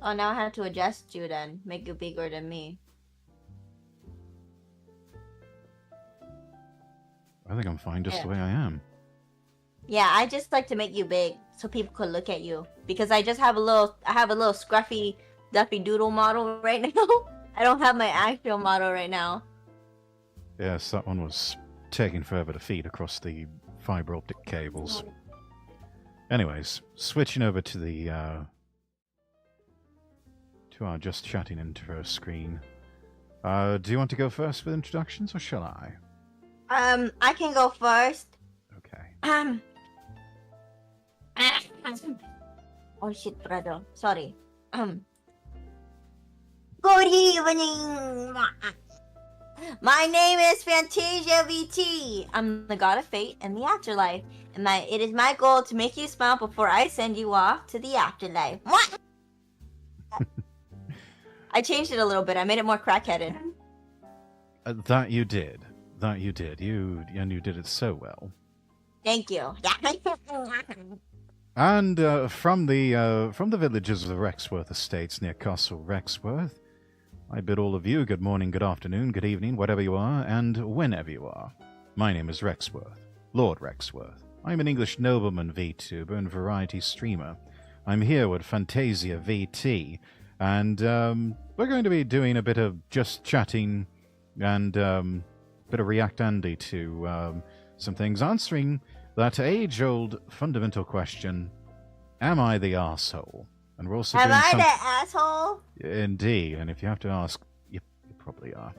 Oh, now I have to adjust you then. Make you bigger than me. I think I'm fine just Yeah. the way I am. Yeah, I just like to make you big so people could look at you. Because I just have a little scruffy Duffy Doodle model right now. I don't have my actual model right now. Yes, that one was taking forever to feed across the fiber optic cables. Anyways, switching over to the to our just chatting intro screen. Do you want to go first with introductions, or shall I? I can go first. Okay. Oh shit, brother. Sorry. Good evening. My name is Fantasia VT. I'm the god of fate and the afterlife, and it is my goal to make you smile before I send you off to the afterlife. What? I changed it a little bit. I made it more crackheaded. That you did. That you did. You did it so well. Thank you. And from the villages of the Rexworth Estates near Castle Rexworth, I bid all of you good morning, good afternoon, good evening, whatever you are, and whenever you are. My name is Rexworth, Lord Rexworth. I'm an English nobleman VTuber and variety streamer. I'm here with Fantasia VT, and we're going to be doing a bit of just chatting and a bit of React Andy to some things, answering that age-old fundamental question, am I the arsehole? And we're also Am doing I the asshole? Indeed, and if you have to ask, you probably are.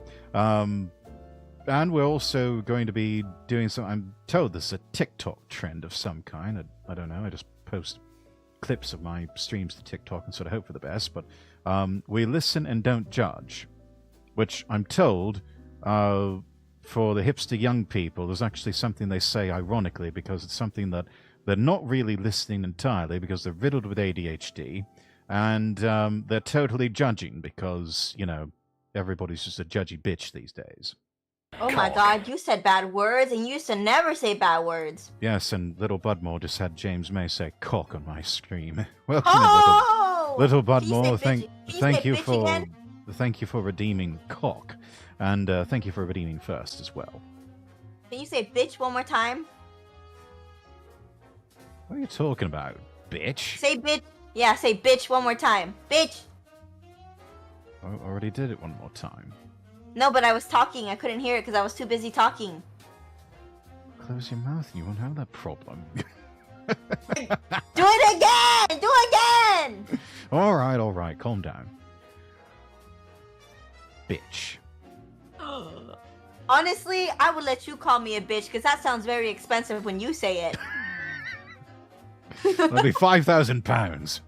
And we're also going to be doing some, I'm told this is a TikTok trend of some kind. I don't know, I just post clips of my streams to TikTok and sort of hope for the best, but we listen and don't judge, which I'm told for the hipster young people is actually something they say ironically because it's something that they're not really listening entirely because they're riddled with ADHD, and they're totally judging because, you know, everybody's just a judgy bitch these days. Oh my god, you said bad words and you used to never say bad words. Yes, and little Budmore just had James May say cock on my stream. Welcome, Oh! Little Can you say Budmore, bitch? Can you thank say you bitch for again? thank you for redeeming cock, and thank you for redeeming first as well. Can you say bitch one more time? What are you talking about, bitch? Say bitch. Yeah, say bitch one more time. Bitch. I already did it one more time. No, but I was talking. I couldn't hear it because I was too busy talking. Close your mouth and you won't have that problem. Do it again! Do it again! All right, calm down. Bitch. Honestly, I would let you call me a bitch because that sounds very expensive when you say it. That'll be £5,000.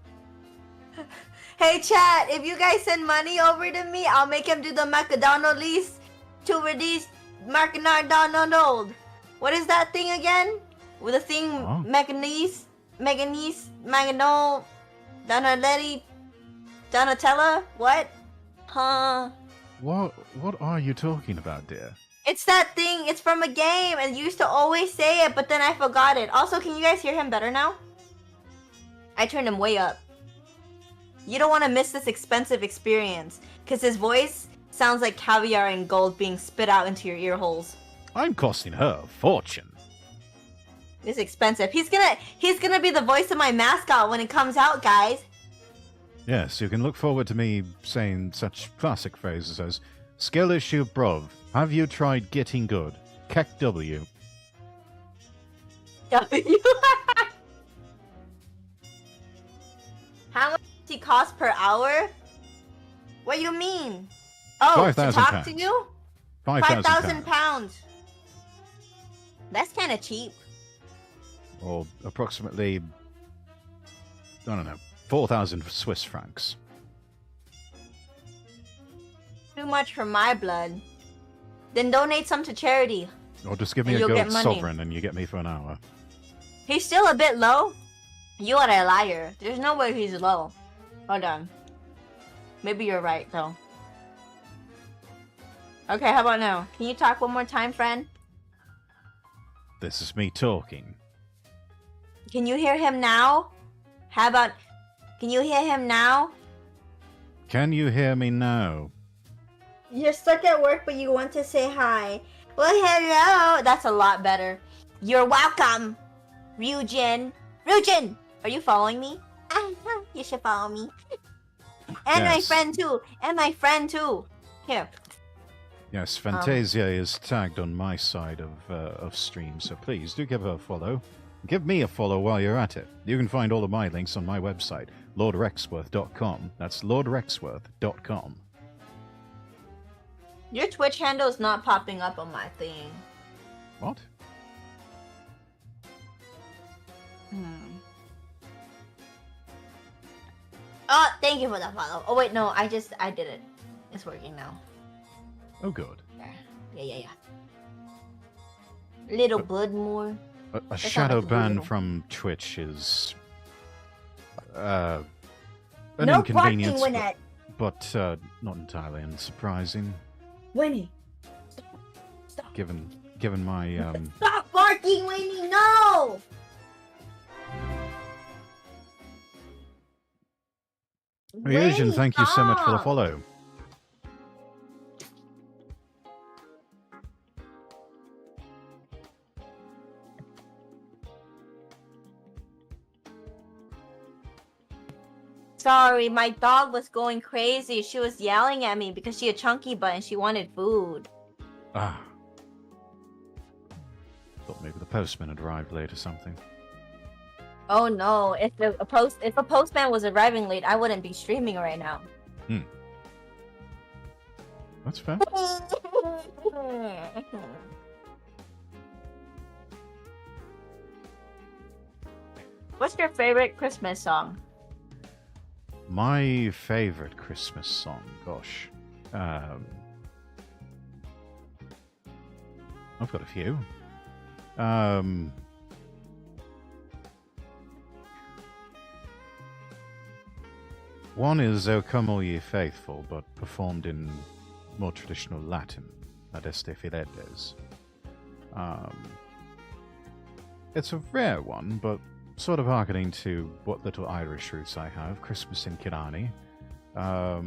Hey chat, if you guys send money over to me, I'll make him do the McDonald lease to release McDonald. What is that thing again? With the thing Oh. Meganese, Magano, Donaletti, Donatella? What? Huh? What are you talking about, dear? It's that thing. It's from a game, and you used to always say it, but then I forgot it. Also, can you guys hear him better now? I turned him way up. You don't want to miss this expensive experience, because his voice sounds like caviar and gold being spit out into your ear holes. I'm costing her a fortune. It's expensive. He's gonna be the voice of my mascot when it comes out, guys. Yes, you can look forward to me saying such classic phrases as skill issue bruv, have you tried getting good? Keck W. W. How much does he cost per hour? What do you mean? Oh, to talk to you? 5,000 pounds. That's kind of cheap. Or approximately, I don't know, 4,000 Swiss francs. Too much for my blood. Then donate some to charity. Or just give me And a you'll get gold money. sovereign and you get me for an hour. He's still a bit low. You are a liar. There's no way he's low. Hold on. Maybe you're right, though. Okay, how about now? Can you talk one more time, friend? This is me talking. Can you hear him now? How about... Can you hear him now? Can you hear me now? You're stuck at work, but you want to say hi. Well, hello. That's a lot better. You're welcome, Ryujin. Ryujin, are you following me? You should follow me. And my Yes. friend too. And my friend too. Here. Yes, Fantasia is tagged on my side of stream, so please do give her a follow. Give me a follow while you're at it. You can find all of my links on my website, lordrexworth.com. That's lordrexworth.com. Your Twitch handle is not popping up on my thing. What? Oh, thank you for the follow. Oh wait, no, I did it. It's working now. Oh, good. Yeah. Little Budmore. A shadow like a ban little- from Twitch is an No inconvenience, barking, Winnet. but not entirely unsurprising, Winnie. Stop. given my Stop barking, Winnie. No. Asian. Winnie, Thank you so much for the stop. follow. Sorry, my dog was going crazy. She was yelling at me because she had chunky butt and she wanted food. Ah. Thought maybe the postman had arrived late or something. Oh no! If a postman was arriving late, I wouldn't be streaming right now. That's fair. What's your favorite Christmas song? My favorite Christmas song, gosh. I've got a few. One is O Come All Ye Faithful, but performed in more traditional Latin, Adeste Fideles. It's a rare one, but sort of hearkening to what little Irish roots I have. Christmas in Killarney. Let's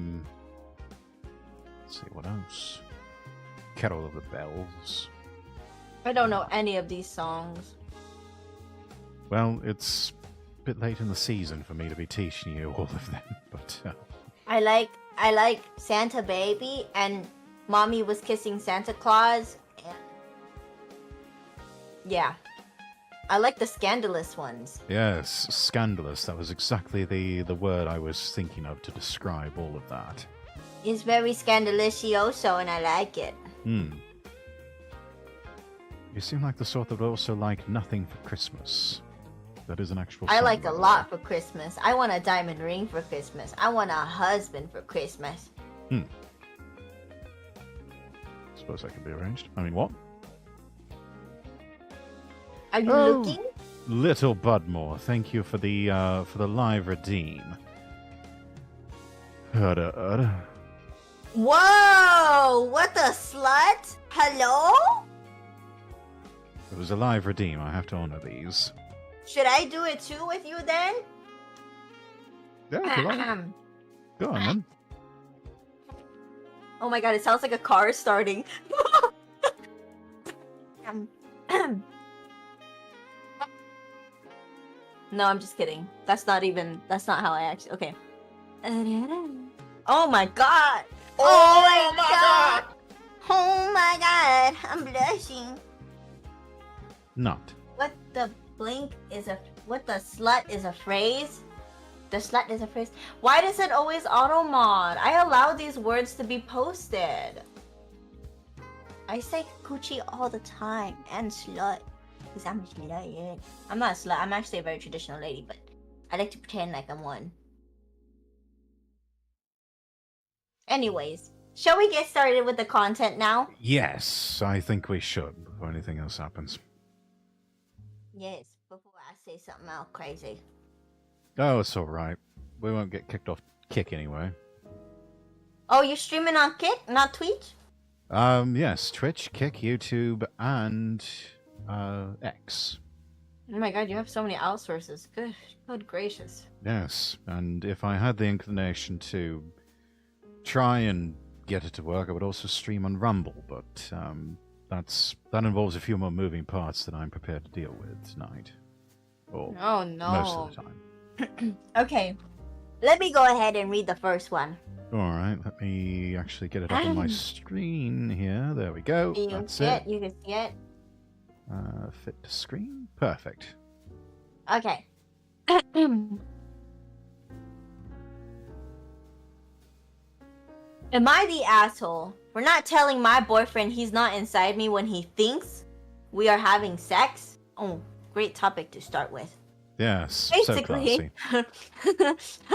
see, what else? Carol of the Bells. I don't know any of these songs. Well, it's a bit late in the season for me to be teaching you all of them, but... I like Santa Baby and Mommy Was Kissing Santa Claus. And... yeah. I like the scandalous ones. Yes, scandalous. That was exactly the word I was thinking of to describe all of that. It's very scandalicioso and I like it. Hmm. You seem like the sort that would also like Nothing for Christmas. That is an actual I song, like by a the lot for Christmas. I want a diamond ring for Christmas. I want a husband for Christmas. way. Suppose that can be arranged. I mean, what? Are you Oh. looking? Little Budmore, thank you for the live redeem. Whoa! What the slut? Hello? It was a live redeem. I have to honor these. Should I do it too with you then? Yeah, if you like. Go on then. Oh my god, it sounds like a car starting. No, I'm just kidding. That's not how I actually. Okay. Oh my god! Oh my god! Oh my god! I'm blushing. Not. What the blink is a. What the slut is a phrase? The slut is a phrase. Why does it always auto mod? I allow these words to be posted. I say coochie all the time and slut. Because I'm a slut. I'm not a slut. I'm actually a very traditional lady, but I like to pretend like I'm one. Anyways, shall we get started with the content now? Yes, I think we should before anything else happens. Yes, before I say something else crazy. Oh, it's all right. We won't get kicked off Kick anyway. Oh, you're streaming on Kick, not Twitch? Yes, Twitch, Kick, YouTube, and X. Oh my god, you have so many outsources. Good gracious. Yes, and if I had the inclination to try and get it to work, I would also stream on Rumble, but that involves a few more moving parts than I'm prepared to deal with tonight. Or Oh no. most of the time. Okay, let me go ahead and read the first one. Alright, let me actually get it up on my screen here. There we go. You That's can it. You can see it. Fit to screen? Perfect. Okay. Am I the asshole for not telling my boyfriend he's not inside me when he thinks we are having sex? Oh, great topic to start with. Yes, Basically, so classy.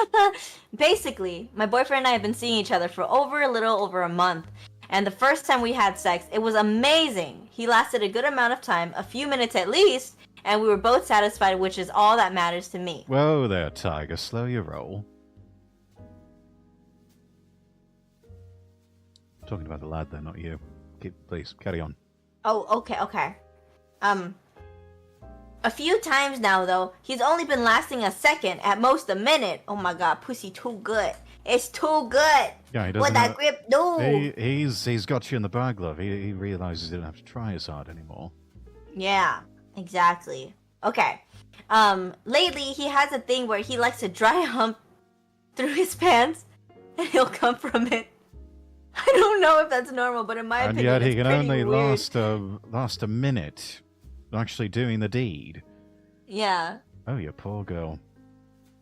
basically, my boyfriend and I have been seeing each other for a little over a month. And the first time we had sex, it was amazing. He lasted a good amount of time, a few minutes at least, and we were both satisfied, which is all that matters to me. Whoa there, Tiger. Slow your roll. Talking about the lad there, not you. Please, carry on. Oh, okay. A few times now, though, he's only been lasting a second, at most a minute. Oh my god, pussy too good. It's too good. Yeah, he doesn't What that have- grip do? He's got you in the bag, love. He realizes he doesn't have to try as hard anymore. Yeah, exactly. Okay. Lately he has a thing where he likes to dry hump through his pants and he'll come from it. I don't know if that's normal, but in my And opinion, yet he it's can pretty only weird. last a minute actually doing the deed. Yeah, Oh, you poor girl.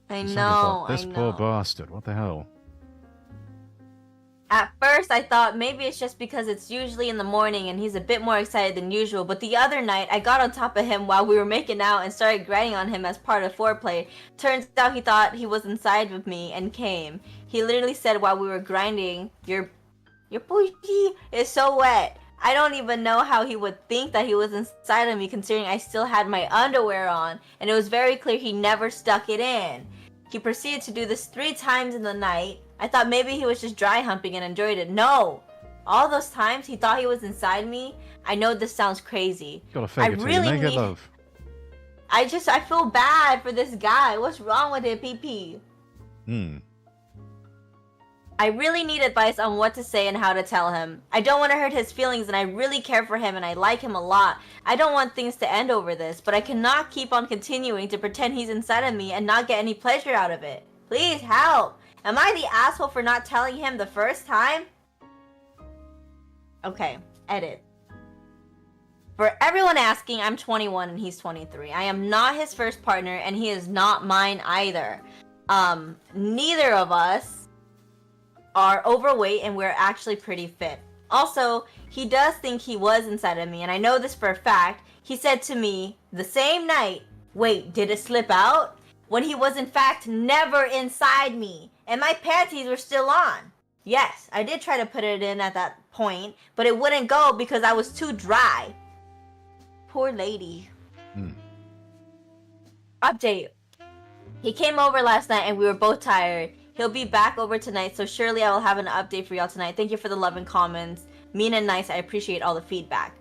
I You sound know. like this I know. poor bastard. What the hell? At first, I thought maybe it's just because it's usually in the morning and he's a bit more excited than usual. But the other night, I got on top of him while we were making out and started grinding on him as part of foreplay. Turns out he thought he was inside with me and came. He literally said while we were grinding, Your pussy is so wet. I don't even know how he would think that he was inside of me, considering I still had my underwear on, and it was very clear he never stuck it in. He proceeded to do this 3 times in the night. I thought maybe he was just dry humping and enjoyed it. No! All those times he thought he was inside me. I know this sounds crazy. Gotta fake it till you make it, love. I feel bad for this guy. What's wrong with it, PP? I really need advice on what to say and how to tell him. I don't want to hurt his feelings and I really care for him and I like him a lot. I don't want things to end over this, but I cannot keep on continuing to pretend he's inside of me and not get any pleasure out of it. Please help. Am I the asshole for not telling him the first time? Okay, edit. For everyone asking, I'm 21 and he's 23. I am not his first partner and he is not mine either. Neither of us are overweight and we're actually pretty fit. Also, he does think he was inside of me and I know this for a fact. He said to me the same night, wait, did it slip out? When he was in fact never inside me and my panties were still on. Yes, I did try to put it in at that point, but it wouldn't go because I was too dry. Poor lady. Update. He came over last night and we were both tired. He'll be back over tonight, so surely I will have an update for y'all tonight. Thank you for the love and comments. Mean and nice, I appreciate all the feedback.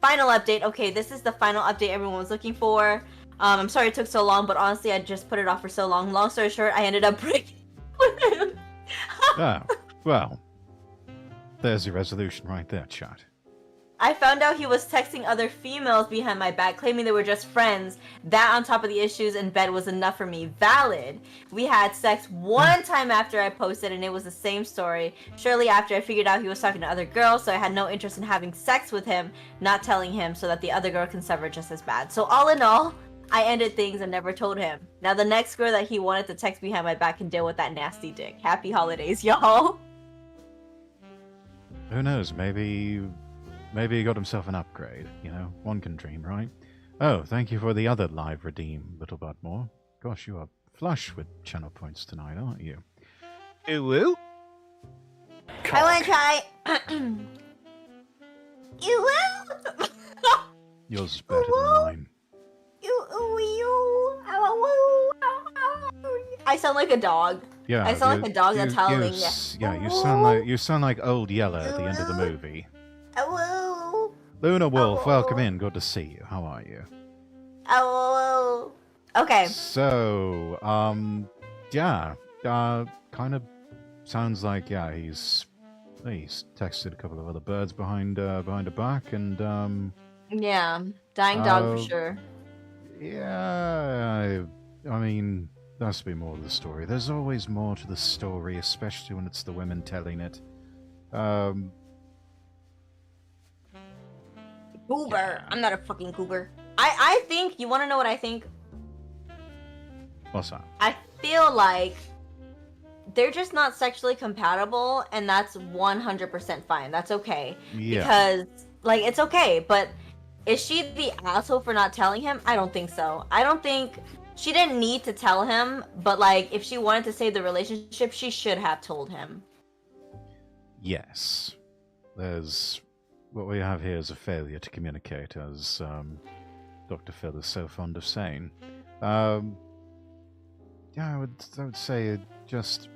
Final update. Okay, this is the final update everyone was looking for. I'm sorry it took so long, but honestly, I just put it off for so long. Long story short, I ended up breaking with him. Oh, well. There's your resolution right there, chat. I found out he was texting other females behind my back, claiming they were just friends. That on top of the issues in bed was enough for me. Valid. We had sex one time after I posted, and it was the same story. Shortly after, I figured out he was talking to other girls, so I had no interest in having sex with him, not telling him so that the other girl can suffer just as bad. So all in all, I ended things and never told him. Now the next girl that he wanted to text behind my back can deal with that nasty dick. Happy holidays, y'all. Who knows? Maybe he got himself an upgrade, you know? One can dream, right? Oh, thank you for the other live redeem, Little Butmore. Gosh, you are flush with channel points tonight, aren't you? Ooh. I want to try. You will. Yours is better than mine. I sound like a dog. Yeah, I sound like a dog that's howling. You sound like Old Yeller at the end of the movie. Hello. Luna Wolf, welcome in. Good to see you. How are you? Hello. Okay. So, yeah, kind of sounds like he's texted a couple of other birds behind her back, and yeah, dying dog for sure. Yeah, I mean, there has to be more to the story. There's always more to the story, especially when it's the women telling it. Goober. Yeah. I'm not a fucking goober. I think, you want to know what I think? What's that? I feel like they're just not sexually compatible, and that's 100% fine. That's okay. Yeah. Because, like, it's okay, but is she the asshole for not telling him? I don't think so. I don't think... She didn't need to tell him, but, like, if she wanted to save the relationship, she should have told him. Yes. There's... What we have here is a failure to communicate, as Dr. Phil is so fond of saying. Yeah, I would say it just...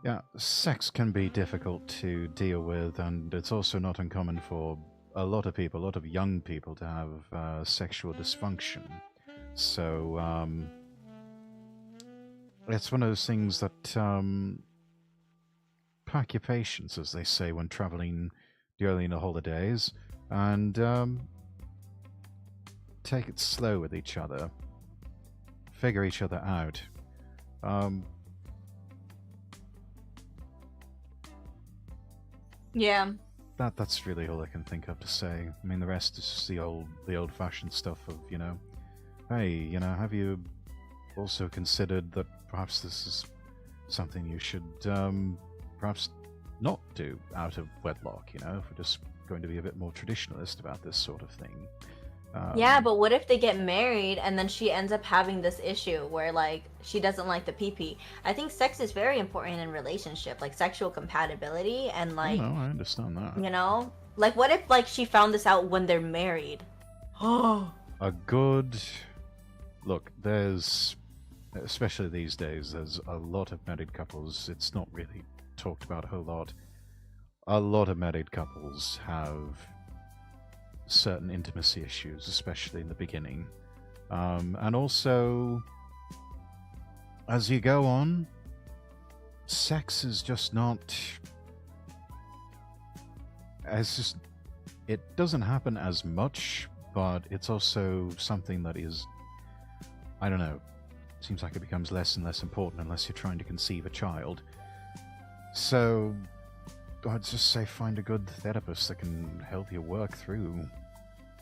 Yeah, sex can be difficult to deal with, and it's also not uncommon for a lot of people, a lot of young people, to have sexual dysfunction. So, it's one of those things that, pack your patience, as they say, when traveling during the holidays, and, take it slow with each other. Figure each other out. Yeah. That's really all I can think of to say. I mean, the rest is just the old-fashioned stuff of, you know, hey, you know, have you also considered that perhaps this is something you should perhaps not do out of wedlock, you know, if we're just going to be a bit more traditionalist about this sort of thing. Yeah, but what if they get married and then she ends up having this issue where, like, she doesn't like the pee-pee? I think sex is very important in relationship, like sexual compatibility and, like... No, I understand that. You know? Like, what if, like, she found this out when they're married? A good... Look, there's... Especially these days, there's a lot of married couples. It's not really talked about a whole lot. A lot of married couples have certain intimacy issues, especially in the beginning. And also, as you go on, sex is just not. It's just. It doesn't happen as much, but it's also something that is. I don't know. Seems like it becomes less and less important unless you're trying to conceive a child. So, I'd just say find a good therapist that can help you work through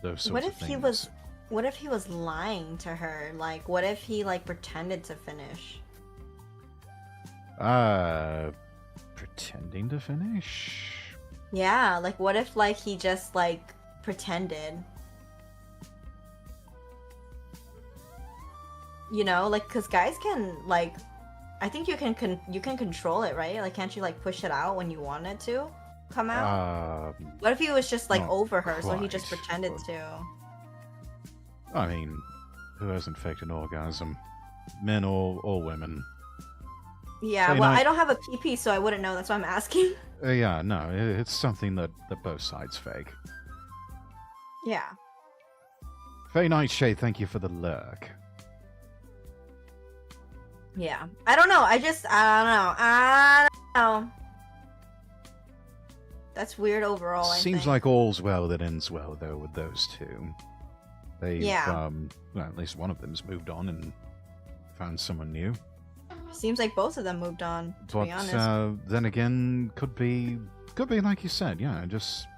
those sorts of things. What if he was lying to her? Like, what if he like pretended to finish? Pretending to finish? Yeah, like what if like he just like pretended? You know, like cuz guys can like I think you can control it, right? Like can't you like push it out when you want it to come out? What if he was just like over her so he just pretended to? I mean, who hasn't faked an orgasm? Men or women? Yeah, so, well, I don't have a PP, so I wouldn't know. That's why I'm asking. Yeah, no, it's something that both sides fake. Yeah. Faye Nightshade, thank you for the lurk. Yeah. I don't know. I don't know. That's weird overall, Seems like all's well that ends well, though, with those two. They've, well, at least one of them's moved on and found someone new. Seems like both of them moved on, to be honest. Then again, could be like you said, yeah, just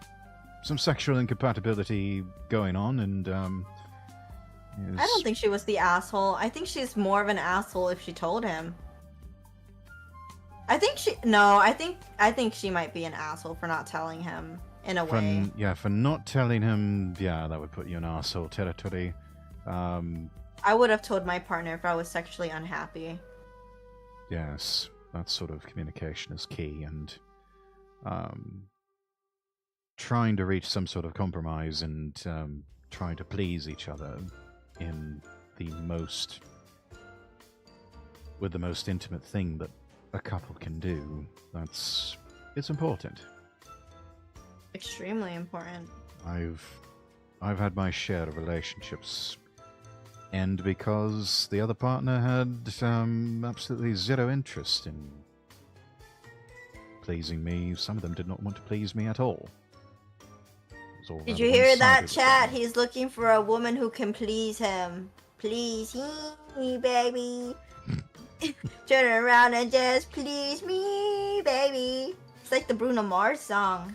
some sexual incompatibility going on, and I don't think she was the asshole. I think she's more of an asshole if she told him. I think she might be an asshole for not telling him in a way. Yeah, for not telling him, yeah, that would put you in asshole territory. I would have told my partner if I was sexually unhappy. Yes, that sort of communication is key, and trying to reach some sort of compromise and trying to please each other with the most intimate thing that a couple can do. It's important. Extremely important. I've had my share of relationships end because the other partner had absolutely zero interest in pleasing me. Some of them did not want to please me at all. Did you hear that, chat? He's looking for a woman who can please him. Please me, baby. Turn around and just please me, baby. It's like the Bruno Mars song.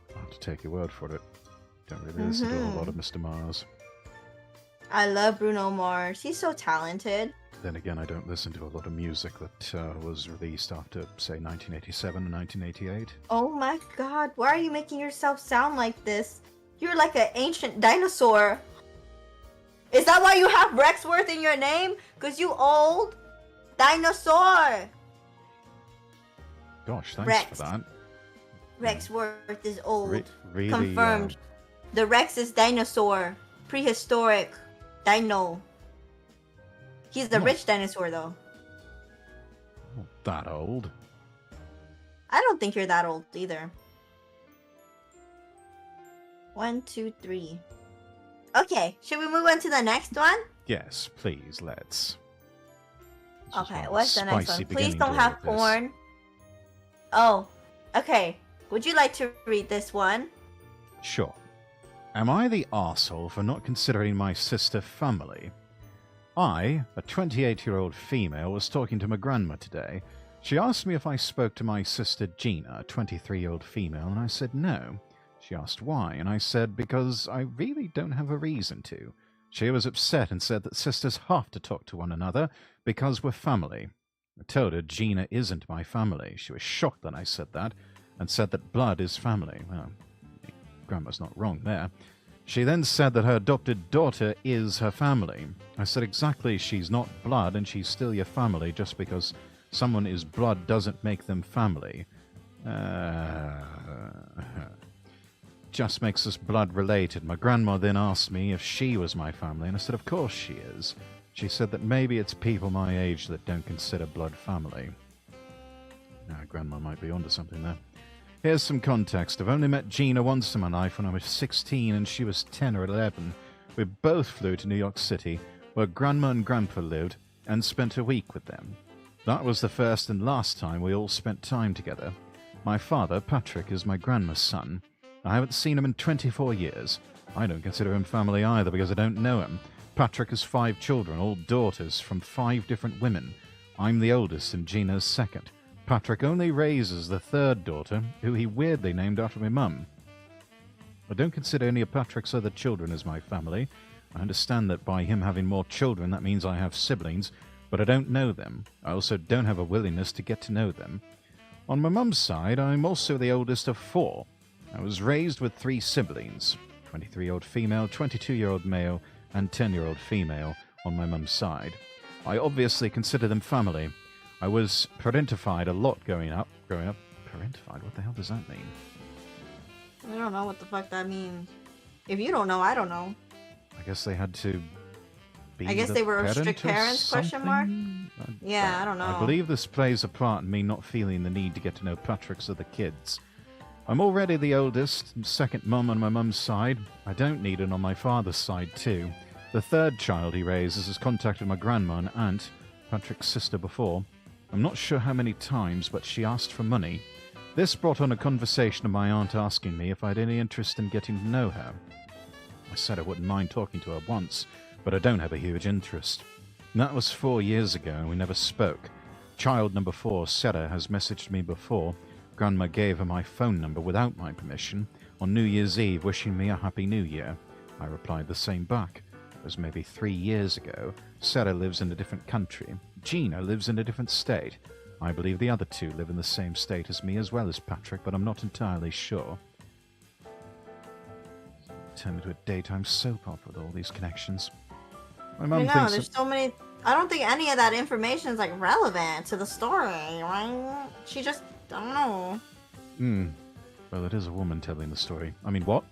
I'll have to take your word for it. Don't really listen to a lot of Mr. Mars. I love Bruno Mars. He's so talented. Then again, I don't listen to a lot of music that was released after, say, 1987 and 1988. Oh my god, why are you making yourself sound like this? You're like an ancient dinosaur. Is that why you have Rexworth in your name? Because you old dinosaur. Gosh, thanks for that. Rexworth is old. Really, confirmed. The Rex is dinosaur. Prehistoric. Dino. He's the rich dinosaur, though. Not that old. I don't think you're that old, either. 1, 2, 3. Okay, should we move on to the next one? Yes, please, let's. Okay, what's the next one? Please don't have porn. Oh, okay. Would you like to read this one? Sure. Am I the arsehole for not considering my sister family? I, a 28-year-old female, was talking to my grandma today. She asked me if I spoke to my sister Gina, a 23-year-old female, and I said no. She asked why, and I said because I really don't have a reason to. She was upset and said that sisters have to talk to one another because we're family. I told her Gina isn't my family. She was shocked that I said that, and said that blood is family. Well, Grandma's not wrong there. She then said that her adopted daughter is her family. I said exactly, she's not blood and she's still your family. Just because someone is blood doesn't make them family. Just makes us blood related. My grandma then asked me if she was my family, and I said of course she is. She said that maybe it's people my age that don't consider blood family. Grandma might be onto something there. Here's some context. I've only met Gina once in my life when I was 16 and she was 10 or 11. We both flew to New York City, where Grandma and Grandpa lived, and spent a week with them. That was the first and last time we all spent time together. My father, Patrick, is my grandma's son. I haven't seen him in 24 years. I don't consider him family either because I don't know him. Patrick has 5 children, all daughters from 5 different women. I'm the oldest and Gina's second. Patrick only raises the 3rd daughter, who he weirdly named after my mum. I don't consider any of Patrick's other children as my family. I understand that by him having more children, that means I have siblings, but I don't know them. I also don't have a willingness to get to know them. On my mum's side, I'm also the oldest of 4. I was raised with 3 siblings, 23-year-old female, 22-year-old male, and 10-year-old female on my mum's side. I obviously consider them family. I was parentified a lot growing up. Parentified? What the hell does that mean? I don't know what the fuck that means. If you don't know, I don't know. I guess they had to be I guess they were strict parents, question mark? Yeah, I don't know. I believe this plays a part in me not feeling the need to get to know Patrick's other kids. I'm already the oldest, second mum on my mum's side. I don't need it on my father's side too. The 3rd child he raises has contacted my grandma and aunt, Patrick's sister, before. I'm not sure how many times, but she asked for money. This brought on a conversation of my aunt asking me if I had any interest in getting to know her. I said I wouldn't mind talking to her once, but I don't have a huge interest. That was 4 years ago, and we never spoke. Child number 4, Sarah, has messaged me before. Grandma gave her my phone number without my permission on New Year's Eve, wishing me a Happy New Year. I replied the same back. It was maybe 3 years ago. Sarah lives in a different country. Gina lives in a different state. I believe the other 2 live in the same state as me as well as Patrick, but I'm not entirely sure. Turned into a daytime soap opera with all these connections. My mum thinks there's so many. I don't think any of that information is like relevant to the story, right? She just, I don't know. Well, it is a woman telling the story. I mean, what?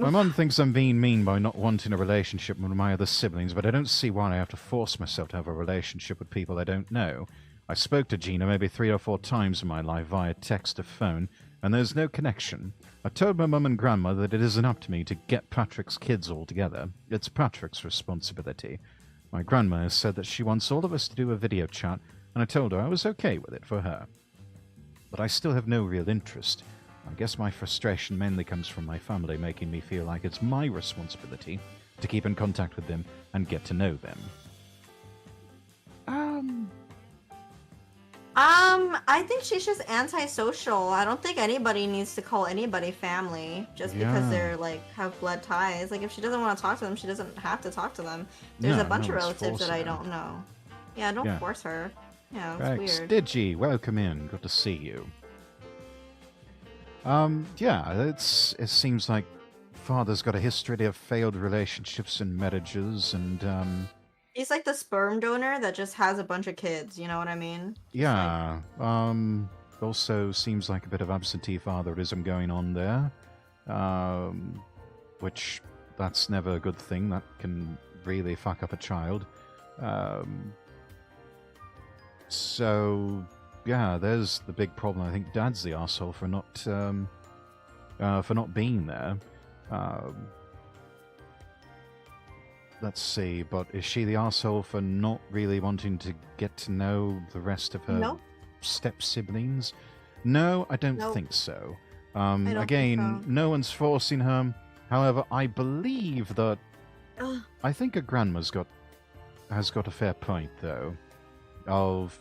My mum thinks I'm being mean by not wanting a relationship with my other siblings, but I don't see why I have to force myself to have a relationship with people I don't know. I spoke to Gina maybe 3 or 4 times in my life via text or phone, and there's no connection. I told my mum and grandma that it isn't up to me to get Patrick's kids all together. It's Patrick's responsibility. My grandma has said that she wants all of us to do a video chat, and I told her I was okay with it for her. But I still have no real interest. I guess my frustration mainly comes from my family making me feel like it's my responsibility to keep in contact with them and get to know them. I think she's just antisocial. I don't think anybody needs to call anybody family just because they're like have blood ties. Like if she doesn't want to talk to them, she doesn't have to talk to them. There's a bunch of relatives that I don't know. Yeah, don't force her. Yeah, it's weird. Digi, welcome in. Good to see you. It seems like father's got a history of failed relationships and marriages, and he's like the sperm donor that just has a bunch of kids, you know what I mean? Yeah. Also seems like a bit of absentee fatherism going on there. Which that's never a good thing. That can really fuck up a child. So yeah, there's the big problem. I think Dad's the arsehole for not being there. Let's see, but is she the arsehole for not really wanting to get to know the rest of her step-siblings? No, I don't think so. Again, no one's forcing her. However, I believe that... I think her grandma's has got a fair point, though, of,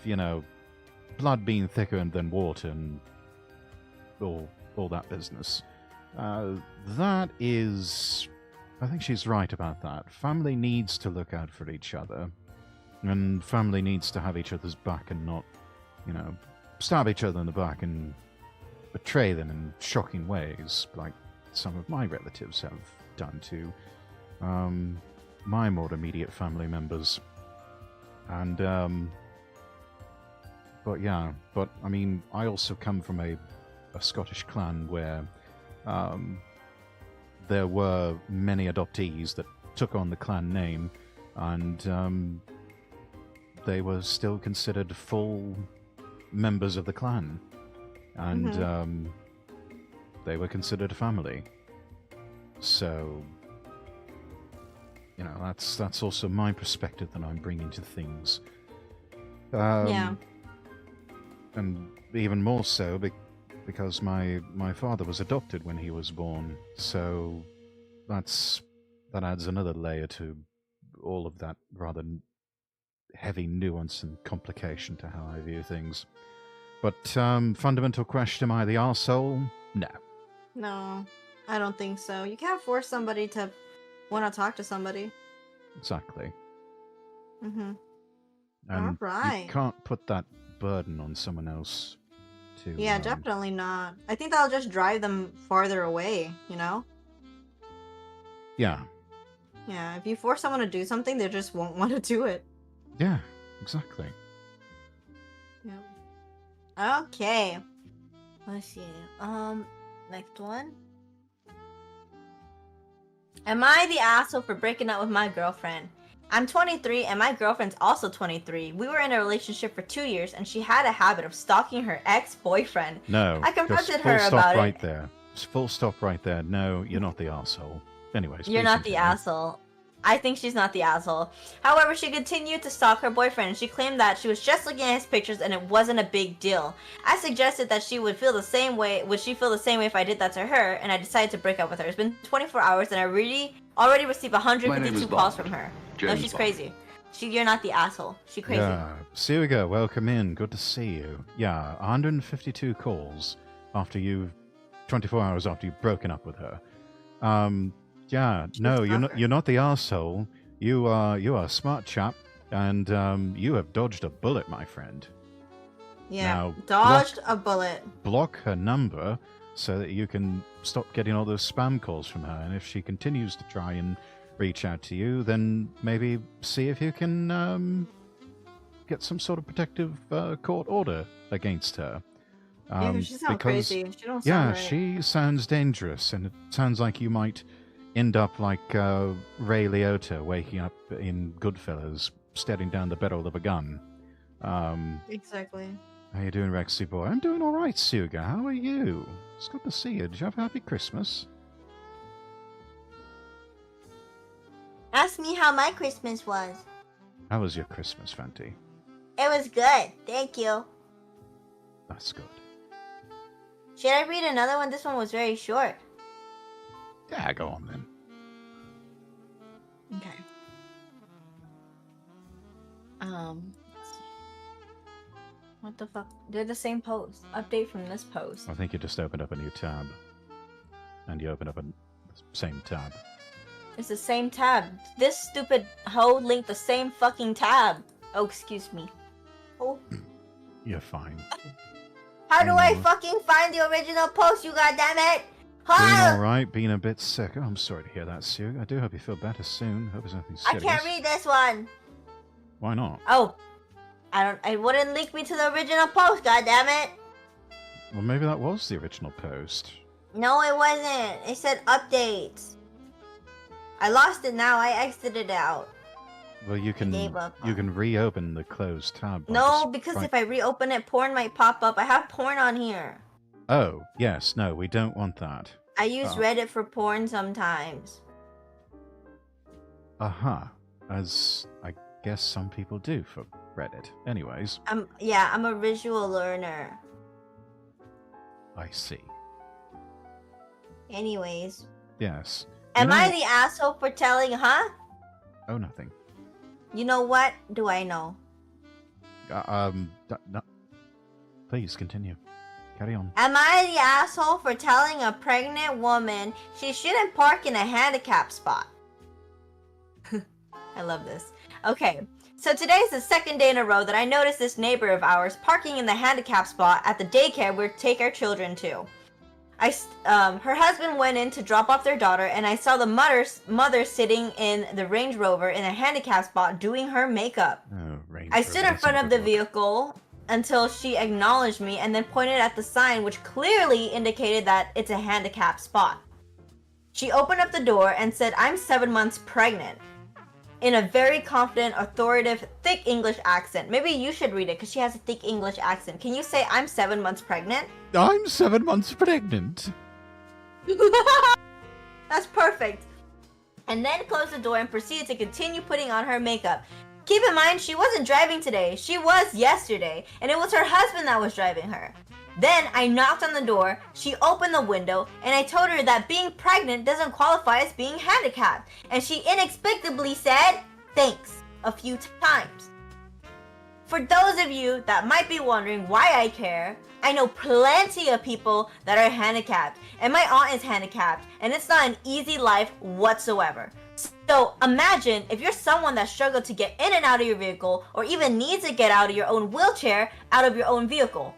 blood being thicker than water and all that business. That is... I think she's right about that. Family needs to look out for each other. And family needs to have each other's back and not, stab each other in the back and betray them in shocking ways, like some of my relatives have done to my more immediate family members. And, but I mean, I also come from a Scottish clan where there were many adoptees that took on the clan name, and they were still considered full members of the clan. and they were considered a family. So, that's also my perspective that I'm bringing to things. Yeah. And even more so because my father was adopted when he was born, so that adds another layer to all of that rather heavy nuance and complication to how I view things. But fundamental question: am I the arsehole? No. No, I don't think so. You can't force somebody to want to talk to somebody. Exactly. Mm-hmm. And Alright. you can't put that burden on someone else to. Yeah, definitely not. I think that'll just drive them farther away, you know? Yeah. Yeah, if you force someone to do something, they just won't want to do it. Yeah, exactly. Yeah. Okay. Let's see. Next one. Am I the asshole for breaking up with my girlfriend? I'm 23 and my girlfriend's also 23. We were in a relationship for 2 years and she had a habit of stalking her ex-boyfriend. No. I confronted just her full about stop right it. there. Just full stop right there. No, you're not the arsehole. Anyways, You're please not the continue. asshole. I think she's not the asshole. However, she continued to stalk her boyfriend. She claimed that she was just looking at his pictures and it wasn't a big deal. I suggested that she would feel the same way. Would she feel the same way if I did that to her? And I decided to break up with her. It's been 24 hours and I already received 152 calls from her. No, she's crazy. You're not the asshole. She crazy. Yeah. Suga, welcome in. Good to see you. Yeah, 152 calls after 24 hours after you've broken up with her. Yeah, no, you're not the arsehole. You are a smart chap, and you have dodged a bullet, my friend. Yeah, now, dodged a bullet. Block her number so that you can stop getting all those spam calls from her. And if she continues to try and reach out to you, then maybe see if you can get some sort of protective court order against her. Yeah, she sounds crazy. She don't sound right. She sounds dangerous, and it sounds like you might end up like Ray Liotta waking up in Goodfellas, staring down the barrel of a gun. Exactly. How you doing, Rexy boy? I'm doing all right, Suga. How are you? It's good to see you. Did you have a happy Christmas? Ask me how my Christmas was. How was your Christmas, Fanti? It was good. Thank you. That's good. Should I read another one? This one was very short. Yeah, go on then. Okay. Let's see. What the fuck? They're the same post. Update from this post. I think you just opened up a new tab. And you opened up the same tab. It's the same tab. This stupid hoe linked the same fucking tab. Oh, excuse me. Oh. You're fine. How do I fucking find the original post, you goddammit? Doing alright, being a bit sick. Oh, I'm sorry to hear that, Sue. I do hope you feel better soon. Hope it's nothing serious. I can't read this one. Why not? Oh. It wouldn't link me to the original post, goddammit. Well, maybe that was the original post. No, it wasn't. It said updates. I lost it now. I exited out. Well, you can reopen the closed tab. No, because if I reopen it, porn might pop up. I have porn on here. Oh, yes. No, we don't want that. I use Reddit for porn sometimes. As I guess some people do for Reddit. Anyways. I'm a visual learner. I see. Anyways. Yes. Am I the asshole for telling, huh? Oh, nothing. You know what? Do I know? No. Please continue. Carry on. Am I the asshole for telling a pregnant woman she shouldn't park in a handicap spot? I love this. Okay, so today's the second day in a row that I noticed this neighbor of ours parking in the handicap spot at the daycare we take our children to. Her husband went in to drop off their daughter, and I saw the mother sitting in the Range Rover in a handicap spot doing her makeup. I stood in front of the vehicle until she acknowledged me and then pointed at the sign, which clearly indicated that it's a handicap spot. She opened up the door and said, "I'm 7 months pregnant." in a very confident, authoritative, thick English accent. Maybe you should read it because she has a thick English accent. Can you say, I'm 7 months pregnant? I'm 7 months pregnant. That's perfect. And then closed the door and proceeded to continue putting on her makeup. Keep in mind, she wasn't driving today. She was yesterday, and it was her husband that was driving her. Then I knocked on the door, she opened the window, and I told her that being pregnant doesn't qualify as being handicapped. And she inexplicably said, thanks, a few times. For those of you that might be wondering why I care, I know plenty of people that are handicapped, and my aunt is handicapped, and it's not an easy life whatsoever. So imagine if you're someone that struggled to get in and out of your vehicle, or even needs to get out of your own wheelchair out of your own vehicle.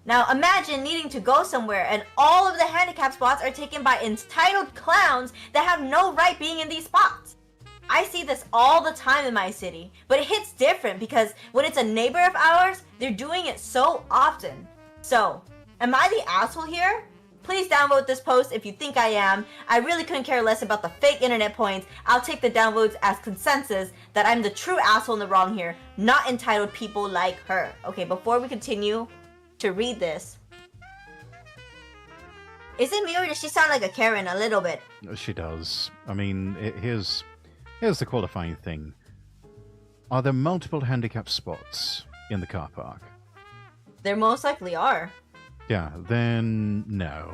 Now imagine needing to go somewhere and all of the handicap spots are taken by entitled clowns that have no right being in these spots. I see this all the time in my city, but it hits different because when it's a neighbor of ours, they're doing it so often. So, am I the asshole here? Please downvote this post if you think I am. I really couldn't care less about the fake internet points. I'll take the downvotes as consensus that I'm the true asshole in the wrong here, not entitled people like her. Okay, before we continue to read this. Is it me or does she sound like a Karen a little bit? She does. I mean, here's the qualifying thing. Are there multiple handicap spots in the car park? There most likely are. Yeah, then no.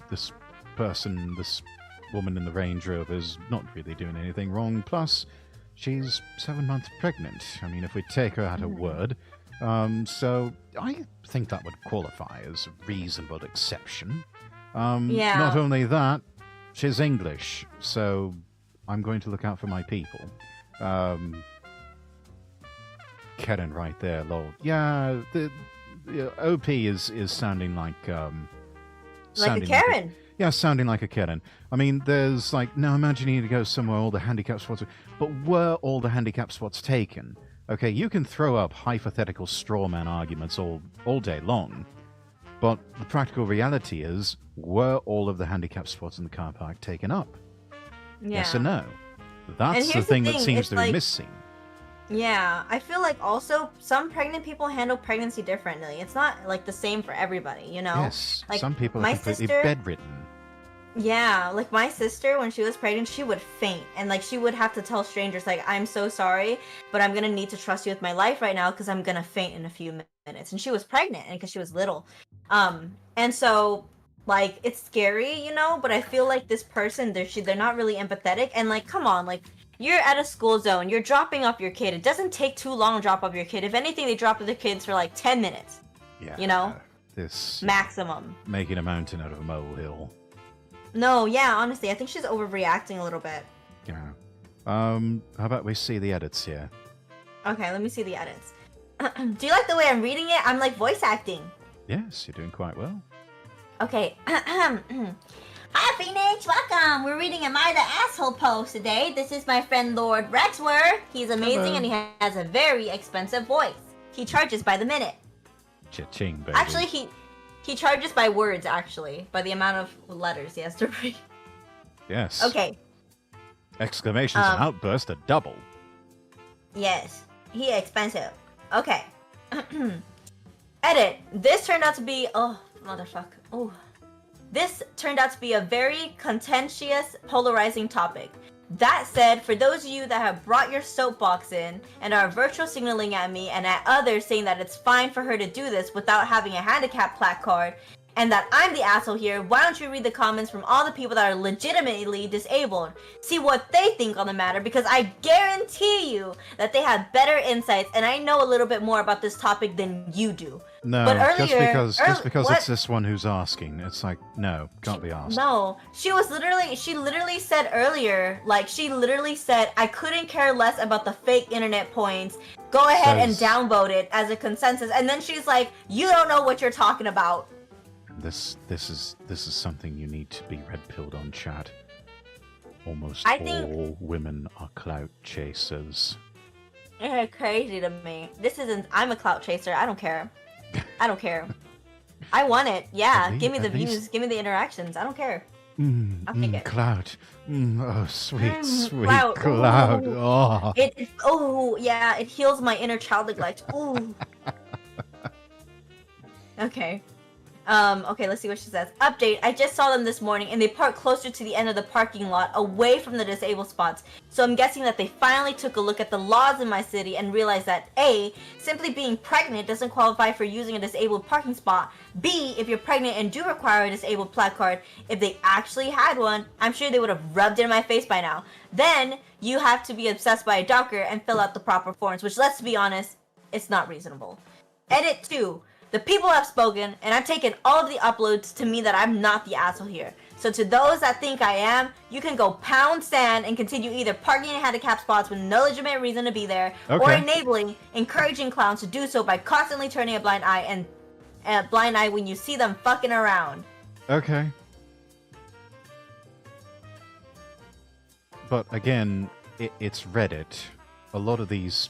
This woman in the Range Rover is not really doing anything wrong. Plus, she's 7 months pregnant. I mean, if we take her at her word. So I think that would qualify as a reasonable exception. Yeah. Not only that, she's English, so I'm going to look out for my people. Karen right there, lol. Yeah, the OP is sounding like like a Karen. Sounding like a Karen. I mean, there's like, now imagine you need to go somewhere all the handicap spots, but were all the handicap spots taken? Okay, you can throw up hypothetical straw man arguments all day long, but the practical reality is, were all of the handicap spots in the car park taken up? Yeah. Yes or no? That's the thing that seems to be missing. Yeah, I feel like also some pregnant people handle pregnancy differently. It's not like the same for everybody, you know? Yes, like, some people are completely bedridden. Yeah, like my sister, when she was pregnant, she would faint. And like she would have to tell strangers, like, I'm so sorry, but I'm going to need to trust you with my life right now because I'm going to faint in a few minutes. And she was pregnant and because she was little. And so, like, it's scary, you know? But I feel like this person, they're not really empathetic. And like, come on, like, you're at a school zone. You're dropping off your kid. It doesn't take too long to drop off your kid. If anything, they drop their kids for like 10 minutes. Yeah. You know? This maximum. Making a mountain out of a molehill. No, yeah, honestly, I think she's overreacting a little bit. Yeah. How about we see the edits here? Okay, let me see the edits. Do you like the way I'm reading it? I'm like voice acting. Yes, you're doing quite well. Okay. Hi, Phoenix. Welcome. We're reading Am I the Asshole post today. This is my friend Lord Rexworth. He's amazing. Hello. And he has a very expensive voice. He charges by the minute. Cha-ching, baby. Actually, he charges by words, actually. By the amount of letters he has to read. Yes. Okay. Exclamations and outbursts are double. Yes. He expensive. Okay. Edit. This turned out to be... Oh, motherfucker. Oh. This turned out to be a very contentious, polarizing topic. That said, for those of you that have brought your soapbox in and are virtual signaling at me and at others saying that it's fine for her to do this without having a handicap placard, and that I'm the asshole here, why don't you read the comments from all the people that are legitimately disabled? See what they think on the matter, because I guarantee you that they have better insights, and I know a little bit more about this topic than you do. No, but earlier, just because it's this one who's asking, it's like, no, can't be asked. No, she literally said earlier, like, she literally said, I couldn't care less about the fake internet points. Go ahead and downvote it as a consensus. And then she's like, you don't know what you're talking about. This is something you need to be red-pilled on, chat. Almost all women are clout chasers. It's crazy to me. I'm a clout chaser. I don't care. I don't care. I want it. Yeah, give me the views. Give me the interactions. I don't care. I'll take it. Cloud. Oh, sweet, sweet Cloud. cloud. Ooh. Oh. Oh yeah, it heals my inner child neglect. Ooh. Okay. Okay, let's see what she says. Update, I just saw them this morning and they parked closer to the end of the parking lot, away from the disabled spots. So I'm guessing that they finally took a look at the laws in my city and realized that A, simply being pregnant doesn't qualify for using a disabled parking spot. B, if you're pregnant and do require a disabled plaque card, if they actually had one, I'm sure they would have rubbed it in my face by now. Then, you have to be obsessed by a doctor and fill out the proper forms, which, let's be honest, it's not reasonable. Edit 2. The people have spoken, and I've taken all of the uploads to mean that I'm not the asshole here. So to those that think I am, you can go pound sand and continue either parking in handicap spots with no legitimate reason to be there, or encouraging clowns to do so by constantly turning a blind eye when you see them fucking around. Okay. But again, it's Reddit. A lot of these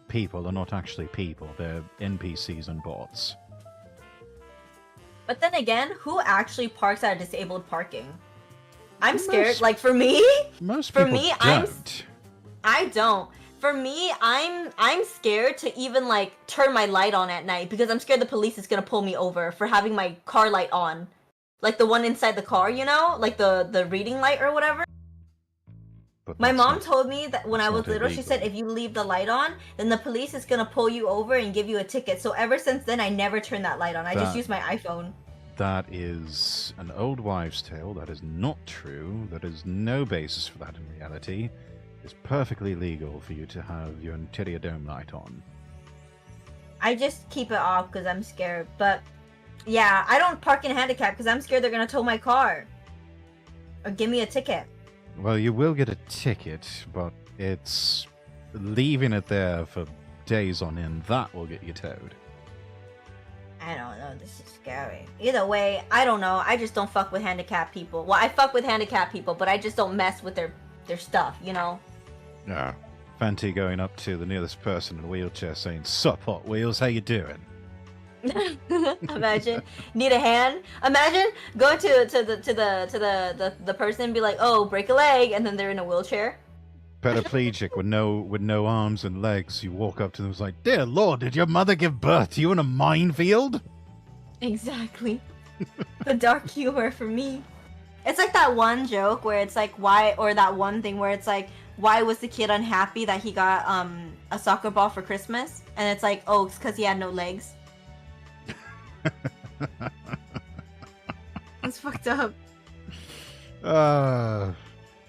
people are not actually people. They're NPCs and bots. But then again, who actually parks at a disabled parking? I'm scared. Like, for me, most people don't. I don't. For me, I'm scared to even like turn my light on at night because I'm scared the police is gonna pull me over for having my car light on, like the one inside the car, you know, like the reading light or whatever. My mom told me that when I was little, she said if you leave the light on, then the police is gonna pull you over and give you a ticket. So ever since then, I never turned that light on. I just use my iPhone. That is an old wives' tale. That is not true. There is no basis for that in reality. It's perfectly legal for you to have your interior dome light on. I just keep it off because I'm scared. But yeah, I don't park in handicap because I'm scared they're gonna tow my car or give me a ticket. Well, you will get a ticket, but it's leaving it there for days on end. That will get you towed. I don't know. This is scary. Either way, I don't know. I just don't fuck with handicapped people. Well, I fuck with handicapped people, but I just don't mess with their stuff, you know? Yeah. Fancy going up to the nearest person in a wheelchair saying, "Sup, Hot Wheels, how you doing?" Imagine, need a hand. Imagine going to the person and be like, "Oh, break a leg," and then they're in a wheelchair. Paraplegic with no arms and legs. You walk up to them and it's like, "Dear Lord, did your mother give birth to you in a minefield?" Exactly. The dark humor for me. It's like that one joke where it's like, why, or that one thing where it's like, why was the kid unhappy that he got a soccer ball for Christmas? And it's like, oh, it's because he had no legs. That's fucked up.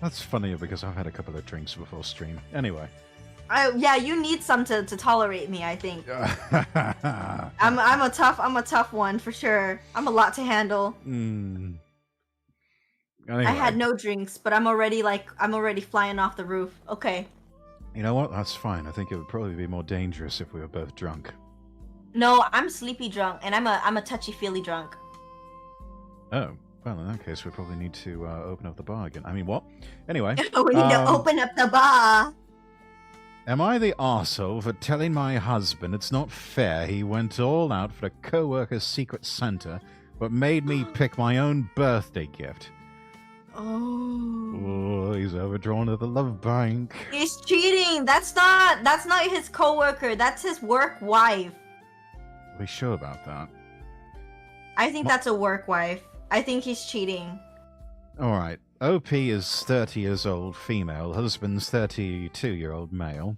That's funnier because I've had a couple of drinks before stream. Anyway. Yeah, you need some to tolerate me, I think. I'm a tough one for sure. I'm a lot to handle. Anyway. I had no drinks, but I'm already flying off the roof. Okay. You know what? That's fine. I think it would probably be more dangerous if we were both drunk. No, I'm sleepy drunk, and I'm a touchy-feely drunk. Oh, well, in that case, we probably need to open up the bar again. I mean, what? Anyway. We need to open up the bar. Am I the arsehole for telling my husband it's not fair he went all out for a co-worker's secret Santa, but made me pick my own birthday gift? Oh, he's overdrawn to the love bank. He's cheating. That's not his co-worker. That's his work wife. Are we sure about that? I think that's a work wife. I think he's cheating. Alright. OP is 30 years old, female. Husband's 32-year-old, male.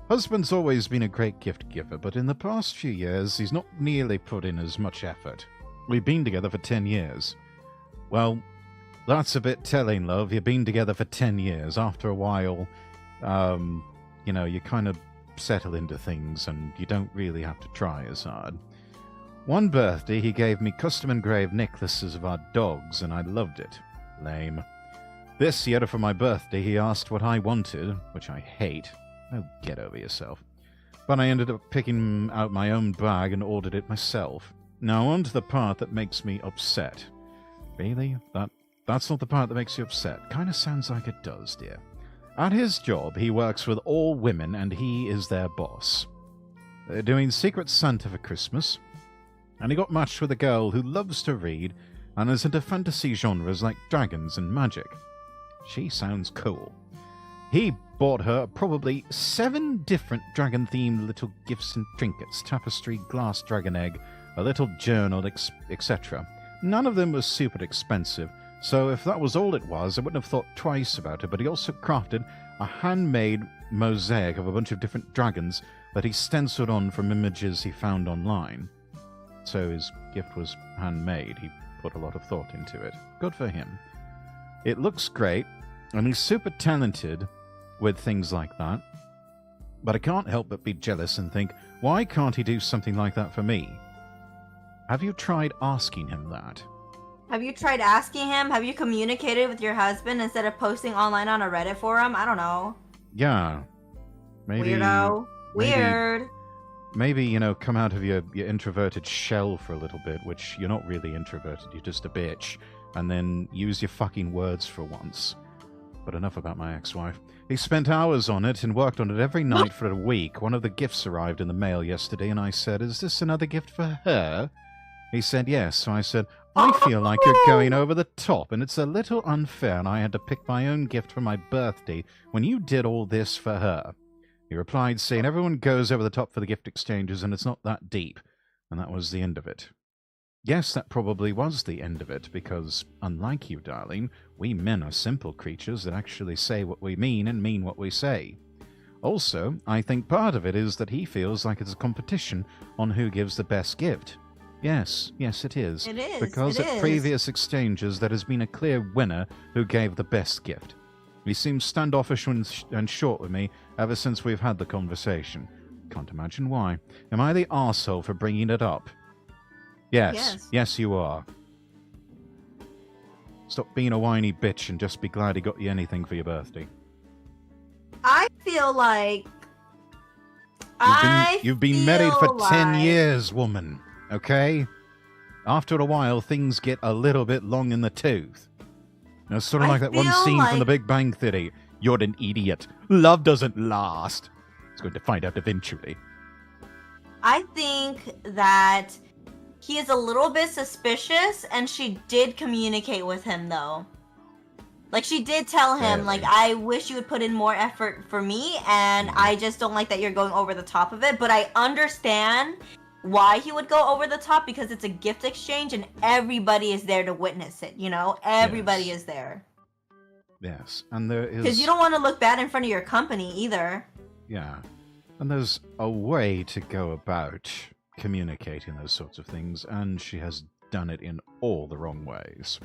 Husband's always been a great gift giver, but in the past few years, he's not nearly put in as much effort. We've been together for 10 years. Well, that's a bit telling, love. You've been together for 10 years. After a while, you kind of settle into things and you don't really have to try as hard. One birthday, he gave me custom-engraved necklaces of our dogs, and I loved it. Lame. This year, for my birthday, he asked what I wanted, which I hate. Oh, get over yourself. But I ended up picking out my own bag and ordered it myself. Now, on to the part that makes me upset. Really? That's not the part that makes you upset. Kinda sounds like it does, dear. At his job, he works with all women, and he is their boss. They're doing Secret Santa for Christmas, and he got matched with a girl who loves to read, and is into fantasy genres like dragons and magic. She sounds cool. He bought her probably 7 different dragon-themed little gifts and trinkets, tapestry, glass dragon egg, a little journal, etc. None of them was super expensive, so if that was all it was, I wouldn't have thought twice about it, but he also crafted a handmade mosaic of a bunch of different dragons that he stenciled on from images he found online. So his gift was handmade. He put a lot of thought into it. Good for him. It looks great, and he's super talented with things like that. But I can't help but be jealous and think, why can't he do something like that for me? Have you tried asking him that? Have you tried asking him? Have you communicated with your husband instead of posting online on a Reddit forum? I don't know. Yeah. Maybe. Weirdo. Weird. Maybe, come out of your introverted shell for a little bit, which you're not really introverted, you're just a bitch, and then use your fucking words for once. But enough about my ex-wife. He spent hours on it and worked on it every night for a week. One of the gifts arrived in the mail yesterday, and I said, "Is this another gift for her?" He said, "Yes." So I said, "I feel like you're going over the top, and it's a little unfair, and I had to pick my own gift for my birthday when you did all this for her." He replied, saying, "Everyone goes over the top for the gift exchanges, and it's not that deep." And that was the end of it. Yes, that probably was the end of it, because, unlike you, darling, we men are simple creatures that actually say what we mean and mean what we say. Also, I think part of it is that he feels like it's a competition on who gives the best gift. Yes, it is. It is. Because it at is. previous exchanges, there has been a clear winner who gave the best gift. He seems standoffish and short with me ever since we've had the conversation. Can't imagine why. Am I the arsehole for bringing it up? Yes, you are. Stop being a whiny bitch and just be glad he got you anything for your birthday. I feel like... You've been married for 10 years, woman. Okay? After a while, things get a little bit long in the tooth. It's sort of like that one scene from The Big Bang Theory. You're an idiot. Love doesn't last. It's going to find out eventually. I think that he is a little bit suspicious, and she did communicate with him, though. Like, she did tell him, like, I wish you would put in more effort for me, and I just don't like that you're going over the top of it, but I understand why he would go over the top, because it's a gift exchange and everybody is there to witness it, everybody is there. Yes, and there is... Because you don't want to look bad in front of your company either. Yeah, and there's a way to go about communicating those sorts of things, and she has done it in all the wrong ways.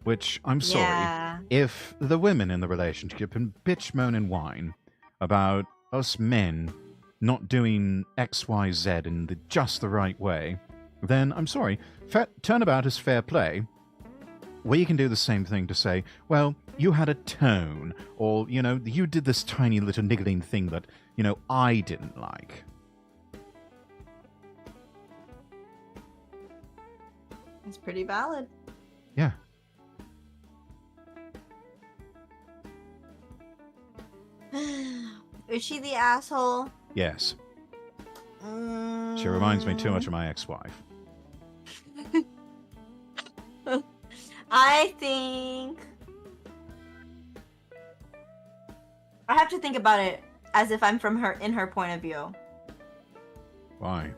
Which, I'm sorry, if the women in the relationship can bitch, moan, and whine about us men not doing X, Y, Z in just the right way, then I'm sorry. Turnabout is fair play. We can do the same thing to say, well, you had a tone, or, you did this tiny little niggling thing that, I didn't like. It's pretty valid. Yeah. Is she the asshole? Yes. She reminds me too much of my ex-wife. I think... I have to think about it as if I'm in her point of view. Why?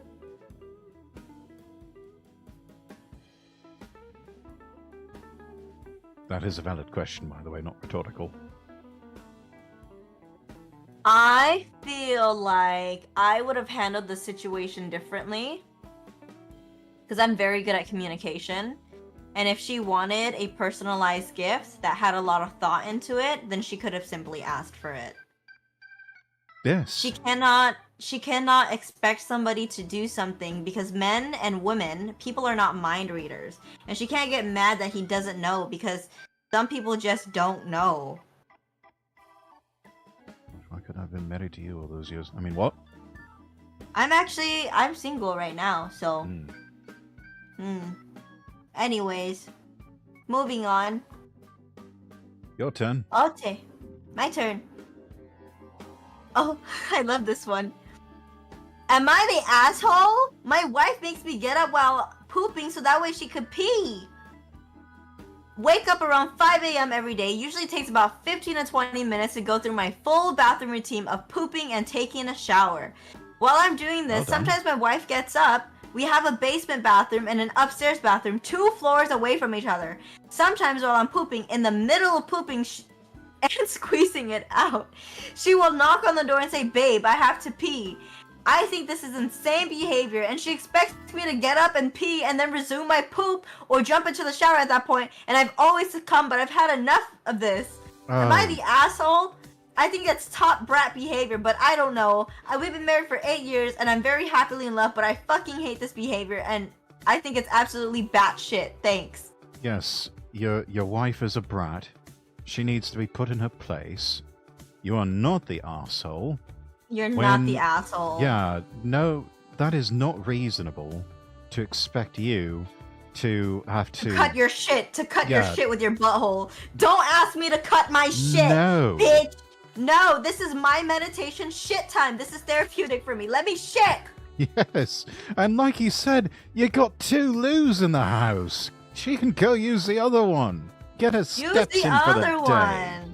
That is a valid question, by the way, not rhetorical. I feel like I would have handled the situation differently. Because I'm very good at communication. And if she wanted a personalized gift that had a lot of thought into it, then she could have simply asked for it. Yes. She cannot expect somebody to do something because men and women, people are not mind readers. And she can't get mad that he doesn't know because some people just don't know. Why could I have been married to you all those years? I mean, what? I'm single right now, so. Anyways, moving on. Your turn. Okay, my turn. Oh, I love this one. Am I the asshole? My wife makes me get up while pooping so that way she could pee. wake up around 5 a.m. every day. Usually takes about 15 to 20 minutes to go through my full bathroom routine of pooping and taking a shower. While I'm doing this, sometimes my wife gets up. We have a basement bathroom and an upstairs bathroom 2 floors away from each other. Sometimes while I'm pooping, in the middle of pooping and squeezing it out, she will knock on the door and say, "Babe, I have to pee." I think this is insane behavior, and she expects me to get up and pee and then resume my poop or jump into the shower at that point, and I've always succumbed, but I've had enough of this. Am I the asshole? I think that's top brat behavior, but I don't know. We've been married for 8 years, and I'm very happily in love, but I fucking hate this behavior, and I think it's absolutely batshit. Thanks. Yes, your wife is a brat. She needs to be put in her place. You are not the asshole. You're not the asshole. Yeah, no, that is not reasonable to expect you to have to cut your shit, your shit with your butthole. Don't ask me to cut my shit, no. Bitch. No, this is my meditation shit time. This is therapeutic for me. Let me shit. Yes, and like you said, you got 2 loos in the house. She can go use the other one. Get her steps in for the day. One.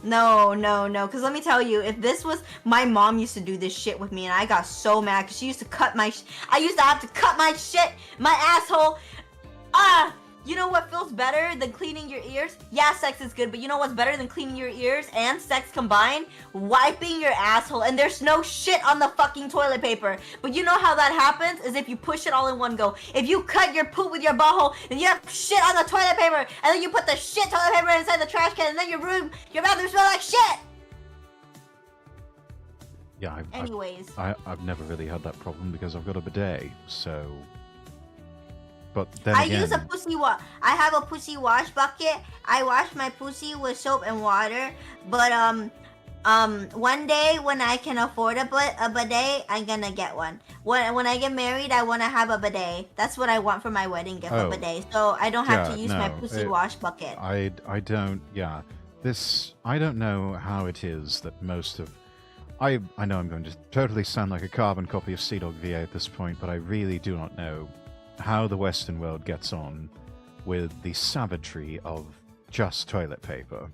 No, because let me tell you, if this was, my mom used to do this shit with me, and I got so mad because she used to cut my, I used to have to cut my shit, my asshole. You know what feels better than cleaning your ears? Yeah, sex is good, but you know what's better than cleaning your ears and sex combined? Wiping your asshole, and there's no shit on the fucking toilet paper. But you know how that happens? Is if you push it all in one go. If you cut your poop with your butthole, then you have shit on the toilet paper, and then you put the shit toilet paper inside the trash can, and then your bathroom smells like shit! Yeah, anyways. I've never really had that problem because I've got a bidet, so... But then I again, use a pussy I have a pussy wash bucket. I wash my pussy with soap and water. But one day when I can afford a bidet, I'm gonna get one. When I get married, I want to have a bidet. That's what I want for my wedding gift, a bidet. So I don't have to use my pussy wash bucket. I don't. Yeah, I don't know how it is that most of. I know I'm going to totally sound like a carbon copy of Sea Dog VA at this point, but I really do not know how the Western world gets on with the savagery of just toilet paper.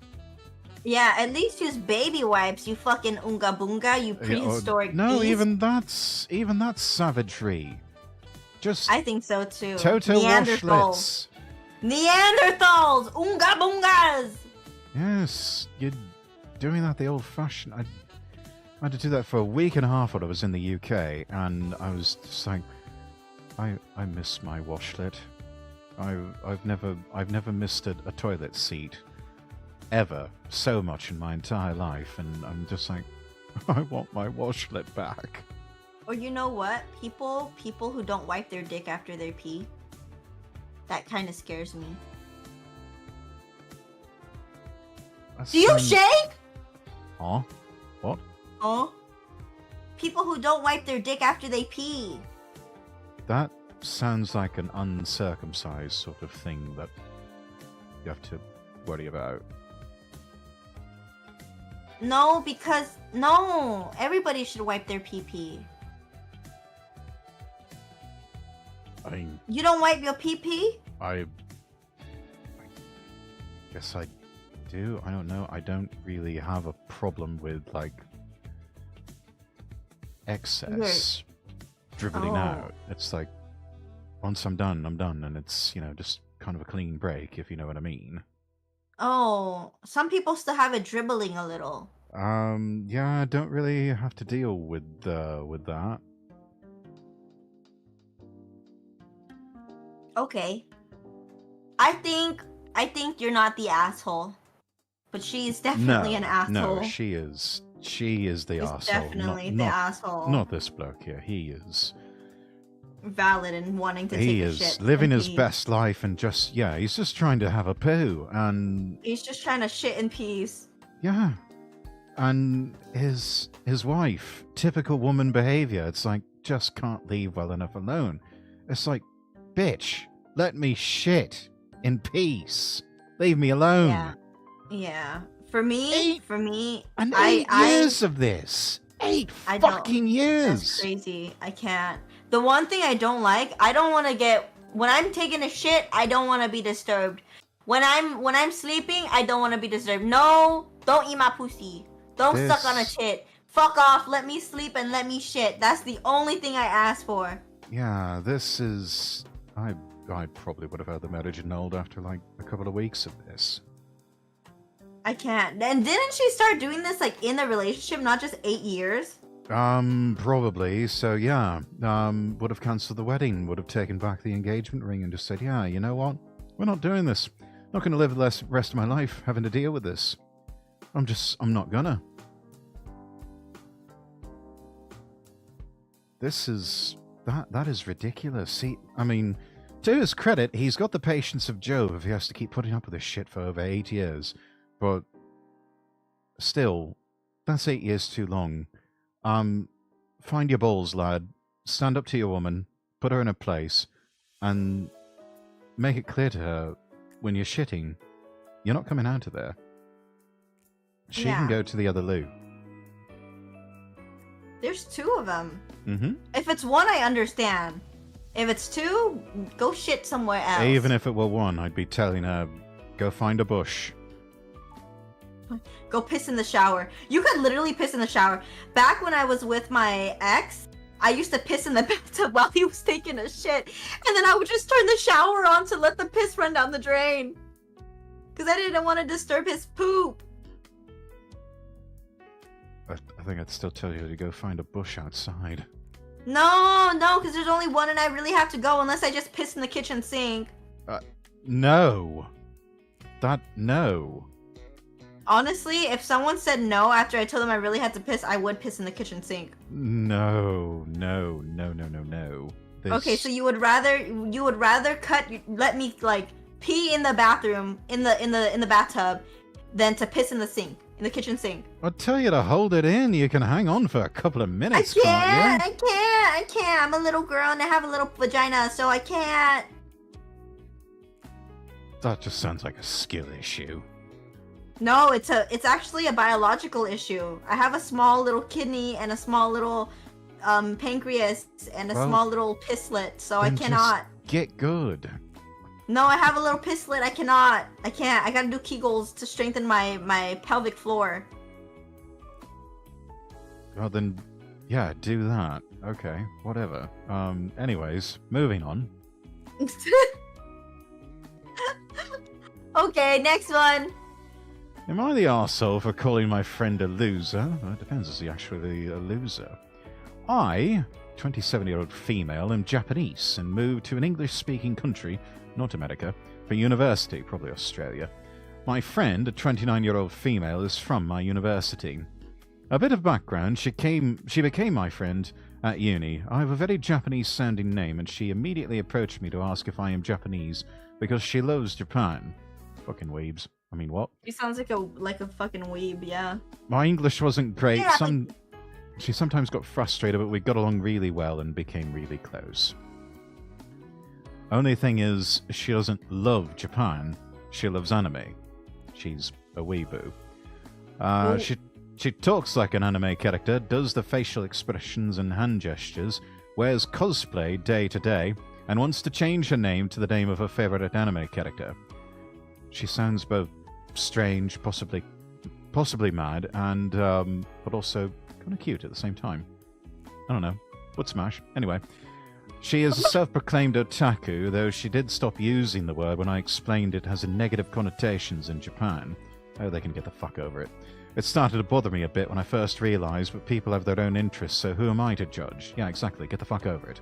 Yeah, at least use baby wipes, you fucking unga bunga, you prehistoric No, beast. even that's savagery. Just I think so too. Toto washlets. Neanderthals! Unga bungas! Yes, you're doing that the old-fashioned... I had to do that for a week and a half when I was in the UK, and I was just like, I miss my washlet. I've never missed a toilet seat ever so much in my entire life, and I'm just like, I want my washlet back. Or you know what? People who don't wipe their dick after they pee. That kind of scares me. Do you shake? Huh? What? Huh? People who don't wipe their dick after they pee. That sounds like an uncircumcised sort of thing that you have to worry about. No, because no, everybody should wipe their pee-pee. You don't wipe your pee-pee? I guess I do. I don't know. I don't really have a problem with like excess dribbling out. It's like once I'm done, and it's, you know, just kind of a clean break, if you know what I mean. Oh, some people still have it dribbling a little. Yeah, I don't really have to deal with that. Okay. I think you're not the asshole. But she is definitely an asshole. No, she is. She is the asshole. Definitely the asshole. Not this bloke here. He is valid and wanting to take a shit. He is living his best life and just, yeah, he's just trying to have a poo, and he's just trying to shit in peace. Yeah. And his wife, typical woman behavior. It's like, just can't leave well enough alone. It's like, bitch, let me shit in peace. Leave me alone. Yeah. For me, and 8 years of this. 8 fucking years. That's crazy. I can't. The one thing I don't like, I don't want to get, when I'm taking a shit, I don't want to be disturbed. When I'm sleeping, I don't want to be disturbed. No, don't eat my pussy. Don't suck on a tit. Fuck off. Let me sleep and let me shit. That's the only thing I ask for. Yeah, this is. I probably would have had the marriage annulled after like a couple of weeks of this. I can't. And didn't she start doing this like in the relationship, not just 8 years? Probably. So yeah, would have cancelled the wedding, would have taken back the engagement ring and just said, yeah, you know what? We're not doing this. Not going to live the rest of my life having to deal with this. I'm not gonna. This is, that is ridiculous. See, I mean, to his credit, he's got the patience of Job if he has to keep putting up with this shit for over 8 years. But still, that's 8 years too long. Find your balls, lad. Stand up to your woman, put her in her place, and make it clear to her when you're shitting, you're not coming out of there. She can go to the other loo. There's 2 of them. Mm-hmm. If it's 1, I understand. If it's 2, go shit somewhere else. Even if it were 1, I'd be telling her, go find a bush. Go piss in the shower. You could literally piss in the shower. Back when I was with my ex, I used to piss in the bathtub while he was taking a shit. And then I would just turn the shower on to let the piss run down the drain. Because I didn't want to disturb his poop. I think I'd still tell you to go find a bush outside. No, because there's only 1 and I really have to go unless I just piss in the kitchen sink. No. No. Honestly, if someone said no after I told them I really had to piss, I would piss in the kitchen sink. No. Okay, so you would rather let me like pee in the bathroom in the bathtub than to piss in the sink, in the kitchen sink. I'll tell you to hold it in. You can hang on for a couple of minutes, I can't you? I can't. I'm a little girl and I have a little vagina, so I can't. That just sounds like a skill issue. No, it's actually a biological issue. I have a small little kidney and a small little pancreas and a small little pisslet, so I cannot. Just get good. No, I have a little pisslet. I cannot. I can't. I gotta do Kegels to strengthen my pelvic floor. Well then, yeah, do that. Okay, whatever. Anyways, moving on. Okay, next one. Am I the arsehole for calling my friend a loser? Well, it depends, is he actually a loser? I, 27-year-old female, am Japanese and moved to an English-speaking country, not America, for university, probably Australia. My friend, a 29-year-old female, is from my university. A bit of background, she became my friend at uni. I have a very Japanese-sounding name, and she immediately approached me to ask if I am Japanese, because she loves Japan. Fucking weebs. I mean, what? She sounds like a fucking weeb, yeah. My English wasn't great. Yeah, She sometimes got frustrated, but we got along really well and became really close. Only thing is, she doesn't love Japan. She loves anime. She's a weeboo. She talks like an anime character, does the facial expressions and hand gestures, wears cosplay day to day, and wants to change her name to the name of her favorite anime character. She sounds both strange, possibly mad, and but also kind of cute at the same time. I don't know. Would smash. Anyway, she is a self-proclaimed otaku, though she did stop using the word when I explained it has a negative connotations in Japan. Oh, they can get the fuck over it. It started to bother me a bit when I first realized, but people have their own interests, so who am I to judge? Yeah, exactly. Get the fuck over it.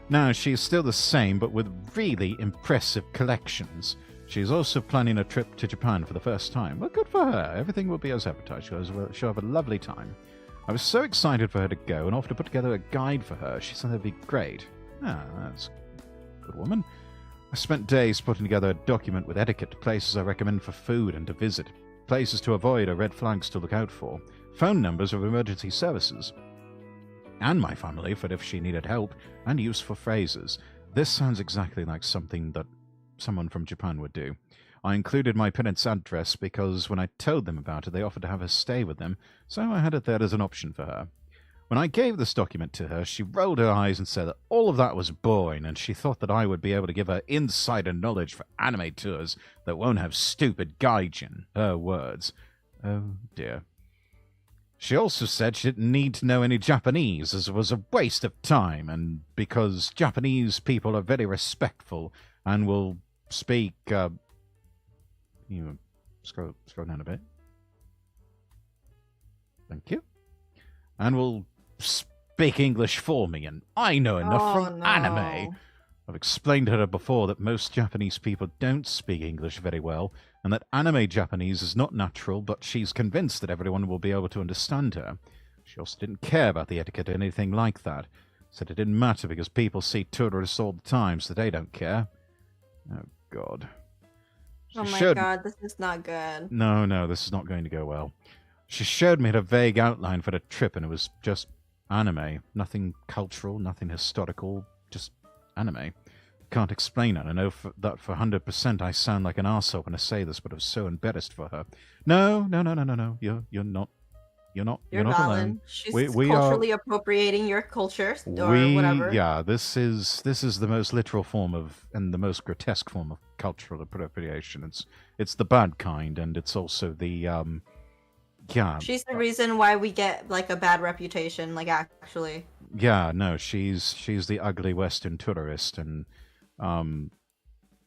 Now, she is still the same, but with really impressive collections. She's also planning a trip to Japan for the first time. Well, good for her. Everything will be as advertised. She'll have a lovely time. I was so excited for her to go and offered to put together a guide for her. She said that'd be great. Ah, that's a good woman. I spent days putting together a document with etiquette, places I recommend for food and to visit, places to avoid or red flags to look out for, phone numbers of emergency services, and my family for if she needed help, and useful phrases. This sounds exactly like something that someone from Japan would do. I included my parents' address because when I told them about it, they offered to have her stay with them, so I had it there as an option for her. When I gave this document to her, she rolled her eyes and said that all of that was boring, and she thought that I would be able to give her insider knowledge for anime tours that won't have stupid gaijin. Her words. Oh dear. She also said she didn't need to know any Japanese, as it was a waste of time, and because Japanese people are very respectful and will speak. Scroll down a bit. Thank you. And will speak English for me, and I know enough from anime. I've explained to her before that most Japanese people don't speak English very well, and that anime Japanese is not natural, but she's convinced that everyone will be able to understand her. She also didn't care about the etiquette or anything like that. Said it didn't matter because people see tourists all the time, so they don't care. Oh, God. God, this is not good. No, this is not going to go well. She showed me a vague outline for the trip, and it was just anime. Nothing cultural, nothing historical, just anime. Can't explain it. I know that for 100% I sound like an arsehole when I say this, but I was so embarrassed for her. No. You're not. You're not alone. She's culturally appropriating your culture or whatever. Yeah, this is the most literal form of, and the most grotesque form of cultural appropriation. It's the bad kind, and it's also the yeah. She's the reason why we get like a bad reputation, like actually. Yeah, no, she's the ugly Western tourist, and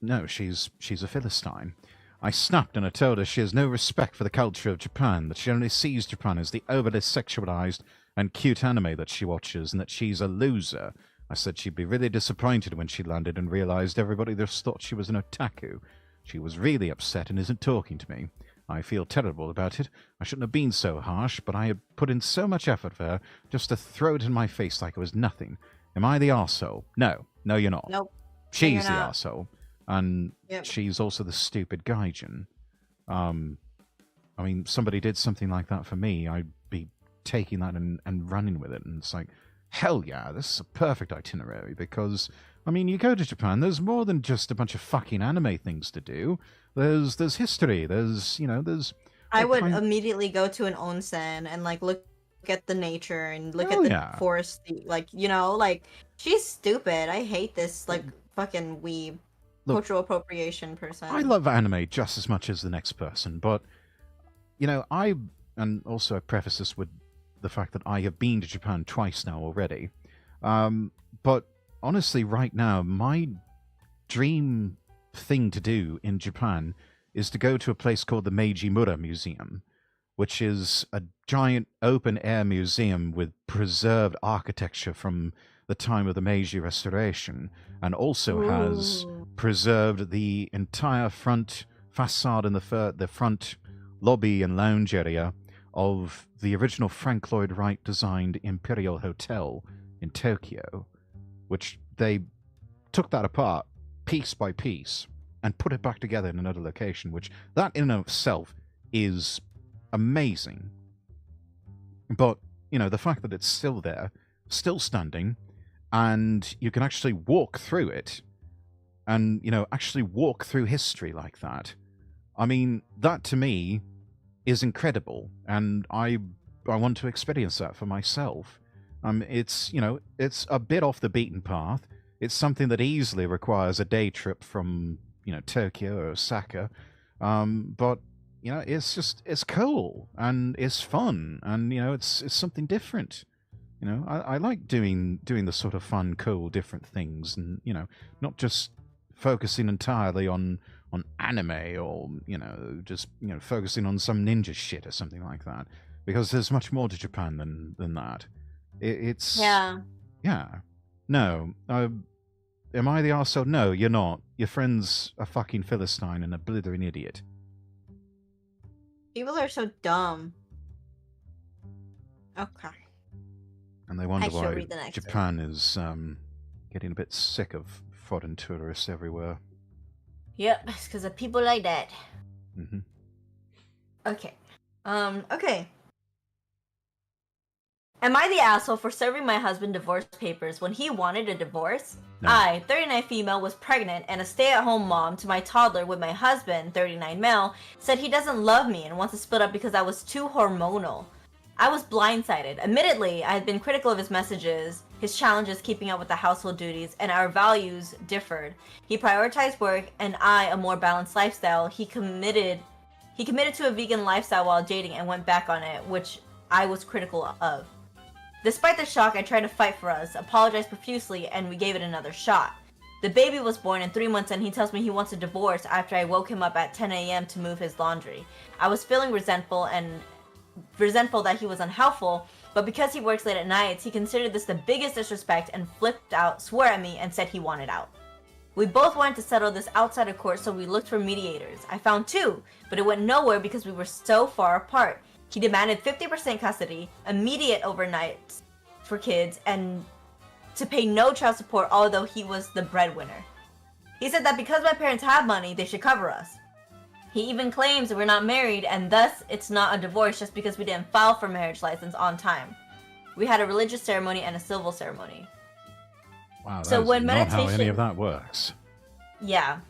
no, she's a Philistine. I snapped and I told her she has no respect for the culture of Japan, that she only sees Japan as the overly sexualized and cute anime that she watches, and that she's a loser. I said she'd be really disappointed when she landed and realized everybody just thought she was an otaku. She was really upset and isn't talking to me. I feel terrible about it. I shouldn't have been so harsh, but I had put in so much effort for her just to throw it in my face like it was nothing. Am I the arsehole? No, you're not. Nope. She's the arsehole. And yep. She's also the stupid gaijin. I mean, somebody did something like that for me, I'd be taking that and running with it. And it's like, hell yeah, this is a perfect itinerary because, I mean, you go to Japan, there's more than just a bunch of fucking anime things to do. There's history. There's. I would immediately go to an onsen and like look at the nature and look at the forest. Like she's stupid. I hate this like fucking weeb cultural appropriation person. I love anime just as much as the next person, but and also I preface this with the fact that I have been to Japan twice now already. But honestly, right now, my dream thing to do in Japan is to go to a place called the Meiji-mura Museum, which is a giant open-air museum with preserved architecture from the time of the Meiji Restoration, and also has preserved the entire front facade and the front lobby and lounge area of the original Frank Lloyd Wright designed Imperial Hotel in Tokyo, which they took that apart piece by piece and put it back together in another location, which that in and of itself is amazing. But, the fact that it's still there, still standing, and you can actually walk through it and, actually walk through history like that. I mean, that to me is incredible, and I want to experience that for myself. It's a bit off the beaten path. It's something that easily requires a day trip from, Tokyo or Osaka. But, it's cool and it's fun and, it's something different. I like doing the sort of fun, cool, different things and, not just focusing entirely on anime or, just, focusing on some ninja shit or something like that. Because there's much more to Japan than that. It's... Yeah. Yeah. No. Am I the arsehole? No, you're not. Your friend's a fucking Philistine and a blithering idiot. People are so dumb. Okay. And they wonder why Japan is getting a bit sick of foreign tourists everywhere. Yep, it's because of people like that. Mm-hmm. Okay. Okay. Am I the asshole for serving my husband divorce papers when he wanted a divorce? No. I, 39 female, was pregnant and a stay-at-home mom to my toddler with my husband, 39 male, said he doesn't love me and wants to split up because I was too hormonal. I was blindsided. Admittedly, I had been critical of his messages, his challenges keeping up with the household duties, and our values differed. He prioritized work, and I a more balanced lifestyle. He committed to a vegan lifestyle while dating and went back on it, which I was critical of. Despite the shock, I tried to fight for us, apologized profusely, and we gave it another shot. The baby was born, and 3 months in, he tells me he wants a divorce after I woke him up at 10 a.m. to move his laundry. I was feeling resentful that he was unhelpful, but because he works late at nights, he considered this the biggest disrespect and flipped out, swore at me, and said he wanted out. We both wanted to settle this outside of court, so we looked for mediators. I found 2, but it went nowhere because we were so far apart. He demanded 50% custody, immediate overnights for kids, and to pay no child support, although he was the breadwinner. He said that because my parents have money, they should cover us. He even claims that we're not married, and thus it's not a divorce just because we didn't file for marriage license on time. We had a religious ceremony and a civil ceremony. Wow, so when not how any of that works. Yeah.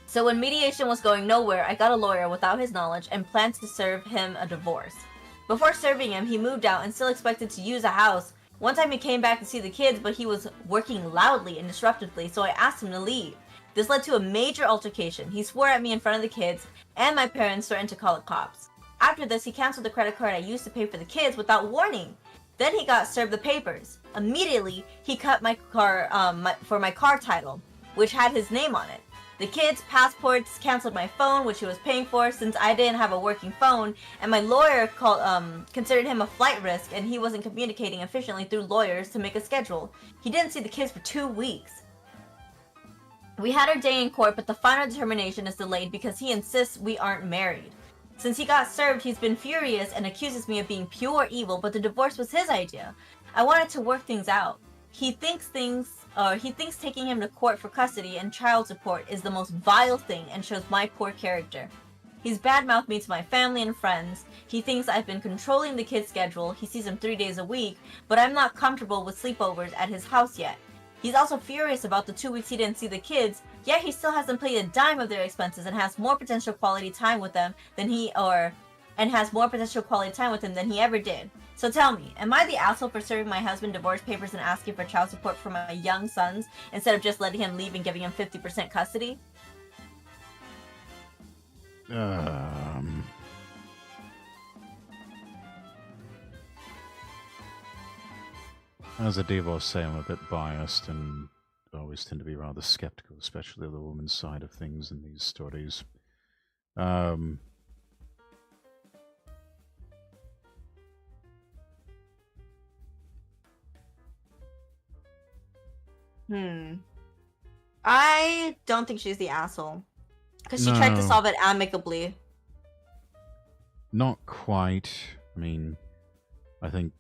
So when mediation was going nowhere, I got a lawyer without his knowledge and planned to serve him a divorce. Before serving him, he moved out and still expected to use a house. One time he came back to see the kids, but he was working loudly and disruptively, so I asked him to leave. This led to a major altercation. He swore at me in front of the kids, and my parents threatened to call the cops. After this, he canceled the credit card I used to pay for the kids without warning. Then he got served the papers. Immediately, he cut my car for my car title, which had his name on it. The kids' passports, canceled my phone, which he was paying for since I didn't have a working phone, and my lawyer considered him a flight risk, and he wasn't communicating efficiently through lawyers to make a schedule. He didn't see the kids for 2 weeks. We had our day in court, but the final determination is delayed because he insists we aren't married. Since he got served, he's been furious and accuses me of being pure evil, but the divorce was his idea. I wanted to work things out. He thinks taking him to court for custody and child support is the most vile thing and shows my poor character. He's badmouthed me to my family and friends. He thinks I've been controlling the kids' schedule. He sees them 3 days a week, but I'm not comfortable with sleepovers at his house yet. He's also furious about the 2 weeks he didn't see the kids, yet he still hasn't paid a dime of their expenses and has more potential quality time with them than he ever did. So tell me, am I the asshole for serving my husband divorce papers and asking for child support for my young sons instead of just letting him leave and giving him 50% custody? As a divorcee, I'm a bit biased and always tend to be rather skeptical, especially of the woman's side of things in these stories. I don't think she's the asshole. Because she tried to solve it amicably. Not quite. I mean, I think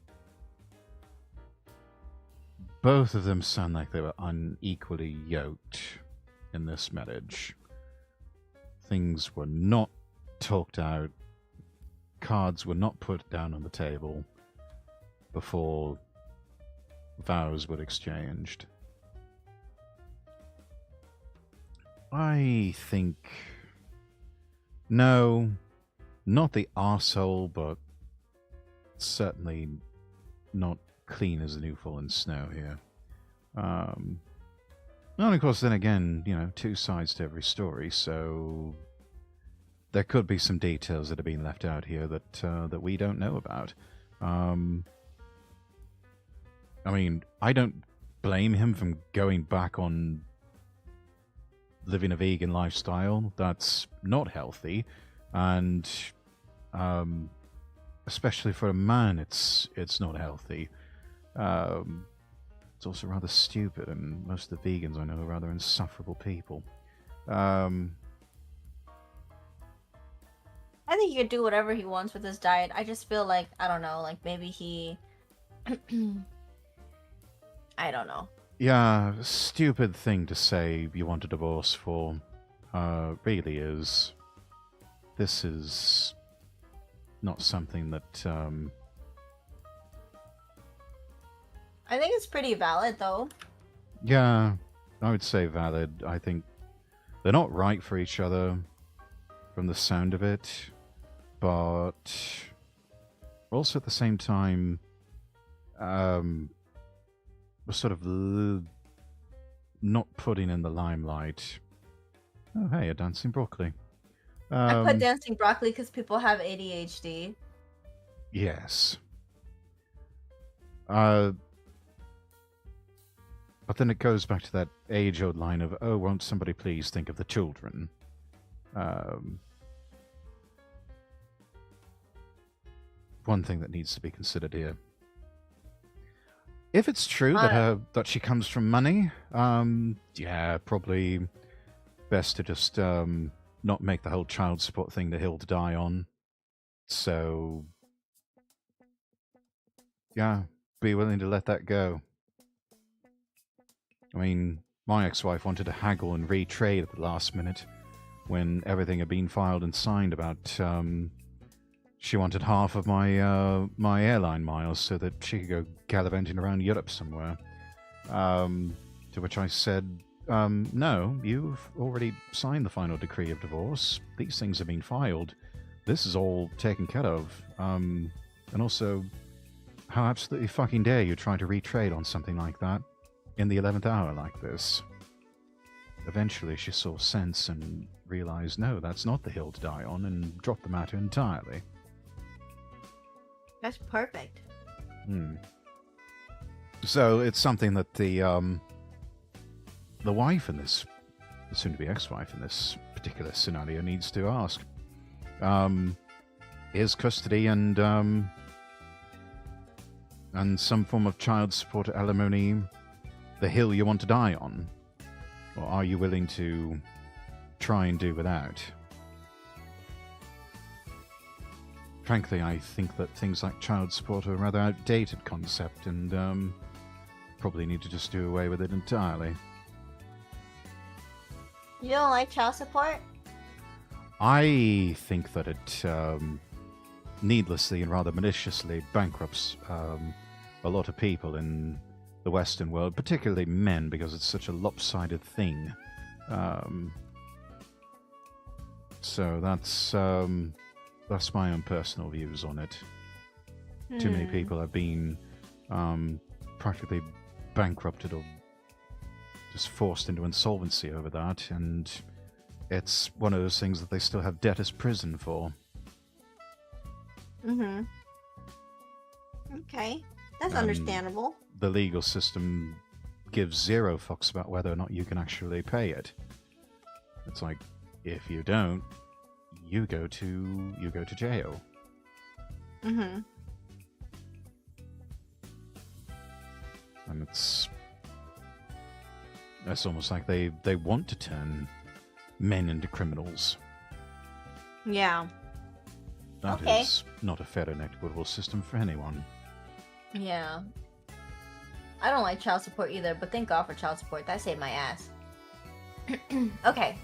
both of them sound like they were unequally yoked in this marriage. Things were not talked out. Cards were not put down on the table before vows were exchanged. I think... No, not the arsehole, but certainly not clean as the new fallen snow here. And of course, then again, you know, 2 sides to every story, so there could be some details that have been left out here that that we don't know about. I mean, I don't blame him from going back on living a vegan lifestyle. That's not healthy, and especially for a man, it's not healthy. It's also rather stupid, and most of the vegans I know are rather insufferable people. I think he could do whatever he wants with his diet. I just feel like, I don't know, like maybe he... I don't know. Yeah, stupid thing to say you want a divorce for. Really is. This is not something that, I think it's pretty valid, though. Yeah, I would say valid. I think they're not right for each other from the sound of it, but also at the same time, was sort of not putting in the limelight. Oh, hey, a dancing broccoli. I put dancing broccoli because people have ADHD. Yes. But then it goes back to that age-old line of, oh, won't somebody please think of the children? One thing that needs to be considered here. If it's true that she comes from money, yeah, probably best to just not make the whole child support thing the hill to die on. So, yeah, be willing to let that go. I mean, my ex-wife wanted to haggle and retrade at the last minute when everything had been filed and signed about. She wanted half of my my airline miles so that she could go gallivanting around Europe somewhere. To which I said, no, you've already signed the final decree of divorce. These things have been filed. This is all taken care of. And also, how absolutely fucking dare you try to retrade on something like that in the 11th hour like this? Eventually she saw sense and realized, no, that's not the hill to die on, and dropped the matter entirely. That's perfect. So it's something that the wife in this, the soon-to-be ex-wife in this particular scenario, needs to ask. Is custody and some form of child support or alimony the hill you want to die on? Or are you willing to try and do without? Frankly, I think that things like child support are a rather outdated concept and probably need to just do away with it entirely. You don't like child support? I think that it needlessly and rather maliciously bankrupts a lot of people in the Western world, particularly men, because it's such a lopsided thing. So that's my own personal views on it. Too many people have been practically bankrupted or just forced into insolvency over that, and it's one of those things that they still have debtor's prison for. Okay, that's understandable. The legal system gives zero fucks about whether or not you can actually pay it. It's like, if you don't, you go to jail. And it's almost like they want to turn men into criminals. Yeah. That is not a fair and equitable system for anyone. Yeah. I don't like child support either, but thank God for child support. That saved my ass. Okay.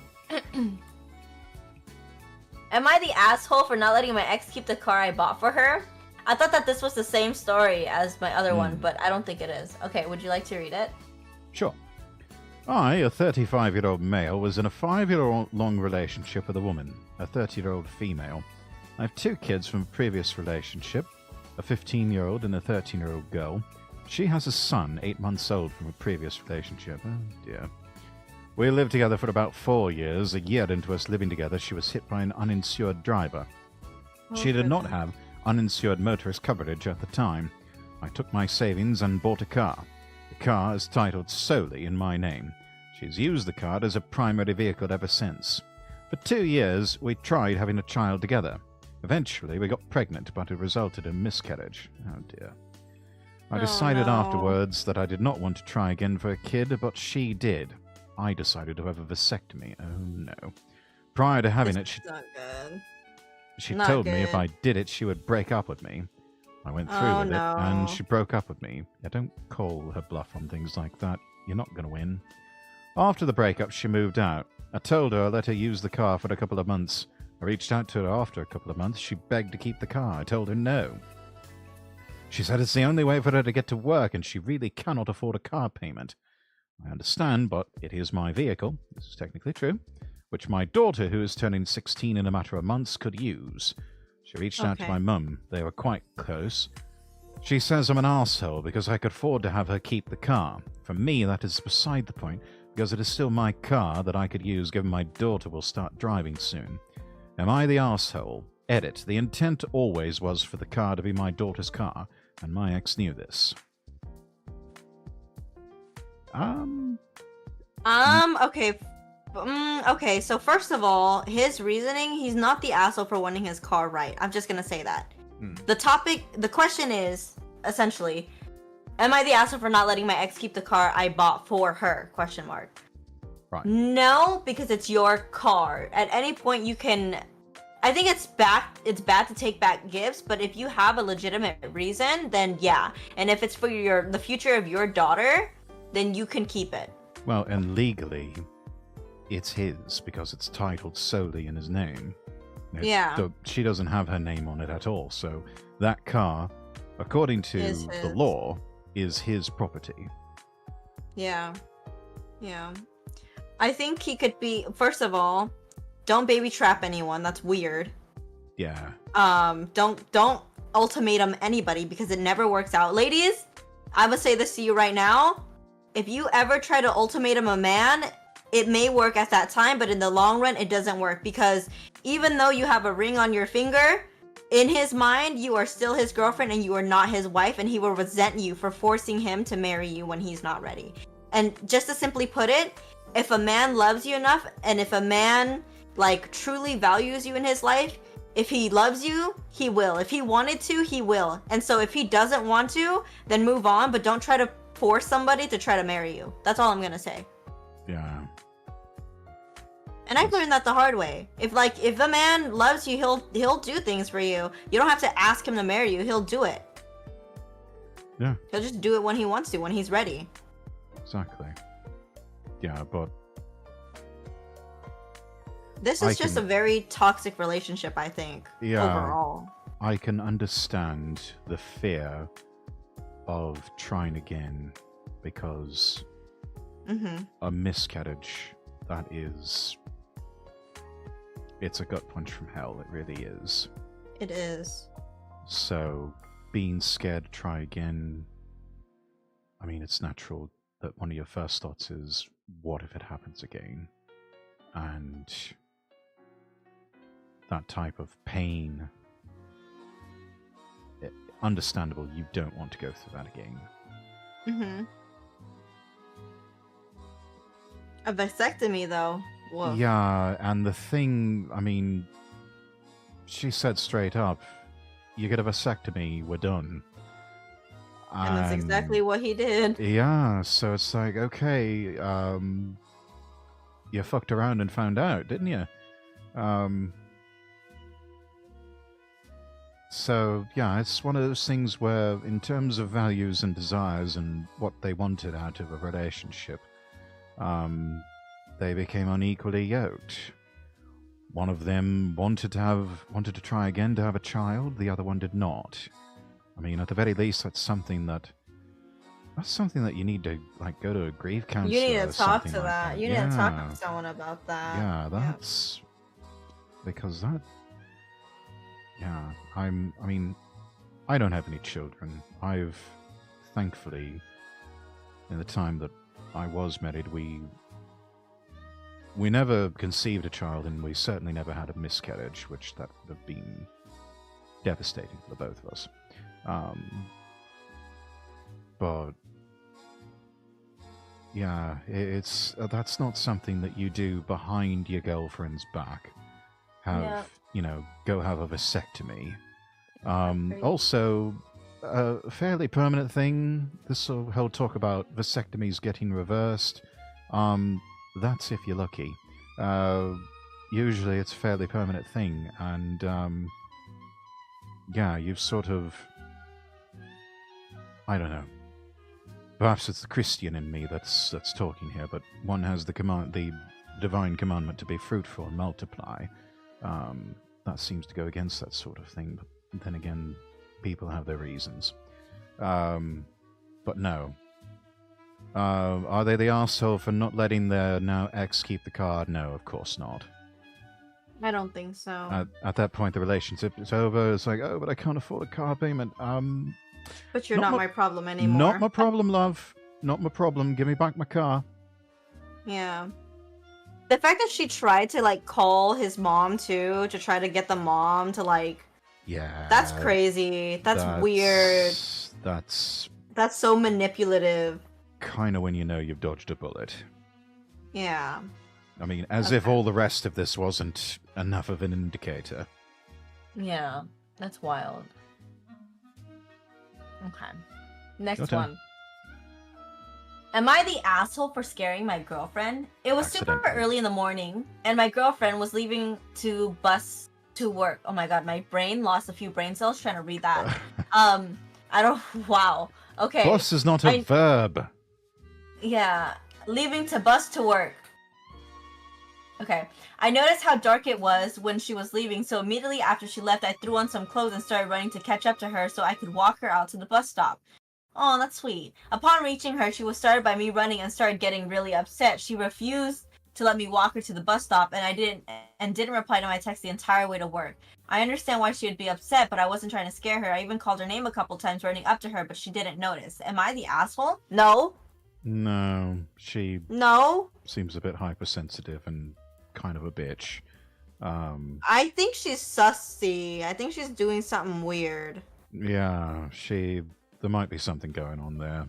Am I the asshole for not letting my ex keep the car I bought for her? I thought that this was the same story as my other one, but I don't think it is. Okay, would you like to read it? Sure. I, a 35-year-old male, was in a 5-year-long relationship with a woman, a 30-year-old female. I have 2 kids from a previous relationship, a 15-year-old and a 13-year-old girl. She has a son, 8 months old, from a previous relationship. Oh, dear. We lived together for about 4 years. A year into us living together, she was hit by an uninsured driver. She did not have uninsured motorist coverage at the time. I took my savings and bought a car. The car is titled solely in my name. She's used the car as a primary vehicle ever since. For 2 years, we tried having a child together. Eventually, we got pregnant, but it resulted in miscarriage. Oh, dear. I decided afterwards that I did not want to try again for a kid, but she did. I decided to have a vasectomy. Oh, no. Prior to having it, she told me if I did it, she would break up with me. I went through with it, and she broke up with me. Yeah, don't call her bluff on things like that. You're not going to win. After the breakup, she moved out. I told her I let her use the car for a couple of months. I reached out to her after a couple of months. She begged to keep the car. I told her no. She said it's the only way for her to get to work, and she really cannot afford a car payment. I understand, but it is my vehicle, this is technically true, which my daughter, who is turning 16 in a matter of months, could use. She She reached out to Okay. my mum. They were quite close. She says I'm an arsehole because I could afford to have her keep the car. For me, that is beside the point, because it is still my car that I could use given my daughter will start driving soon. Am I the arsehole? Edit. The intent always was for the car to be my daughter's car, and my ex knew this. Okay. Okay, so first of all, his reasoning, he's not the asshole for wanting his car right. I'm just gonna say that. The question is, essentially, am I the asshole for not letting my ex keep the car I bought for her? Question mark. Right. No, because it's your car. At any point you can... I think it's bad to take back gifts, but if you have a legitimate reason, then yeah. And if it's for the future of your daughter, then you can keep it. Well, and legally, it's his because it's titled solely in his name. Yeah. She doesn't have her name on it at all, so that car, according to the law, is his property. Yeah. Yeah. I think he could be... First of all, don't baby trap anyone. That's weird. Yeah. Don't ultimatum anybody because it never works out. Ladies, I would say this to you right now. If you ever try to ultimatum a man, it may work at that time, but in the long run, it doesn't work because even though you have a ring on your finger, in his mind, you are still his girlfriend and you are not his wife, and he will resent you for forcing him to marry you when he's not ready. And just to simply put it, if a man loves you enough, and if a man like truly values you in his life, if he loves you, he will. If he wanted to, he will. And so if he doesn't want to, then move on, but don't try to force somebody to try to marry you. That's all I'm gonna say. Yeah. And I've learned that the hard way. If the man loves you, he'll do things for you. You don't have to ask him to marry you. He'll do it. Yeah. He'll just do it when he wants to, when he's ready. Exactly. Yeah, but this is just a very toxic relationship, I think. Yeah. Overall. I can understand the fear of trying again because a miscarriage, that is... It's a gut punch from hell, it really is. It is. So, being scared to try again, I mean, it's natural that one of your first thoughts is, what if it happens again? And that type of pain, understandable, you don't want to go through that again. A vasectomy, though. Woof. Yeah, and the thing, I mean, she said straight up, you get a vasectomy, we're done. And that's exactly what he did. Yeah, so it's like, okay, you fucked around and found out, didn't you? So, yeah, it's one of those things where, in terms of values and desires and what they wanted out of a relationship, they became unequally yoked. One of them wanted to try again to have a child, the other one did not. I mean, at the very least, that's something that you need to, like, go to a grief counselor. You need to talk to like that. You need to talk to someone about that. Yeah, that's... Because that... Yeah, I mean, I don't have any children. I've, thankfully, in the time that I was married, we never conceived a child, and we certainly never had a miscarriage, which that would have been devastating for the both of us. But yeah, it's that's not something that you do behind your girlfriend's back. Go have a vasectomy. Also, a fairly permanent thing. This whole talk about vasectomies getting reversed. That's if you're lucky. Usually it's a fairly permanent thing, and yeah, you've sort of, I don't know. Perhaps it's the Christian in me that's talking here, but one has the divine commandment to be fruitful and multiply. That seems to go against that sort of thing, but then again, people have their reasons. But no. Are they the arsehole for not letting their now ex keep the car? No, of course not. I don't think so. At that point, the relationship is over. It's like, oh, but I can't afford a car payment. But you're not not my, my problem anymore. not my problem, love. Not my problem. Give me back my car. Yeah. The fact that she tried to like call his mom too to try to get the mom to like. Yeah. That's crazy. That's weird. That's so manipulative. kind of when you know you've dodged a bullet. Yeah. I mean, as if all the rest of this wasn't enough of an indicator. Yeah, that's wild. Okay. Next Your turn. one. Am I the asshole for scaring my girlfriend? It was super Accidentally. early in the morning, and my girlfriend was leaving to bus to work. Oh my god, my brain lost a few brain cells trying to read that. I don't. Wow. Okay. Bus is not a verb. Yeah, leaving to bus to work. Okay. I noticed how dark it was when she was leaving, so immediately after she left, I threw on some clothes and started running to catch up to her so I could walk her out to the bus stop. Oh, that's sweet. Upon reaching her, she was started by me running and started getting really upset. She refused to let me walk her to the bus stop, and didn't reply to my text the entire way to work. I understand why she would be upset, but I wasn't trying to scare her. I even called her name a couple times running up to her, but she didn't notice. Am I the asshole? No. No, she No. seems a bit hypersensitive and kind of a bitch. I think she's sussy. I think she's doing something weird. Yeah, there might be something going on there.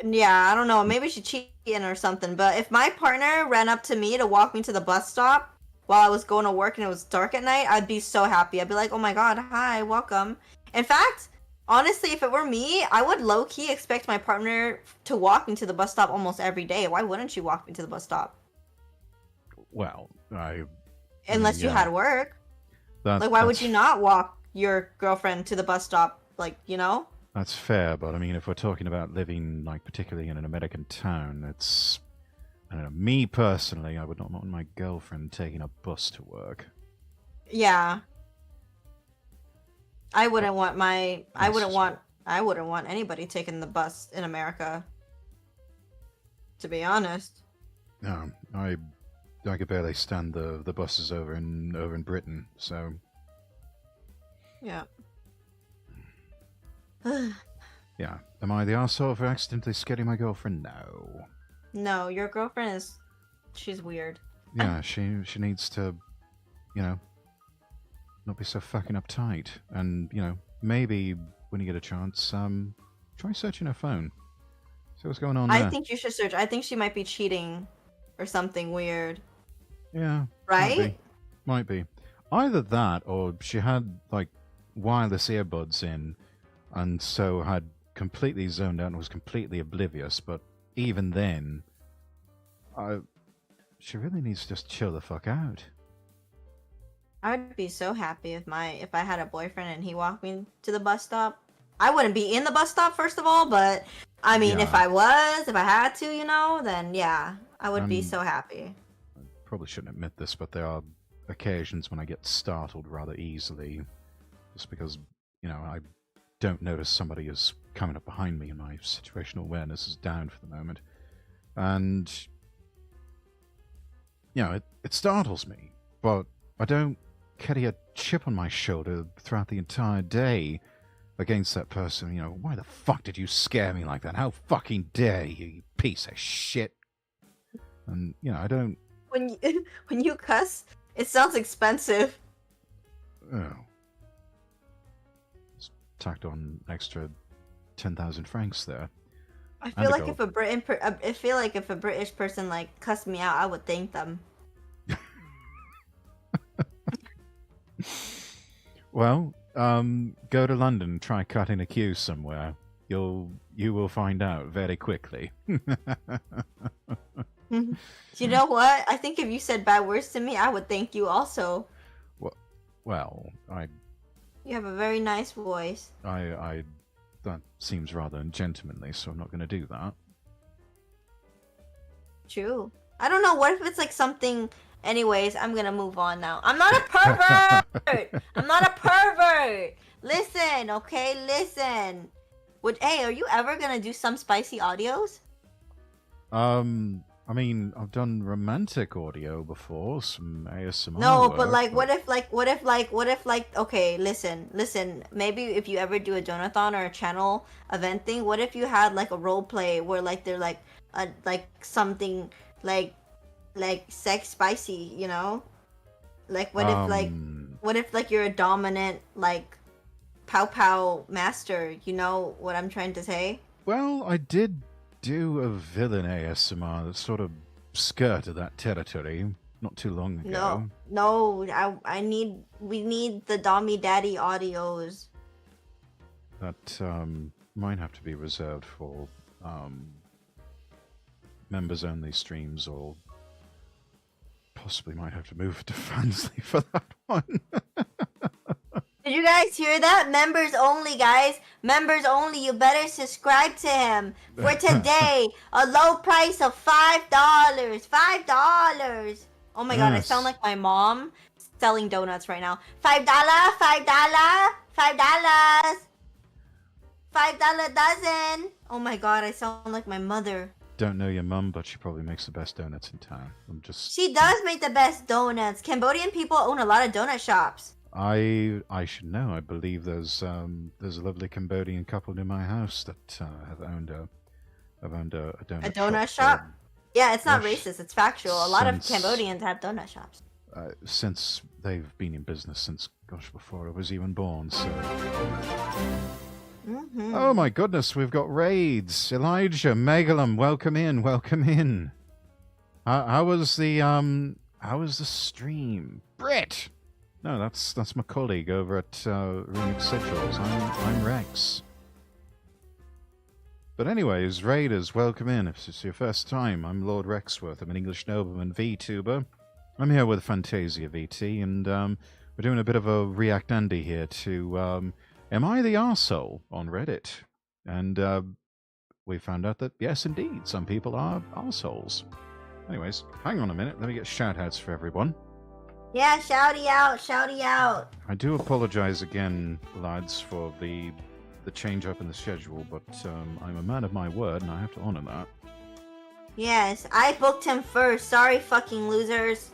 Yeah, I don't know. Maybe she's cheating or something. But if my partner ran up to me to walk me to the bus stop while I was going to work and it was dark at night, I'd be so happy. I'd be like, oh my god, hi, welcome. In fact, honestly, if it were me, I would low-key expect my partner to walk me to the bus stop almost every day. Why wouldn't she walk me to the bus stop? Well, Unless you had work. Like, why would you not walk your girlfriend to the bus stop? Like, you know? That's fair, but I mean, if we're talking about living, like, particularly in an American town, it's... I don't know, me personally, I would not want my girlfriend taking a bus to work. Yeah. I wouldn't want I wouldn't want anybody taking the bus in America. To be honest. No, I could barely stand the buses over in Britain, so... Yeah. Yeah. Am I the arsehole for accidentally scaring my girlfriend? No. No, your girlfriend is... She's weird. Yeah, she needs to, you know, not be so fucking uptight. And, you know, maybe when you get a chance, try searching her phone. See what's going on there. I think you should search. I think she might be cheating or something weird. Yeah. Right? Might be. Either that, or she had, like, wireless earbuds in, and so had completely zoned out and was completely oblivious, but even then, she really needs to just chill the fuck out. I'd be so happy if I had a boyfriend and he walked me to the bus stop. I wouldn't be in the bus stop, first of all, but I mean, if I had to, you know, then yeah, I would be so happy. I probably shouldn't admit this, but there are occasions when I get startled rather easily, just because, you know, I don't notice somebody is coming up behind me and my situational awareness is down for the moment. And, you know, it startles me, but I don't carry a chip on my shoulder throughout the entire day against that person. You know, why the fuck did you scare me like that? How fucking dare you, you piece of shit? And, you know, I don't... When you cuss, it sounds expensive. Oh. Just tacked on extra 10,000 francs there. I feel like if a British person like cussed me out, I would thank them. Well, go to London and try cutting a queue somewhere. You will find out very quickly. You know what? I think if you said bad words to me, I would thank you also. Well, You have a very nice voice. That seems rather ungentlemanly, so I'm not going to do that. True. I don't know. What if it's like something... Anyways, I'm gonna move on now. I'm not a pervert! I'm not a pervert! Listen, okay? Listen. Hey, are you ever gonna do some spicy audios? I mean, I've done romantic audio before, some ASMR No, work, but like, but what if, okay, listen. Maybe if you ever do a donathon or a channel event thing, what if you had like a role play where like they're like something like sex spicy, you know? Like, what if like you're a dominant like pow pow master? You know what I'm trying to say? well, I did do a villain ASMR that sort of skirted that territory not too long No, ago. no, we need the Dommy Daddy audios. That might have to be reserved for um, members only streams, or possibly might have to move to Fansly for that one. Did you guys hear that? Members only, guys. Members only. You better subscribe to him for today. A low price of $5. $5. Oh my god, I sound Yes. like my mom selling donuts right now. $5, $5, $5. $5 dozen. Oh my god, I sound like my mother. Don't know your mum, but she probably makes the best donuts in town. I'm just. She does make the best donuts. Cambodian people own a lot of donut shops. I should know. I believe there's a lovely Cambodian couple near my house that have owned a donut A donut shop. shop? Yeah, it's not Gosh, racist. It's factual. A lot of since- Cambodians have donut shops. Since they've been in business since, gosh, before I was even born. So. Mm-hmm. Oh my goodness, we've got raids. Elijah, Megalum, welcome in, welcome in. How was the stream? Brett. No, that's my colleague over at Runic Sigils. I'm Rex. But anyways, raiders, welcome in. If it's your first time, I'm Lord Rexworth. I'm an English nobleman VTuber. I'm here with Fantasia VT, and we're doing a bit of a React Andy here to Am I the Arsehole on Reddit? And we found out that yes, indeed, some people are arseholes. Anyways, hang on a minute. Let me get shout-outs for everyone. Yeah, shouty out, shouty out. I do apologize again, lads, for the change up in the schedule, but I'm a man of my word, and I have to honor that. Yes, I booked him first. Sorry, fucking losers.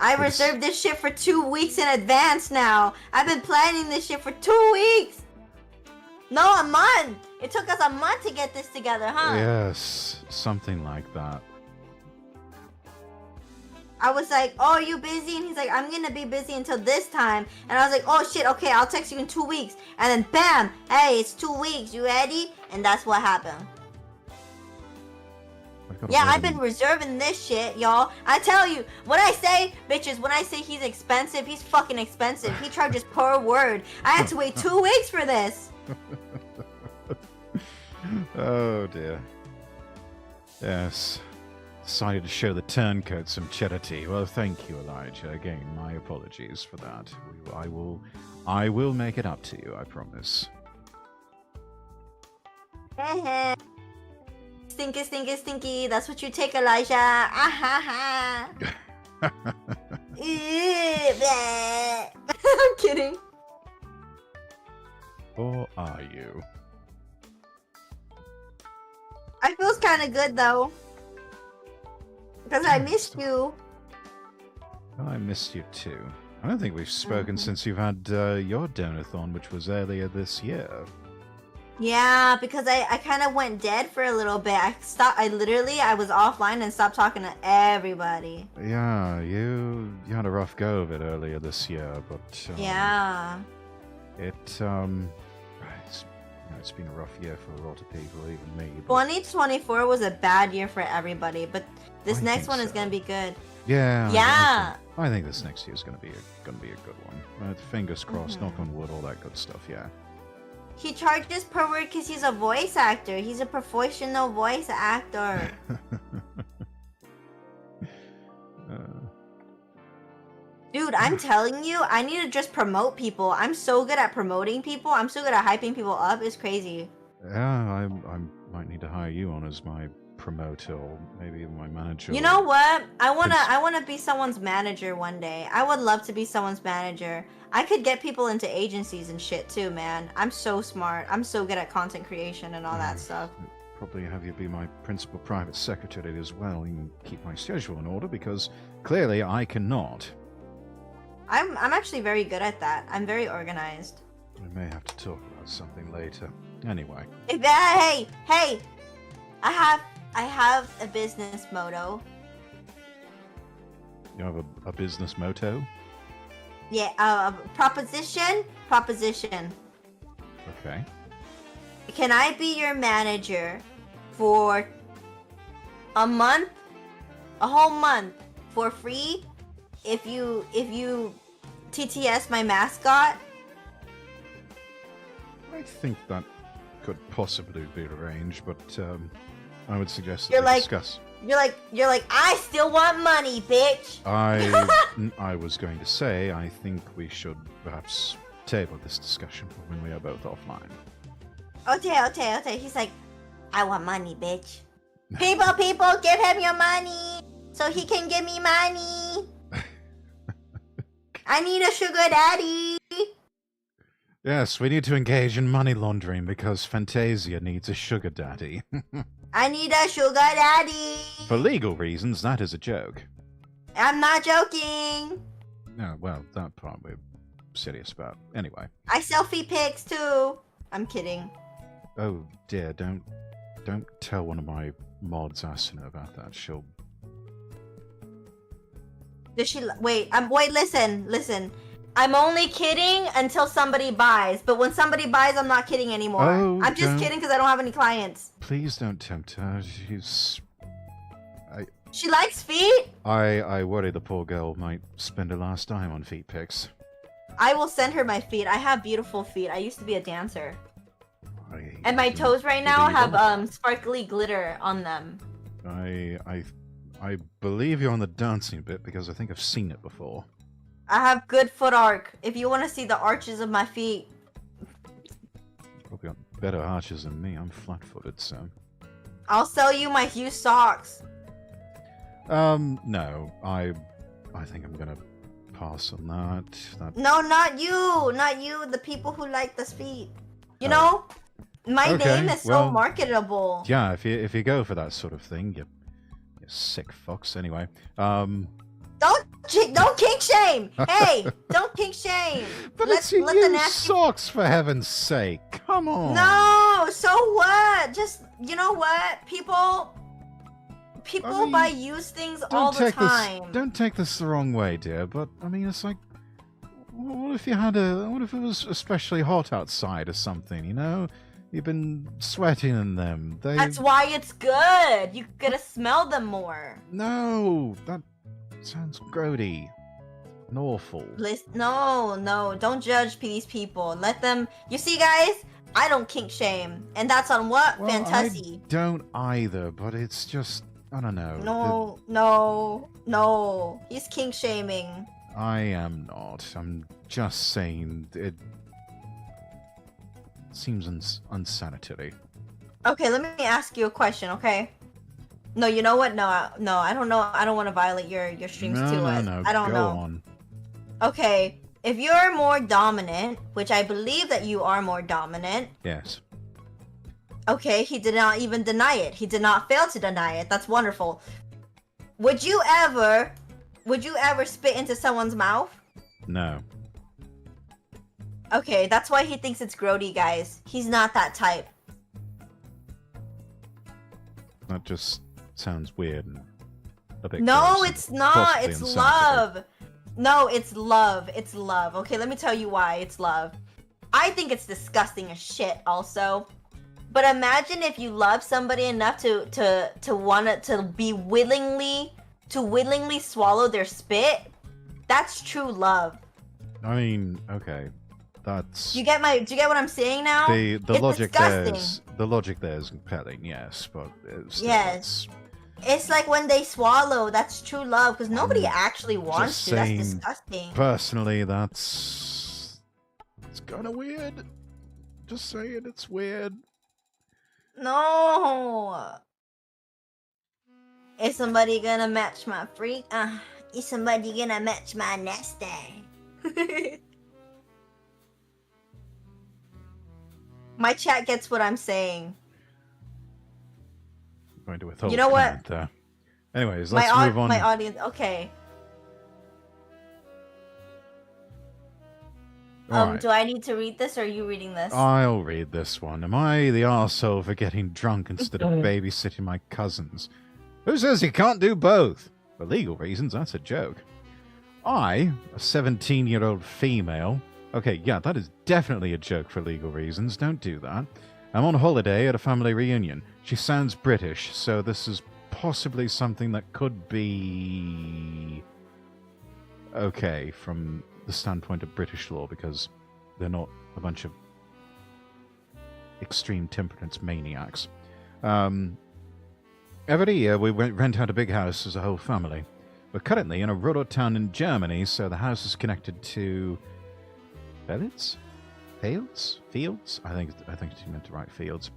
I reserved this shit for 2 weeks in advance now. I've been planning this shit for 2 weeks. No, a month. It took us a month to get this together, huh? Yes, something like that. I was like, oh, are you busy? And he's like, I'm gonna be busy until this time. And I was like, oh shit, okay, I'll text you in 2 weeks. And then bam, hey, it's 2 weeks, you ready? And that's what happened. Yeah, I've been reserving this shit, y'all. I tell you, when I say, bitches, when I say he's expensive, he's fucking expensive. He charges per word. I had to wait 2 weeks for this. Oh dear. Yes. Decided to show the turncoat some charity. Well, thank you, Elijah. Again, my apologies for that. I will make it up to you, I promise. Stinky, stinky, stinky. That's what you take, Elijah. Ah ha ha. I'm kidding. Or are you? I feels kind of good though. Because I missed you. Well, I missed you too. I don't think we've spoken since you've had your donathon, which was earlier this year. Yeah, because I kind of went dead for a little bit. I was offline and stopped talking to everybody. Yeah, you had a rough go of it earlier this year, but yeah. It's been a rough year for a lot of people, even me. 2024 was a bad year for everybody, but this next one is gonna be good. Yeah. Yeah. I think this next year is gonna be a good one. Fingers crossed, knock on wood, all that good stuff. Yeah. He charges per word because he's a voice actor. He's a professional voice actor. Dude, I'm telling you, I need to just promote people. I'm so good at promoting people. I'm so good at hyping people up. It's crazy. Yeah, I might need to hire you on as my promoter, or maybe even my manager. You know what? I wanna be someone's manager one day. I would love to be someone's manager. I could get people into agencies and shit too, man. I'm so smart. I'm so good at content creation and all that stuff. probably have you be my principal private secretary as well. You can keep my schedule in order because clearly I cannot. I'm actually very good at that. I'm very organized. We may have to talk about something later. Anyway. Hey, I have a business motto. You have a business motto? Yeah, proposition. Okay. Can I be your manager for a month, a whole month, for free? If you TTS my mascot? I think that could possibly be arranged, but I would suggest that You're we like- discuss. You're like, I still want money, bitch. I was going to say, I think we should perhaps table this discussion for when we are both offline. Okay. He's like, I want money, bitch. People, give him your money so he can give me money. I need a sugar daddy. Yes, we need to engage in money laundering because Fantasia needs a sugar daddy. I need a sugar daddy. For legal reasons, that is a joke. I'm not joking. No, well, that part we're serious about. Anyway. I selfie pics too. I'm kidding. Oh dear, don't tell one of my mods Asuna about that. She'll... Does she wait? Wait. Listen. I'm only kidding until somebody buys. But when somebody buys, I'm not kidding anymore. Oh, I'm just kidding because I don't have any clients. Please don't tempt her. She's... She likes feet. I worry the poor girl might spend her last dime on feet pics. I will send her my feet. I have beautiful feet. I used to be a dancer. And my can toes right now believe have it. sparkly glitter on them. I believe you're on the dancing bit because I think I've seen it before. I have good foot arc. If you want to see the arches of my feet. Probably got better arches than me. I'm flat-footed, so... I'll sell you my used socks. No. I think I'm gonna pass on that. No, not you. Not you. The people who like the feet. You know? My Okay, name is so well, marketable. Yeah, if you go for that sort of thing, you sick fox. Anyway, Don't kink shame. Hey, don't kink shame. but Let- it's your let the used nasty- socks, for heaven's sake! Come on. No, so what? Just, you know what? People I mean, buy used things all the time. Don't take this the wrong way, dear. But I mean, it's like, what if it was especially hot outside or something? You know, you've been sweating in them. That's why it's good. You gotta smell them more. No, that sounds grody and awful. No, don't judge these people. Let them. You see, guys, I don't kink shame, and that's on what? Well, Fantasy. I don't either, but it's just, I don't know. No. He's kink shaming. I am not. I'm just saying it seems unsanitary. Okay, let me ask you a question, okay? No, you know what? No, I don't know. I don't want to violate your streams too. No. I don't Go know. on. Okay, if you're more dominant, which I believe that you are more dominant, Yes. okay, he did not even deny it. He did not fail to deny it. That's wonderful. Would you ever spit into someone's mouth? No. Okay, that's why he thinks it's grody, guys. He's not that type. That just sounds weird and a bit No, gross and it's not. possibly It's unsanitary. love. No, it's love. It's love. Okay, let me tell you why it's love. I think it's disgusting as shit also. But imagine if you love somebody enough to want to willingly swallow their spit. That's true love. I mean, okay. That's Do you get what I'm saying now? the It's logic disgusting. the logic there is compelling, yes, but it's Yes. It's like when they swallow, that's true love, because nobody actually wants just to. That's saying, disgusting. personally, it's kind of weird. Just saying, it's weird. No. Is somebody gonna match my freak? Is somebody gonna match my nasty? My chat gets what I'm saying. going to withhold You know what? comment there. Anyways, let's move on. My audience. Okay. Alright. Do I need to read this, or are you reading this? I'll read this one. Am I the arsehole for getting drunk instead of babysitting my cousins? Who says you can't do both? For legal reasons, that's a joke. I, a 17-year-old female... Okay, yeah, that is definitely a joke for legal reasons. Don't do that. I'm on holiday at a family reunion. She sounds British, so this is possibly something that could be... okay from the standpoint of British law, because they're not a bunch of extreme temperance maniacs. Every year we rent out a big house as a whole family. We're currently in a rural town in Germany, so the house is connected to... Fields? I think she meant to write fields.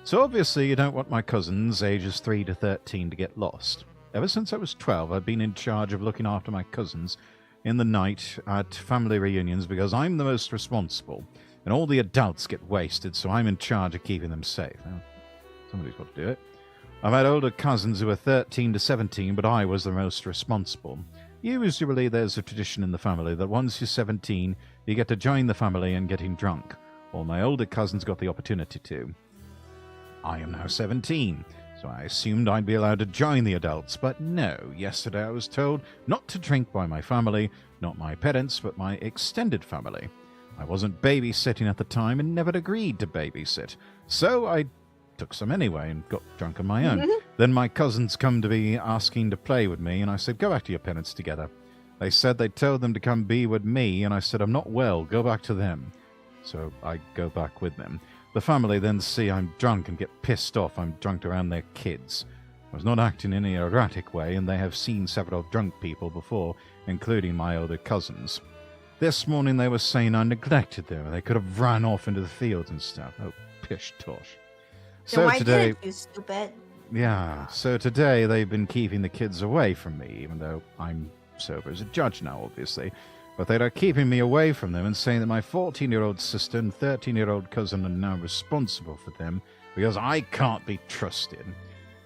So obviously you don't want my cousins, ages 3 to 13, to get lost. Ever since I was 12, I've been in charge of looking after my cousins in the night at family reunions because I'm the most responsible, and all the adults get wasted, so I'm in charge of keeping them safe. Well, somebody's got to do it. I've had older cousins who were 13 to 17, but I was the most responsible. Usually there's a tradition in the family that once you're 17, you get to join the family in getting drunk. All my older cousins got the opportunity to. I am now 17, so I assumed I'd be allowed to join the adults, but no. Yesterday I was told not to drink by my family, not my parents, but my extended family. I wasn't babysitting at the time and never agreed to babysit, so I took some anyway and got drunk on my own. Then my cousins come to be asking to play with me, and I said, go back to your parents together. They said they told them to come be with me, and I said, I'm not well, go back to them. So I go back with them. The family then see I'm drunk and get pissed off I'm drunk around their kids. I was not acting in any erratic way, and they have seen several drunk people before, including my older cousins. This morning they were saying I neglected them, and they could have run off into the fields and stuff. Oh, pish tosh. So why did you, stupid? Yeah, so today they've been keeping the kids away from me, even though I'm sober as a judge now, obviously. But they are keeping me away from them and saying that my 14-year-old sister and 13-year-old cousin are now responsible for them because I can't be trusted.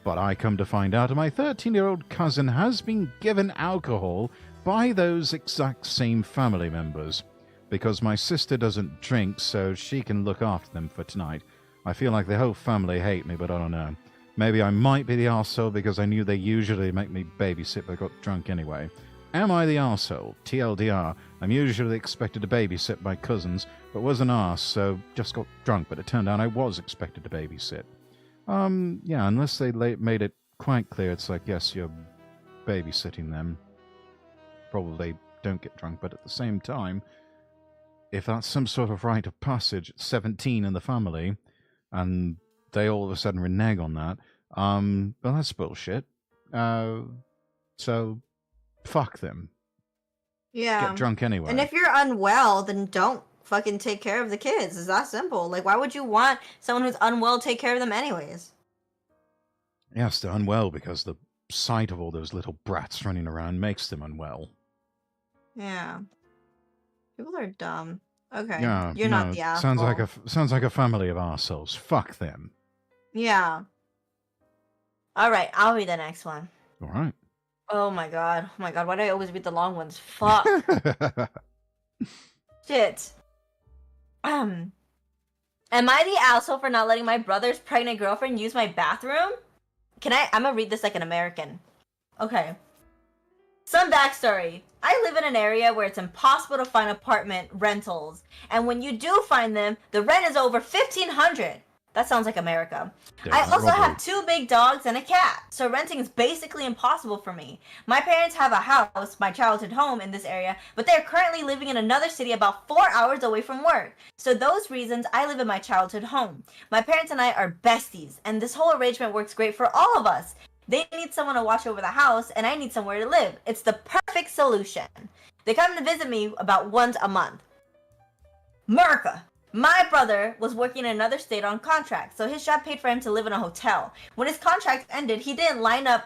But I come to find out my 13-year-old cousin has been given alcohol by those exact same family members because my sister doesn't drink, so she can look after them for tonight. I feel like the whole family hate me, but I don't know. Maybe I might be the arsehole because I knew they usually make me babysit but got drunk anyway. Am I the arsehole? TLDR, I'm usually expected to babysit my cousins, but wasn't asked, so just got drunk, but it turned out I was expected to babysit. Yeah, unless they made it quite clear, it's like, yes, you're babysitting them. Probably don't get drunk, but at the same time, if that's some sort of rite of passage at 17 in the family, and they all of a sudden renege on that, well, that's bullshit. So, fuck them. Yeah. Get drunk anyway. And if you're unwell, then don't fucking take care of the kids. It's that simple. Like, why would you want someone who's unwell to take care of them anyways? Yes, they're unwell because the sight of all those little brats running around makes them unwell. Yeah. People are dumb. Okay. Yeah, You're not the asshole. Sounds like a family of arseholes. Fuck them. Yeah. All right, I'll read the next one. All right. Oh my god. Why do I always read the long ones? Fuck. Shit. Am I the asshole for not letting my brother's pregnant girlfriend use my bathroom? I'm gonna read this like an American. Okay. Some backstory. I live in an area where it's impossible to find apartment rentals, and when you do find them, the rent is over $1,500. That sounds like America. I also have 2 big dogs and a cat, so renting is basically impossible for me. My parents have a house, my childhood home, in this area, but they're currently living in another city about 4 hours away from work. So those reasons, I live in my childhood home. My parents and I are besties, and this whole arrangement works great for all of us. They need someone to watch over the house, and I need somewhere to live. It's the perfect solution. They come to visit me about once a month. America. My brother was working in another state on contract, so his job paid for him to live in a hotel. When his contract ended, he didn't line up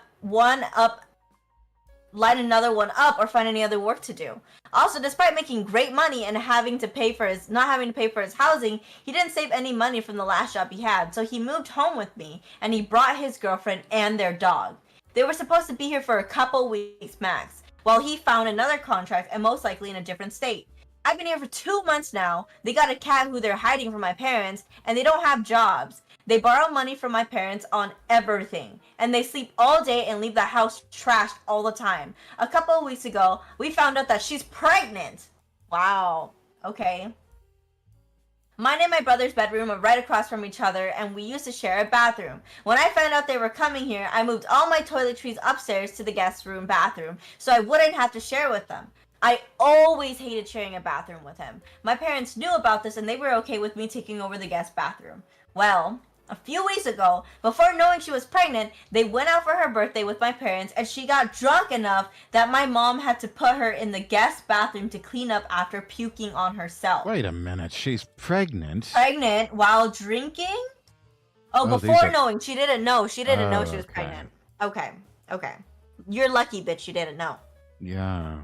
light another one up or find any other work to do. Also, despite making great money and not having to pay for his housing, he didn't save any money from the last job he had, so he moved home with me and he brought his girlfriend and their dog. They were supposed to be here for a couple weeks max, while he found another contract and most likely in a different state. I've been here for 2 months now. They got a cat who they're hiding from my parents, and they don't have jobs. They borrow money from my parents on everything, and they sleep all day and leave the house trashed all the time. A couple of weeks ago, we found out that she's pregnant. Wow. Okay. Mine and my brother's bedroom are right across from each other, and we used to share a bathroom. When I found out they were coming here, I moved all my toiletries upstairs to the guest room bathroom, so I wouldn't have to share with them. I always hated sharing a bathroom with him. My parents knew about this, and they were okay with me taking over the guest bathroom. Well, a few weeks ago, before knowing she was pregnant, they went out for her birthday with my parents, and she got drunk enough that my mom had to put her in the guest bathroom to clean up after puking on herself. Wait a minute, she's pregnant? Pregnant while drinking? Oh, before knowing. She didn't know. She didn't know she was pregnant. Okay. You're lucky, bitch, you didn't know. Yeah.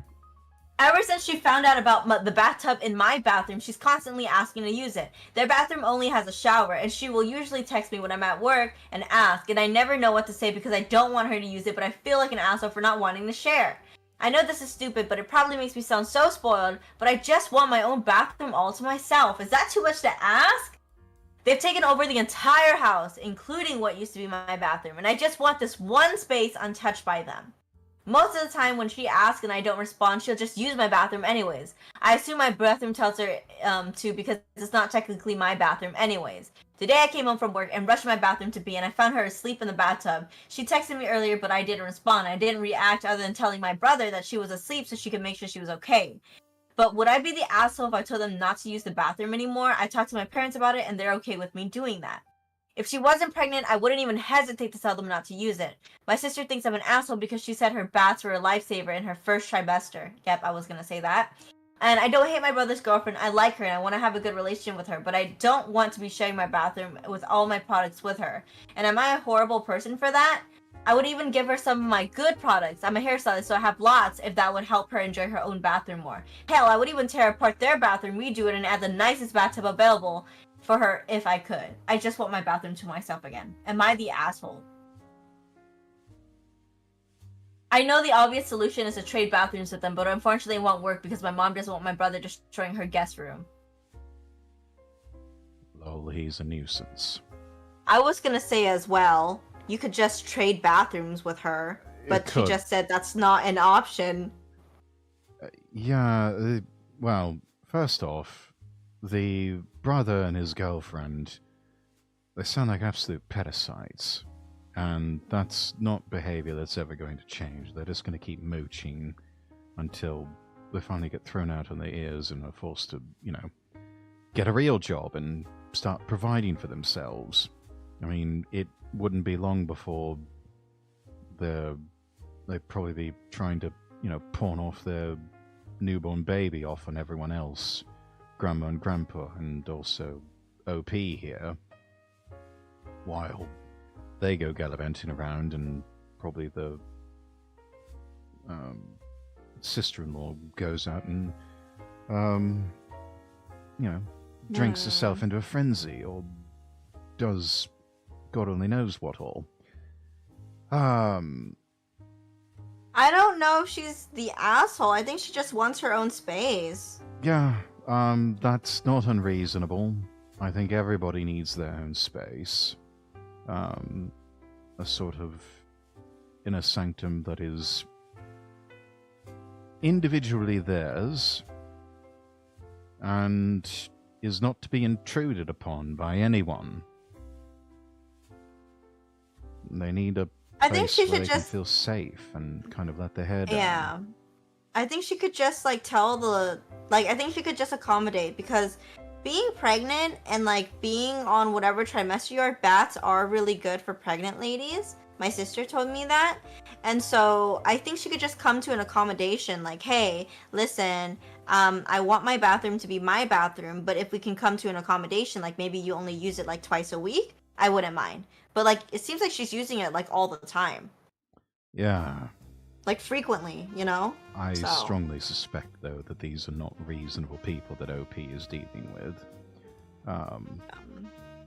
Ever since she found out about the bathtub in my bathroom, she's constantly asking to use it. Their bathroom only has a shower, and she will usually text me when I'm at work and ask, and I never know what to say because I don't want her to use it, but I feel like an asshole for not wanting to share. I know this is stupid, but it probably makes me sound so spoiled, but I just want my own bathroom all to myself. Is that too much to ask? They've taken over the entire house, including what used to be my bathroom, and I just want this one space untouched by them. Most of the time when she asks and I don't respond, she'll just use my bathroom anyways. I assume my bathroom tells her to because it's not technically my bathroom anyways. Today I came home from work and rushed my bathroom to pee and I found her asleep in the bathtub. She texted me earlier but I didn't respond. I didn't react other than telling my brother that she was asleep so she could make sure she was okay. But would I be the asshole if I told them not to use the bathroom anymore? I talked to my parents about it and they're okay with me doing that. If she wasn't pregnant, I wouldn't even hesitate to tell them not to use it. My sister thinks I'm an asshole because she said her baths were a lifesaver in her first trimester. Yep, I was gonna say that. And I don't hate my brother's girlfriend. I like her and I want to have a good relationship with her, but I don't want to be sharing my bathroom with all my products with her. And am I a horrible person for that? I would even give her some of my good products. I'm a hairstylist, so I have lots if that would help her enjoy her own bathroom more. Hell, I would even tear apart their bathroom, redo it, and add the nicest bathtub available for her if I could. I just want my bathroom to myself again. Am I the asshole? I know the obvious solution is to trade bathrooms with them, but unfortunately it won't work because my mom doesn't want my brother destroying her guest room. Lol, he's a nuisance. I was gonna say as well, you could just trade bathrooms with her, but she just said that's not an option. Well, first off, the brother and his girlfriend, they sound like absolute parasites. And that's not behavior that's ever going to change. They're just going to keep mooching until they finally get thrown out on their ears and are forced to, get a real job and start providing for themselves. I mean, it wouldn't be long before they'd probably be trying to, pawn off their newborn baby off on everyone else. Grandma and Grandpa, and also OP here, while they go gallivanting around, and probably the sister-in-law goes out and, drinks herself into a frenzy, or does God only knows what all. I don't know if she's the asshole. I think she just wants her own space. Yeah. That's not unreasonable. I think everybody needs their own space. A sort of inner sanctum that is individually theirs and is not to be intruded upon by anyone. They need a place where they can feel safe and kind of let their hair down. Yeah. I think she could just I think she could just accommodate, because being pregnant and being on whatever trimester you are, bats are really good for pregnant ladies. My sister told me that. And so I think she could just come to an accommodation hey, listen, I want my bathroom to be my bathroom, but if we can come to an accommodation, maybe you only use it twice a week, I wouldn't mind. But it seems like she's using it all the time. Yeah. like frequently, you know? I So. strongly suspect, though, that these are not reasonable people that OP is dealing with.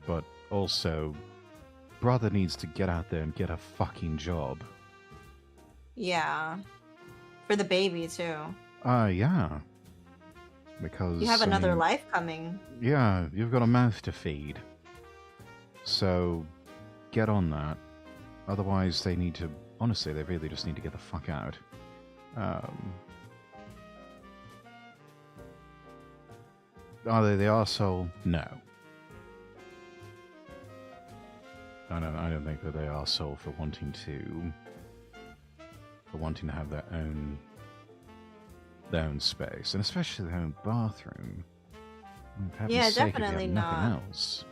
But also, brother needs to get out there and get a fucking job. Yeah. For the baby, too. Yeah. Because You have I another mean, life coming. Yeah, you've got a mouth to feed. So, get on that. Otherwise, they need to... Honestly, they really just need to get the fuck out. Are they the arsehole? No. I don't think that they are arsehole for wanting to have their own space, and especially their own bathroom. I mean, for heaven's Yeah, sake, if you definitely have nothing not. else.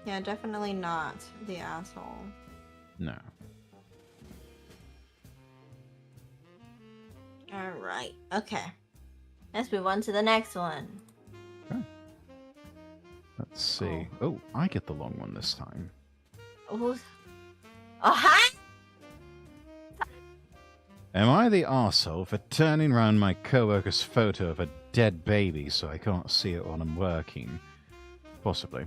Yeah, definitely not the asshole. No. Alright, okay. Let's move on to the next one. Okay. Let's see. Oh, I get the long one this time. Oh, hi! Am I the arsehole for turning round my coworker's photo of a dead baby so I can't see it while I'm working? Possibly.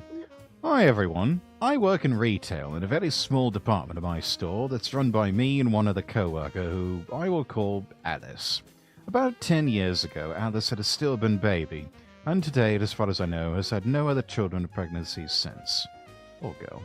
Hi everyone. I work in retail in a very small department of my store that's run by me and one other coworker who I will call Alice. About 10 years ago, Alice had a stillborn baby, and to date, as far as I know, has had no other children or pregnancies since. Or girl.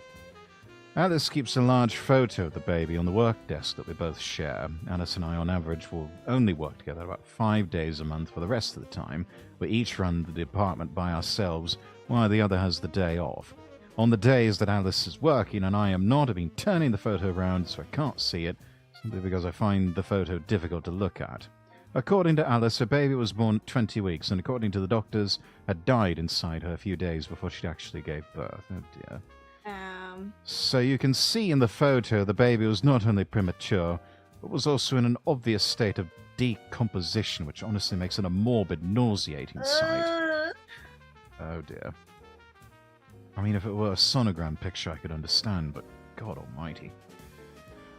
Alice keeps a large photo of the baby on the work desk that we both share. Alice and I, on average, will only work together about 5 days a month for the rest of the time. We each run the department by ourselves, while the other has the day off. On the days that Alice is working and I am not, I've been turning the photo around so I can't see it, simply because I find the photo difficult to look at. According to Alice, her baby was born at 20 weeks, and according to the doctors, had died inside her a few days before she actually gave birth. Oh dear. So you can see in the photo the baby was not only premature, but was also in an obvious state of decomposition, which honestly makes it a morbid, nauseating sight. Oh dear. I mean, if it were a sonogram picture, I could understand, but God almighty.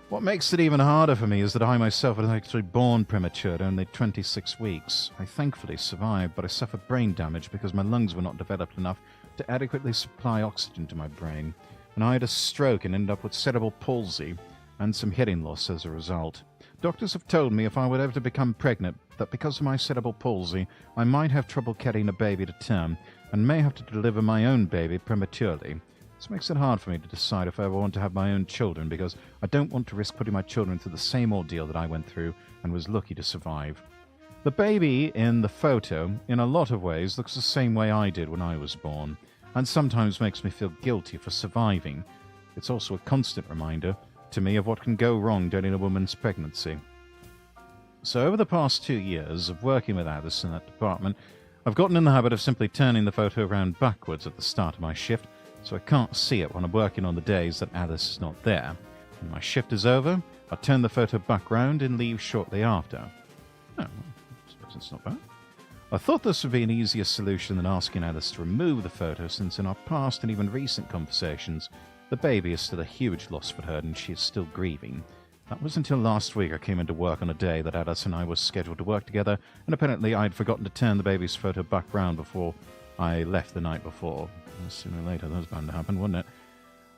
What makes it even harder for me is that I myself was actually born premature at only 26 weeks. I thankfully survived, but I suffered brain damage because my lungs were not developed enough to adequately supply oxygen to my brain, and I had a stroke and ended up with cerebral palsy and some hearing loss as a result. Doctors have told me if I were ever to become pregnant, that because of my cerebral palsy, I might have trouble carrying a baby to term, and may have to deliver my own baby prematurely. This makes it hard for me to decide if I ever want to have my own children, because I don't want to risk putting my children through the same ordeal that I went through and was lucky to survive. The baby in the photo, in a lot of ways, looks the same way I did when I was born, and sometimes makes me feel guilty for surviving. It's also a constant reminder to me of what can go wrong during a woman's pregnancy. So over the past 2 years of working with Alice in that department, I've gotten in the habit of simply turning the photo around backwards at the start of my shift, so I can't see it when I'm working on the days that Alice is not there. When my shift is over, I turn the photo back round and leave shortly after. Oh, well, I suppose it's not bad. I thought this would be an easier solution than asking Alice to remove the photo, since in our past and even recent conversations, the baby is still a huge loss for her and she is still grieving. That was until last week I came into work on a day that Alice and I were scheduled to work together, and apparently I'd forgotten to turn the baby's photo back round before I left the night before. Sooner or later, that was bound to happen, wasn't it?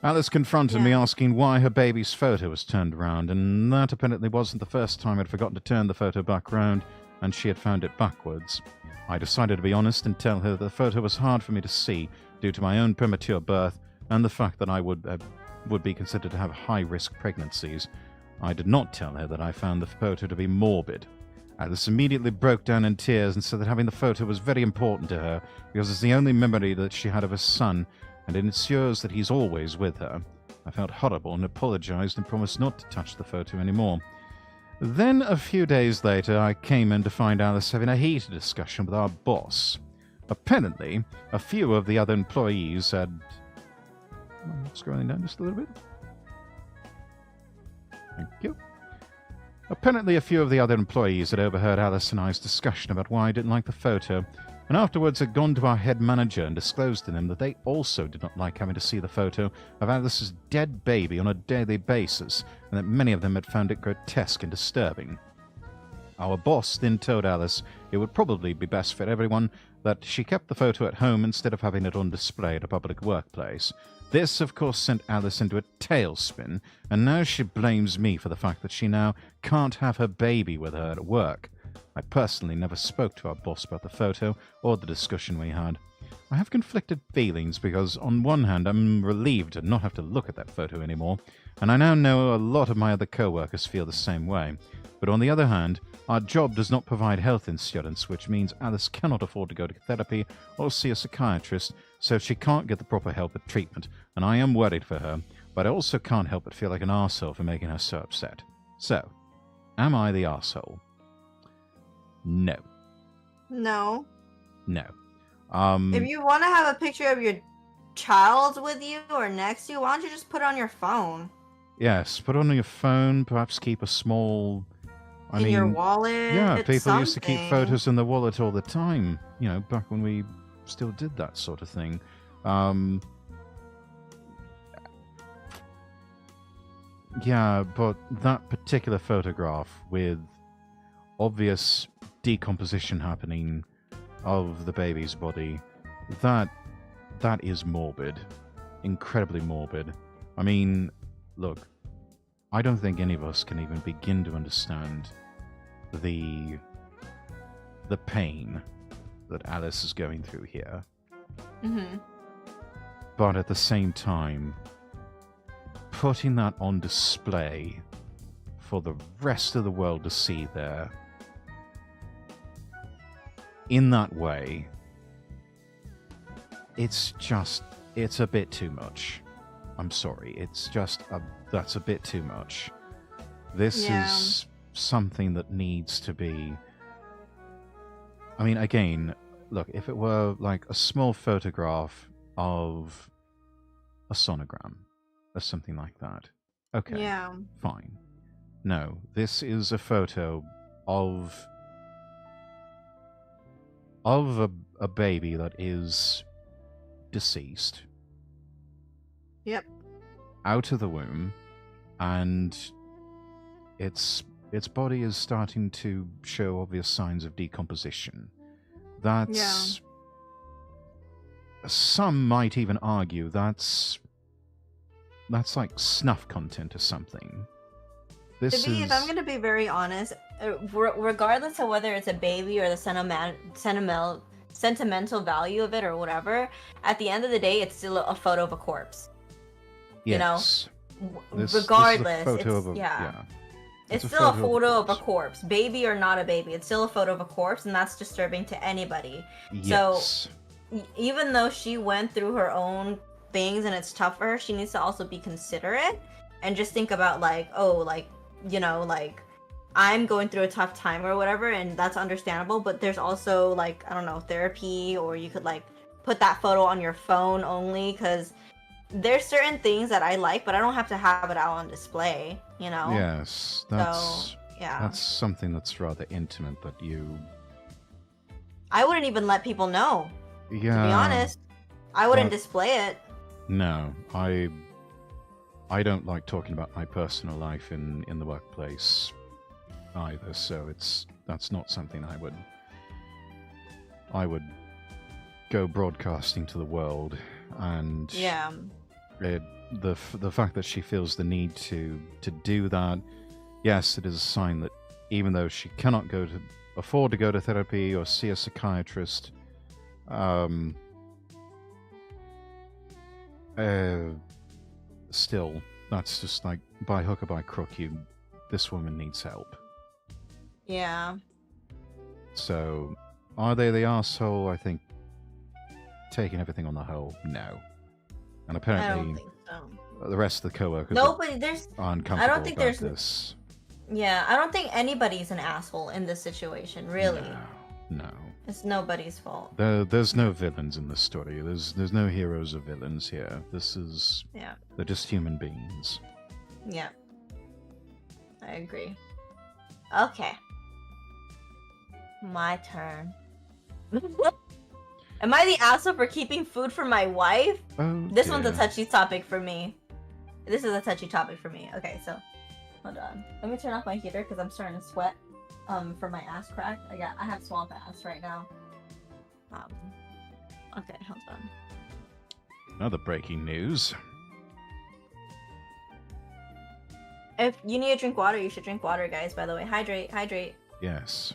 Alice confronted me asking why her baby's photo was turned around, and that apparently wasn't the first time I'd forgotten to turn the photo back round, and she had found it backwards. I decided to be honest and tell her that the photo was hard for me to see due to my own premature birth and the fact that I would be considered to have high-risk pregnancies. I did not tell her that I found the photo to be morbid. Alice immediately broke down in tears and said that having the photo was very important to her because it's the only memory that she had of her son, and it ensures that he's always with her. I felt horrible and apologized and promised not to touch the photo anymore. Then, a few days later, I came in to find Alice having a heated discussion with our boss. Apparently, a few of the other employees had... Scrolling down just a little bit. Thank you. Apparently, a few of the other employees had overheard Alice and I's discussion about why I didn't like the photo, and afterwards had gone to our head manager and disclosed to him that they also did not like having to see the photo of Alice's dead baby on a daily basis, and that many of them had found it grotesque and disturbing. Our boss then told Alice it would probably be best for everyone that she kept the photo at home instead of having it on display at a public workplace. This, of course, sent Alice into a tailspin, and now she blames me for the fact that she now can't have her baby with her at work. I personally never spoke to our boss about the photo or the discussion we had. I have conflicted feelings because, on one hand, I'm relieved to not have to look at that photo anymore, and I now know a lot of my other co-workers feel the same way. But on the other hand, our job does not provide health insurance, which means Alice cannot afford to go to therapy or see a psychiatrist, so she can't get the proper help and treatment, and I am worried for her, but I also can't help but feel like an arsehole for making her so upset. So, am I the arsehole? No. No. No. If you want to have a picture of your child with you or next to you, why don't you just put it on your phone? Yes, put it on your phone, perhaps keep a small... in your wallet. Yeah, people used to keep something. photos in the wallet all the time, you know, back when we still did that sort of thing. Yeah, but that particular photograph with obvious decomposition happening of the baby's body, that is morbid. Incredibly morbid. I mean, look, I don't think any of us can even begin to understand the pain that Alice is going through here. Mm-hmm. But at the same time, putting that on display for the rest of the world to see there in that way, it's a bit too much. I'm sorry, that's a bit too much. This is something that needs to be... I mean, again, look, if it were like a small photograph of a sonogram or something like that, okay, Yeah. fine. No, this is a photo of a baby that is deceased. Yep. Out of the womb, and its body is starting to show obvious signs of decomposition. That's... Some might even argue that's like snuff content or something. If I'm gonna be very honest, regardless of whether it's a baby or the sentimental value of it or whatever, at the end of the day, it's still a photo of a corpse. Yes. You know, This regardless, is a photo it's, of a, yeah. It's It's a still a photo photo of a of a corpse, baby or not a baby. It's still a photo of a corpse, and that's disturbing to anybody. Yes. So, even though she went through her own things and it's tough for her, she needs to also be considerate and just think about like, oh, like, you know, like, I'm going through a tough time or whatever, and that's understandable, but there's also like, I don't know, therapy, or you could like put that photo on your phone only, because there's certain things that I like, but I don't have to have it out on display, you know? Yes, So, yeah. that's something that's rather intimate that you... I wouldn't even let people know, Yeah. to be honest. I wouldn't display it. No, I don't like talking about my personal life in the workplace either, so that's not something I would go broadcasting to the world. And Yeah. the fact that she feels the need to do that, yes, it is a sign that even though she cannot afford to go to therapy or see a psychiatrist, still, that's just like, by hook or by crook, this woman needs help. Yeah. So, are they the arsehole? I think, taking everything on the whole, no. And I apparently, don't think so. the rest of the co-workers Nobody, there's... are uncomfortable I don't think about there's... this. Yeah, I don't think anybody's an asshole in this situation, really. No. It's nobody's fault. There's no villains in this story. There's no heroes or villains here. Yeah. They're just human beings. Yeah. I agree. Okay. My turn. Am I the asshole for keeping food for my wife? Oh, This one's a dear. touchy topic for me. This is a touchy topic for me. Okay, so hold on. Let me turn off my heater because I'm starting to sweat. for my ass crack. I have swamp ass right now. Okay, hold on. Another breaking news. If you need to drink water, you should drink water, guys. By the way, hydrate. Yes,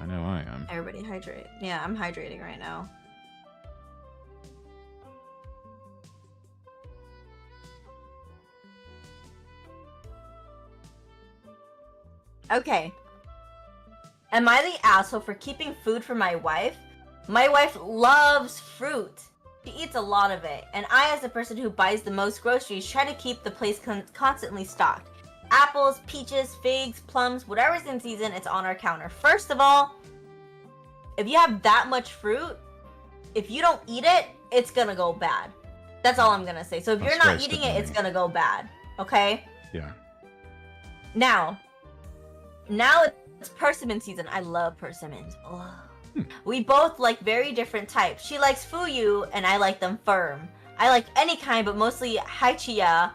I know I am. Everybody hydrate. Yeah, I'm hydrating right now. Okay. Am I the asshole for keeping food for my wife? My wife loves fruit. She eats a lot of it, and I, as a person who buys the most groceries, try to keep the place constantly stocked. Apples, peaches, figs, plums, whatever's in season, it's on our counter. First of all, if you have that much fruit, if you don't eat it, it's gonna go bad. That's all I'm gonna say. So if you're not eating it, it's gonna go bad. Okay? Yeah. Now it's persimmon season. I love persimmons. Oh. We both like very different types. She likes fuyu, and I like them firm. I like any kind, but mostly haichia,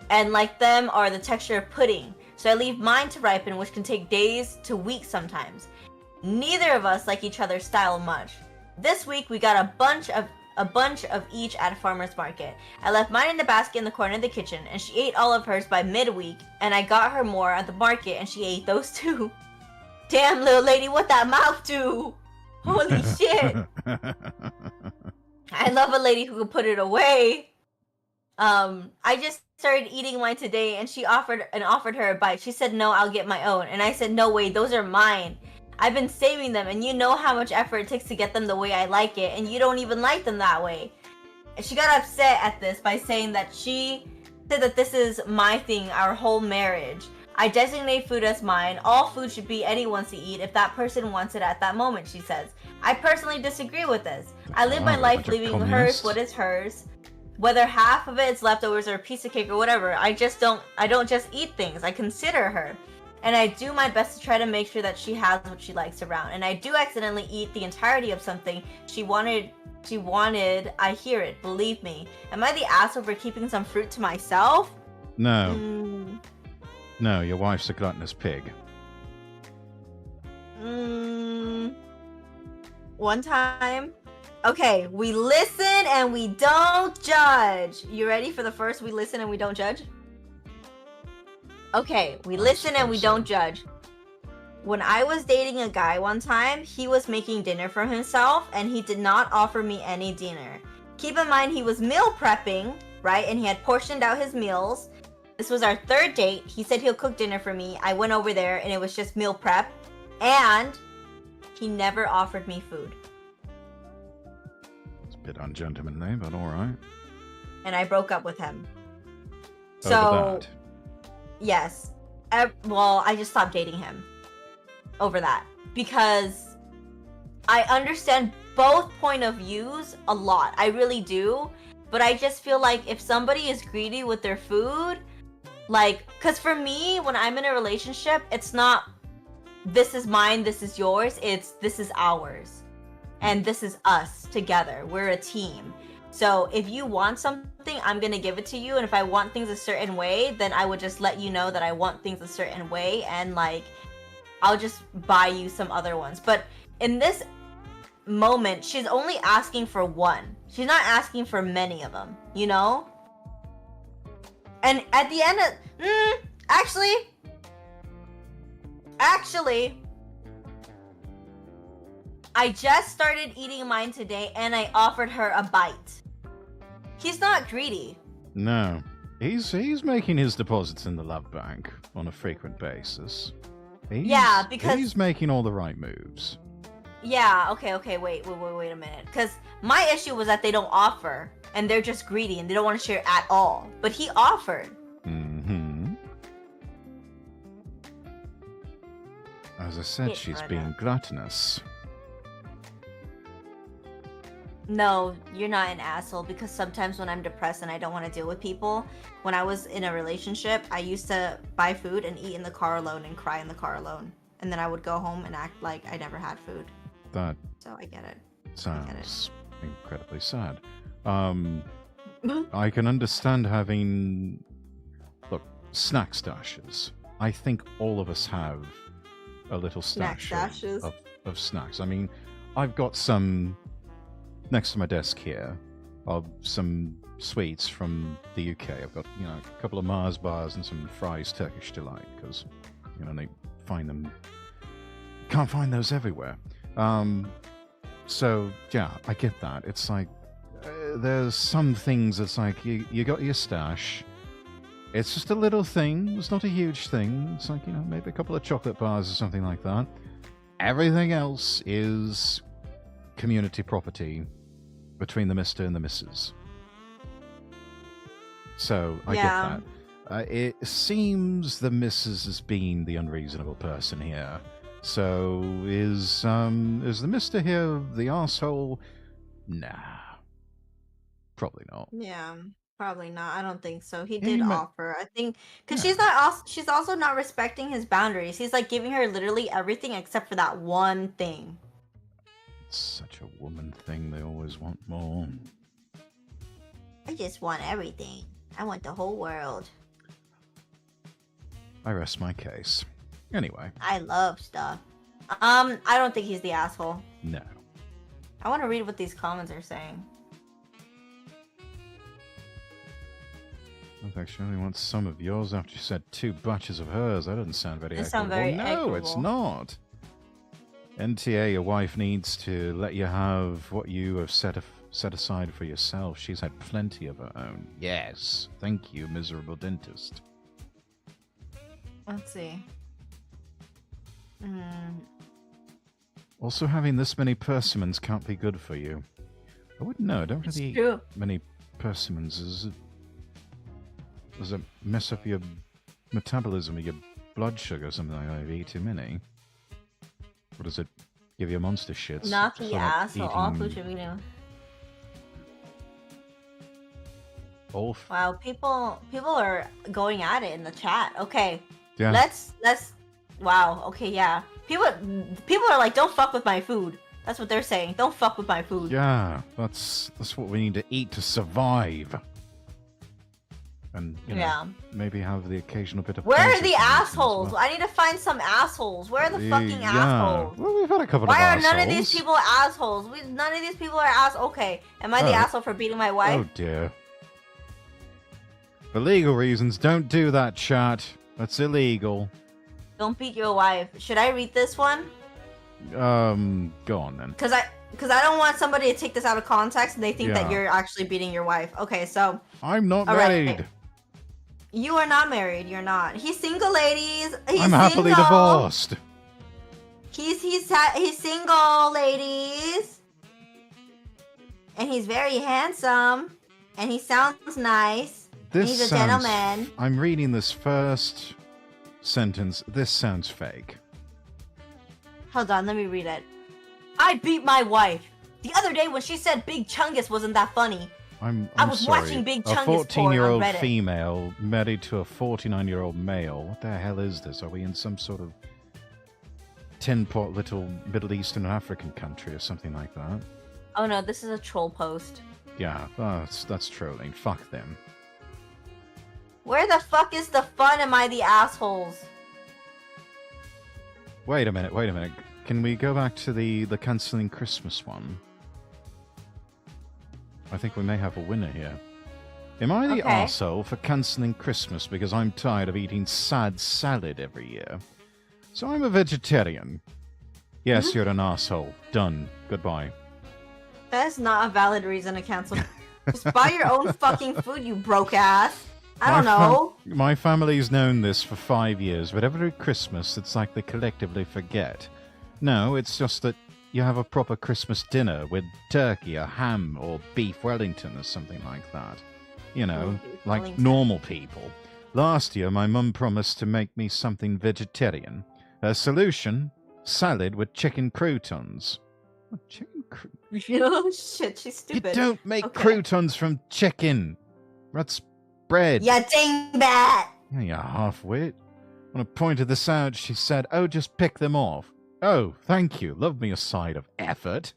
and like them are the texture of pudding. So I leave mine to ripen, which can take days to weeks sometimes. Neither of us like each other's style much. This week we got a bunch of each at a farmer's market. I left mine in the basket in the corner of the kitchen, and she ate all of hers by midweek, and I got her more at the market, and she ate those too. Damn, little lady, what that mouth do? Holy shit. I love a lady who can put it away. I just started eating mine today, and she offered her a bite. She said, no, I'll get my own. And I said, no way, those are mine. I've been saving them, and you know how much effort it takes to get them the way I like it, and you don't even like them that way. And she got upset at this by saying that she said that this is my thing, our whole marriage. I designate food as mine. All food should be anyone's to eat if that person wants it at that moment, she says. I personally disagree with this. I live my life leaving hers what is hers. Whether half of it is leftovers or a piece of cake or whatever, I don't just eat things. I consider her. And I do my best to try to make sure that she has what she likes around. And I do accidentally eat the entirety of something she wanted, I hear it, believe me. Am I the asshole for keeping some fruit to myself? No. No, your wife's a gluttonous pig. One time. Okay, we listen and we don't judge. You ready for the first we listen and we don't judge? Okay, we listen and we don't judge. When I was dating a guy one time, he was making dinner for himself and he did not offer me any dinner. Keep in mind he was meal prepping, right? And he had portioned out his meals. This was our third date. He said he'll cook dinner for me. I went over there and it was just meal prep. And he never offered me food. It's a bit ungentlemanly, but alright. And I broke up with him. Over that. Yes. Well, I just stopped dating him over that. Because I understand both point of views a lot. I really do. But I just feel like if somebody is greedy with their food, like, because for me, when I'm in a relationship, it's not, this is mine, this is yours. It's, this is ours. And this is us together. We're a team. So if you want something, I'm going to give it to you. And if I want things a certain way, then I would just let you know that I want things a certain way. And like, I'll just buy you some other ones. But in this moment, she's only asking for one. She's not asking for many of them, you know? And at the end of, actually, I just started eating mine today and I offered her a bite. He's not greedy. No. He's making his deposits in the love bank on a frequent basis. Because he's making all the right moves. Yeah, okay, wait a minute. Because my issue was that they don't offer, and they're just greedy, and they don't want to share at all. But he offered. Mm-hmm. As I said, she's being gluttonous. No, you're not an asshole, because sometimes when I'm depressed and I don't want to deal with people, when I was in a relationship, I used to buy food and eat in the car alone and cry in the car alone. And then I would go home and act like I never had food. So I get it. Sounds incredibly sad. I can understand having, look, snack stashes. I think all of us have a little Snack stash stashes. of snacks. I mean, I've got some next to my desk here of some sweets from the UK. I've got, a couple of Mars bars and some Fry's Turkish Delight because, they find them. Can't find those everywhere. So, yeah, I get that. It's like, there's some things that's like, you got your stash. It's just a little thing. It's not a huge thing. It's like, maybe a couple of chocolate bars or something like that. Everything else is community property between the Mr. and the Mrs. So, I get that. It seems the Mrs. has been the unreasonable person here. So, is the Mr. here the asshole? Nah. Probably not. Yeah, probably not. I don't think so. He did offer. I think because she's also not respecting his boundaries. He's like giving her literally everything except for that one thing. It's such a woman thing. They always want more. I just want everything. I want the whole world. I rest my case. Anyway. I love stuff. I don't think he's the asshole. No. I want to read what these comments are saying. I think she only wants some of yours after you said 2 batches of hers. That doesn't sound very equitable. No, equitable. It's not. NTA, your wife needs to let you have what you have set aside for yourself. She's had plenty of her own. Yes. Thank you, miserable dentist. Let's see. Also, having this many persimmons can't be good for you. I wouldn't know. I don't really eat many persimmons. Does it mess up your metabolism or your blood sugar or something like that if you eat too many? Or does it give you monster shits? Not the asshole. All food should be new. Wow, people are going at it in the chat. Okay. Yeah. Let's wow, okay, yeah. People are like, don't fuck with my food. That's what they're saying. Don't fuck with my food. Yeah, that's what we need to eat to survive. And, maybe have the occasional bit of... Where are the assholes? Well. I need to find some assholes. Where are the fucking assholes? Well, we've had a couple of assholes. Why are none of these people assholes? None of these people are assholes. Okay, am I the asshole for beating my wife? Oh, dear. For legal reasons, don't do that, chat. That's illegal. Don't beat your wife. Should I read this one? Go on, then. Because I don't want somebody to take this out of context and they think that you're actually beating your wife. Okay, so... I'm not married. Right. You are not married. You're not. He's single, ladies. I'm happily divorced. He's single, ladies. And he's very handsome. And he sounds nice. He's a gentleman. I'm reading this first sentence. This sounds fake. Hold on, let me read it. I beat my wife. The other day when she said Big Chungus wasn't that funny. I was sorry. Watching Big Chungus porn on Reddit. A 14-year-old female married to a 49-year-old male. What the hell is this? Are we in some sort of tin pot little Middle Eastern African country or something like that? Oh no, this is a troll post. Yeah, that's trolling. Fuck them. Where the fuck is the fun? Am I the assholes? Wait a minute. Can we go back to the cancelling Christmas one? I think we may have a winner here. Am I the arsehole for cancelling Christmas because I'm tired of eating sad salad every year? So I'm a vegetarian. Yes, you're an arsehole. Done. Goodbye. That's not a valid reason to cancel. Just buy your own fucking food, you broke ass. I don't know. My family's known this for 5 years, but every Christmas it's like they collectively forget. No, it's just that you have a proper Christmas dinner with turkey or ham or beef Wellington or something like that. You know, like Wellington. Normal people. Last year, my mum promised to make me something vegetarian. Her solution? Salad with chicken croutons. What, chicken croutons? Oh, shit, she's stupid. You don't make croutons from chicken. That's bread. Yeah, dang that. Yeah, you're half-wit. When I pointed this out, she said, oh, just pick them off. Oh, thank you. Love me a side of effort.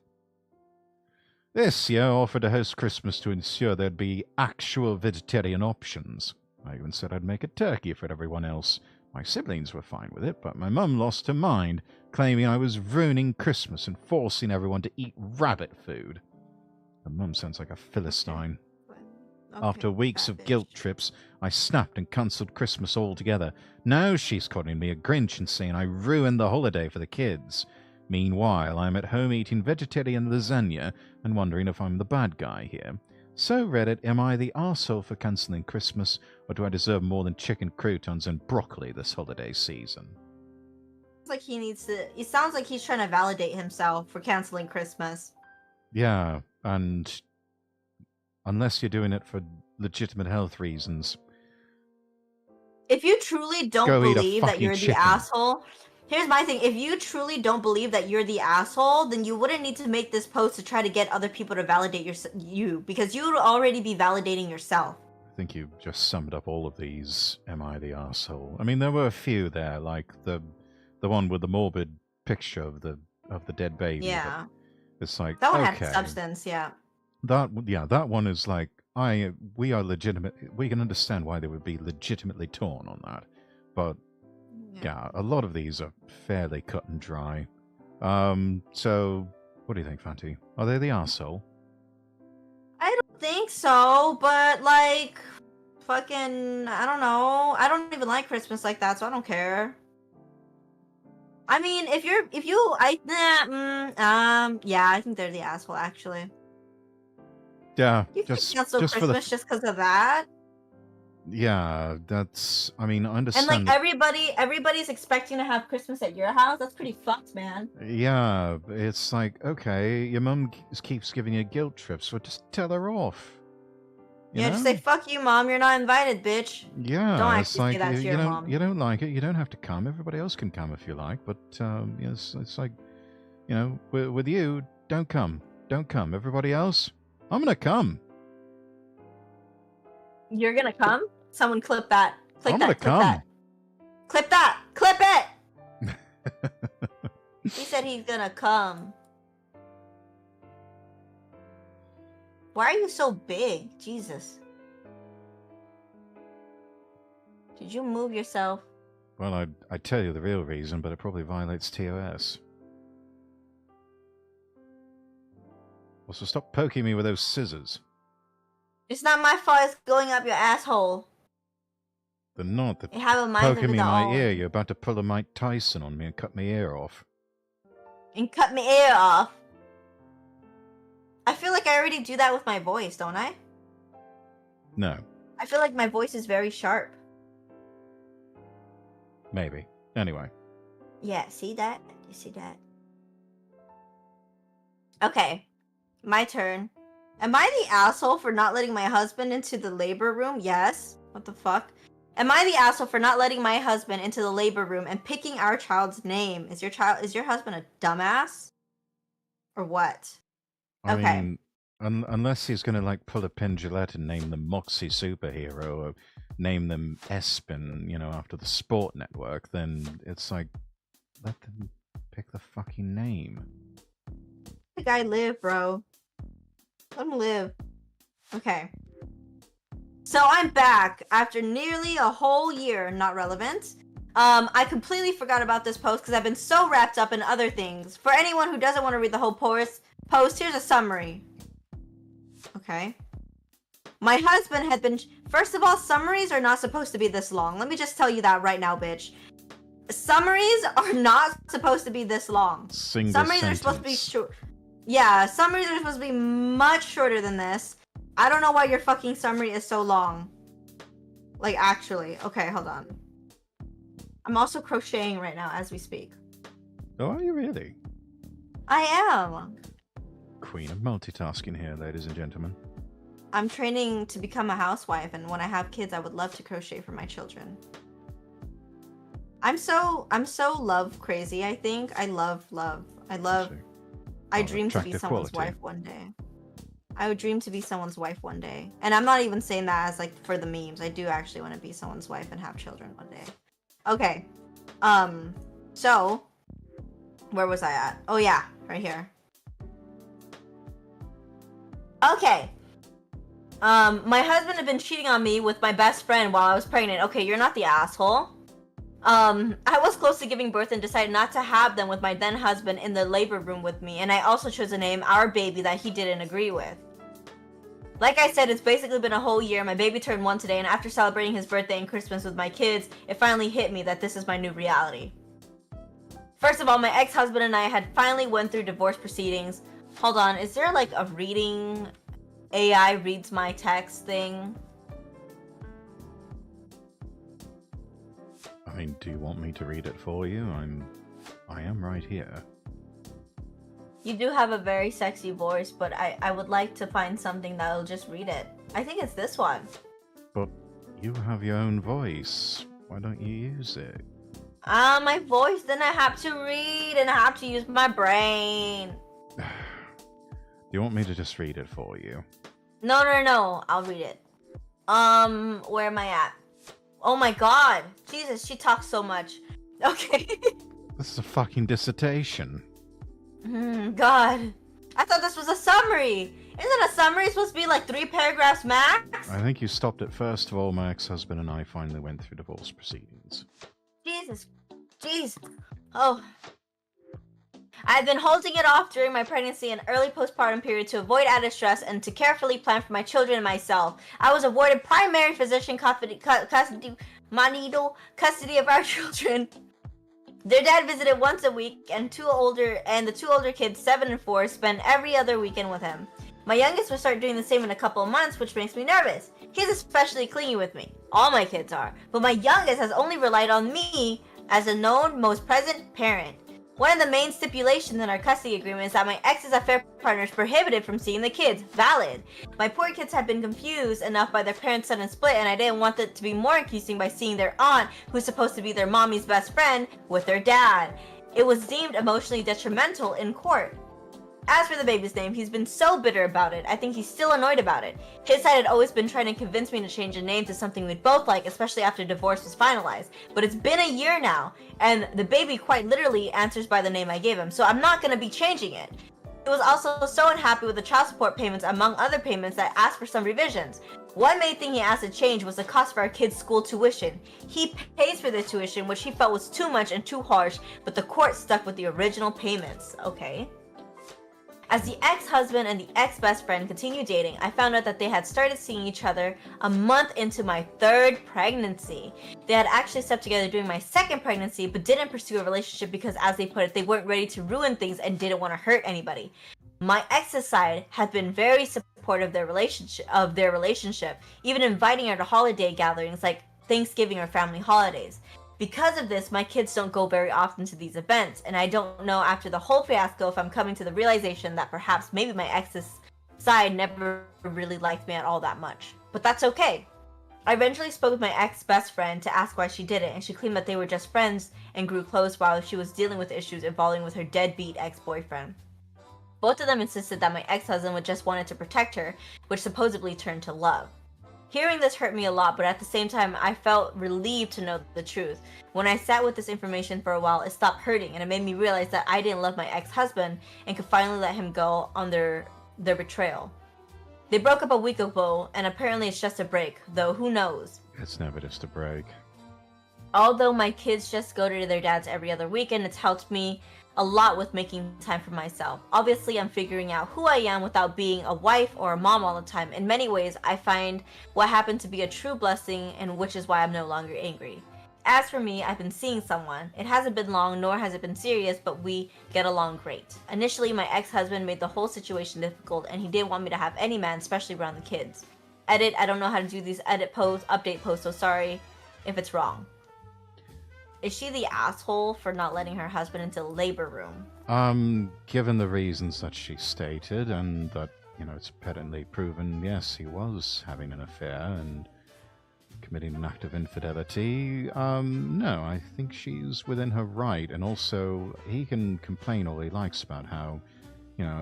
This year, I offered to host Christmas to ensure there'd be actual vegetarian options. I even said I'd make a turkey for everyone else. My siblings were fine with it, but my mum lost her mind, claiming I was ruining Christmas and forcing everyone to eat rabbit food. My mum sounds like a Philistine. Okay, After weeks fat of bitch. guilt trips, I snapped and cancelled Christmas altogether. Now she's calling me a Grinch and saying I ruined the holiday for the kids. Meanwhile, I'm at home eating vegetarian lasagna and wondering if I'm the bad guy here. So, Reddit, am I the arsehole for cancelling Christmas, or do I deserve more than chicken croutons and broccoli this holiday season? Like he needs to. It sounds like he's trying to validate himself for canceling Christmas. Yeah, and unless you're doing it for legitimate health reasons. If you truly don't Go eat a believe that fucking you're the chicken. asshole, here's my thing. If you truly don't believe that you're the asshole, then you wouldn't need to make this post to try to get other people to validate you, because you would already be validating yourself. I think you just summed up all of these. Am I the asshole? I mean, there were a few there, like the one with the morbid picture of the dead baby. Yeah, It's like, that one okay, had substance. Yeah. that one is like, we are legitimate. We can understand why they would be legitimately torn on that, but yeah, a lot of these are fairly cut and dry. So what do you think, Fatty? Are they the arsehole? I don't think so, but like, fucking, I don't know. I don't even like Christmas like that, so I don't care. I mean, yeah, I think they're the asshole actually. Yeah, You can just cancel for the Christmas just because of that. yeah, that's. I mean, I And understand. like everybody's expecting to have Christmas at your house. That's pretty fucked, man. Yeah, it's like, okay, your mum keeps giving you guilt trips, so just tell her off. You Yeah, know? just say fuck you, mom. You're not invited, bitch. Yeah, Don't it's actually say like that to you your don't mom. you don't like it, you don't have to come. Everybody else can come if you like, but it's like, you know, with you, don't come, don't come. Everybody else, I'm gonna come. You're gonna come? Someone clip that. Click I'm that. gonna Clip come. that. Clip that. Clip it. He said he's gonna come. Why are you so big? Jesus. Did you move yourself? Well, I'd tell you the real reason, but it probably violates TOS. Also, stop poking me with those scissors. It's not my fault it's going up your asshole. They're not. You have a mind of Poking me its in my own. ear. You're about to pull a Mike Tyson on me and cut my ear off. And cut my ear off. I feel like I already do that with my voice, don't I? No, I feel like my voice is very sharp. maybe. Anyway. Yeah, see that? You see that? Okay, my turn. Am I the asshole for not letting my husband into the labor room? Yes. What the fuck? Am I the asshole for not letting my husband into the labor room and picking our child's name? Is your husband a dumbass? Or what? I Okay. mean, unless he's going to like pull a Penn Jillette and name them Moxie Superhero or name them Espen, you know, after the Sport Network, then it's like, let them pick the fucking name. Let the guy live, bro. Let him live. Okay. So I'm back after nearly a whole year. Not relevant. I completely forgot about this post because I've been so wrapped up in other things. For anyone who doesn't want to read the whole post, here's a summary. Okay. My husband had been... First of all, summaries are not supposed to be this long. Let me just tell you that right now, bitch. Summaries are not supposed to be this long. Summaries are supposed to be short. Yeah, summaries are supposed to be much shorter than this. I don't know why your fucking summary is so long. Like, actually. Okay, hold on. I'm also crocheting right now as we speak. Oh, are you really? I am. Queen of multitasking here, ladies and gentlemen. I'm training to become a housewife, and when I have kids, I would love to crochet for my children. I'm so love crazy, I think. I dream to be someone's wife one day. I would dream to be someone's wife one day. And I'm not even saying that as like for the memes. I do actually want to be someone's wife and have children one day. Okay. So where was I at? Oh yeah, right here. Okay. My husband had been cheating on me with my best friend while I was pregnant. Okay, you're not the asshole. I was close to giving birth and decided not to have them with my then husband in the labor room with me, and I also chose to name our baby that he didn't agree with. Like I said, it's basically been a whole year. My baby turned 1 today, and after celebrating his birthday and Christmas with my kids, it finally hit me that this is my new reality. First of all, my ex-husband and I had finally went through divorce proceedings. Hold on, is there like a reading AI reads my text thing? I mean, do you want me to read it for you? I am right here. You do have a very sexy voice, but I would like to find something that'll just read it. I think it's this one. But you have your own voice. Why don't you use it? My voice, then I have to read and I have to use my brain. Do you want me to just read it for you? No, I'll read it. Where am I at? Oh my god. Jesus, she talks so much. Okay. This is a fucking dissertation. God. I thought this was a summary. Isn't a summary supposed to be like 3 paragraphs max? I think you stopped at first of all, my ex-husband and I finally went through divorce proceedings. Jesus. Jeez. Oh. I've been holding it off during my pregnancy and early postpartum period to avoid added stress and to carefully plan for my children and myself. I was awarded primary physician custody of our children. Their dad visited once a week, and the 2 older kids, 7 and 4, spend every other weekend with him. My youngest will start doing the same in a couple of months, which makes me nervous. He's especially clingy with me. All my kids are. But my youngest has only relied on me as a known, most present parent. One of the main stipulations in our custody agreement is that my ex's affair partner is prohibited from seeing the kids. Valid. My poor kids have been confused enough by their parents' sudden split, and I didn't want it to be more confusing by seeing their aunt, who's supposed to be their mommy's best friend, with their dad. It was deemed emotionally detrimental in court. As for the baby's name, he's been so bitter about it. I think he's still annoyed about it. His side had always been trying to convince me to change the name to something we'd both like, especially after divorce was finalized. But it's been a year now, and the baby quite literally answers by the name I gave him, so I'm not going to be changing it. He was also so unhappy with the child support payments, among other payments, that asked for some revisions. One main thing he asked to change was the cost for our kids' school tuition. He pays for the tuition, which he felt was too much and too harsh, but the court stuck with the original payments. Okay. As the ex-husband and the ex-best friend continued dating, I found out that they had started seeing each other a month into my 3rd pregnancy. They had actually slept together during my 2nd pregnancy, but didn't pursue a relationship because, as they put it, they weren't ready to ruin things and didn't want to hurt anybody. My ex's side had been very supportive of their relationship, even inviting her to holiday gatherings like Thanksgiving or family holidays. Because of this, my kids don't go very often to these events, and I don't know after the whole fiasco if I'm coming to the realization that perhaps maybe my ex's side never really liked me at all that much. But that's okay. I eventually spoke with my ex-best friend to ask why she did it, and she claimed that they were just friends and grew close while she was dealing with issues involving with her deadbeat ex-boyfriend. Both of them insisted that my ex-husband would just wanted to protect her, which supposedly turned to love. Hearing this hurt me a lot, but at the same time, I felt relieved to know the truth. When I sat with this information for a while, it stopped hurting, and it made me realize that I didn't love my ex-husband and could finally let him go on their betrayal. They broke up a week ago, and apparently it's just a break, though who knows? It's never just a break. Although my kids just go to their dad's every other weekend, it's helped me a lot with making time for myself. Obviously, I'm figuring out who I am without being a wife or a mom all the time. In many ways, I find what happened to be a true blessing, and which is why I'm no longer angry. As for me, I've been seeing someone. It hasn't been long, nor has it been serious, but we get along great. Initially, my ex-husband made the whole situation difficult, and he didn't want me to have any man, especially around the kids. Edit, I don't know how to do these update posts, so sorry if it's wrong. Is she the asshole for not letting her husband into the labor room? Given the reasons that she stated, and that, it's patently proven, yes, he was having an affair and committing an act of infidelity, no, I think she's within her right, and also, he can complain all he likes about how,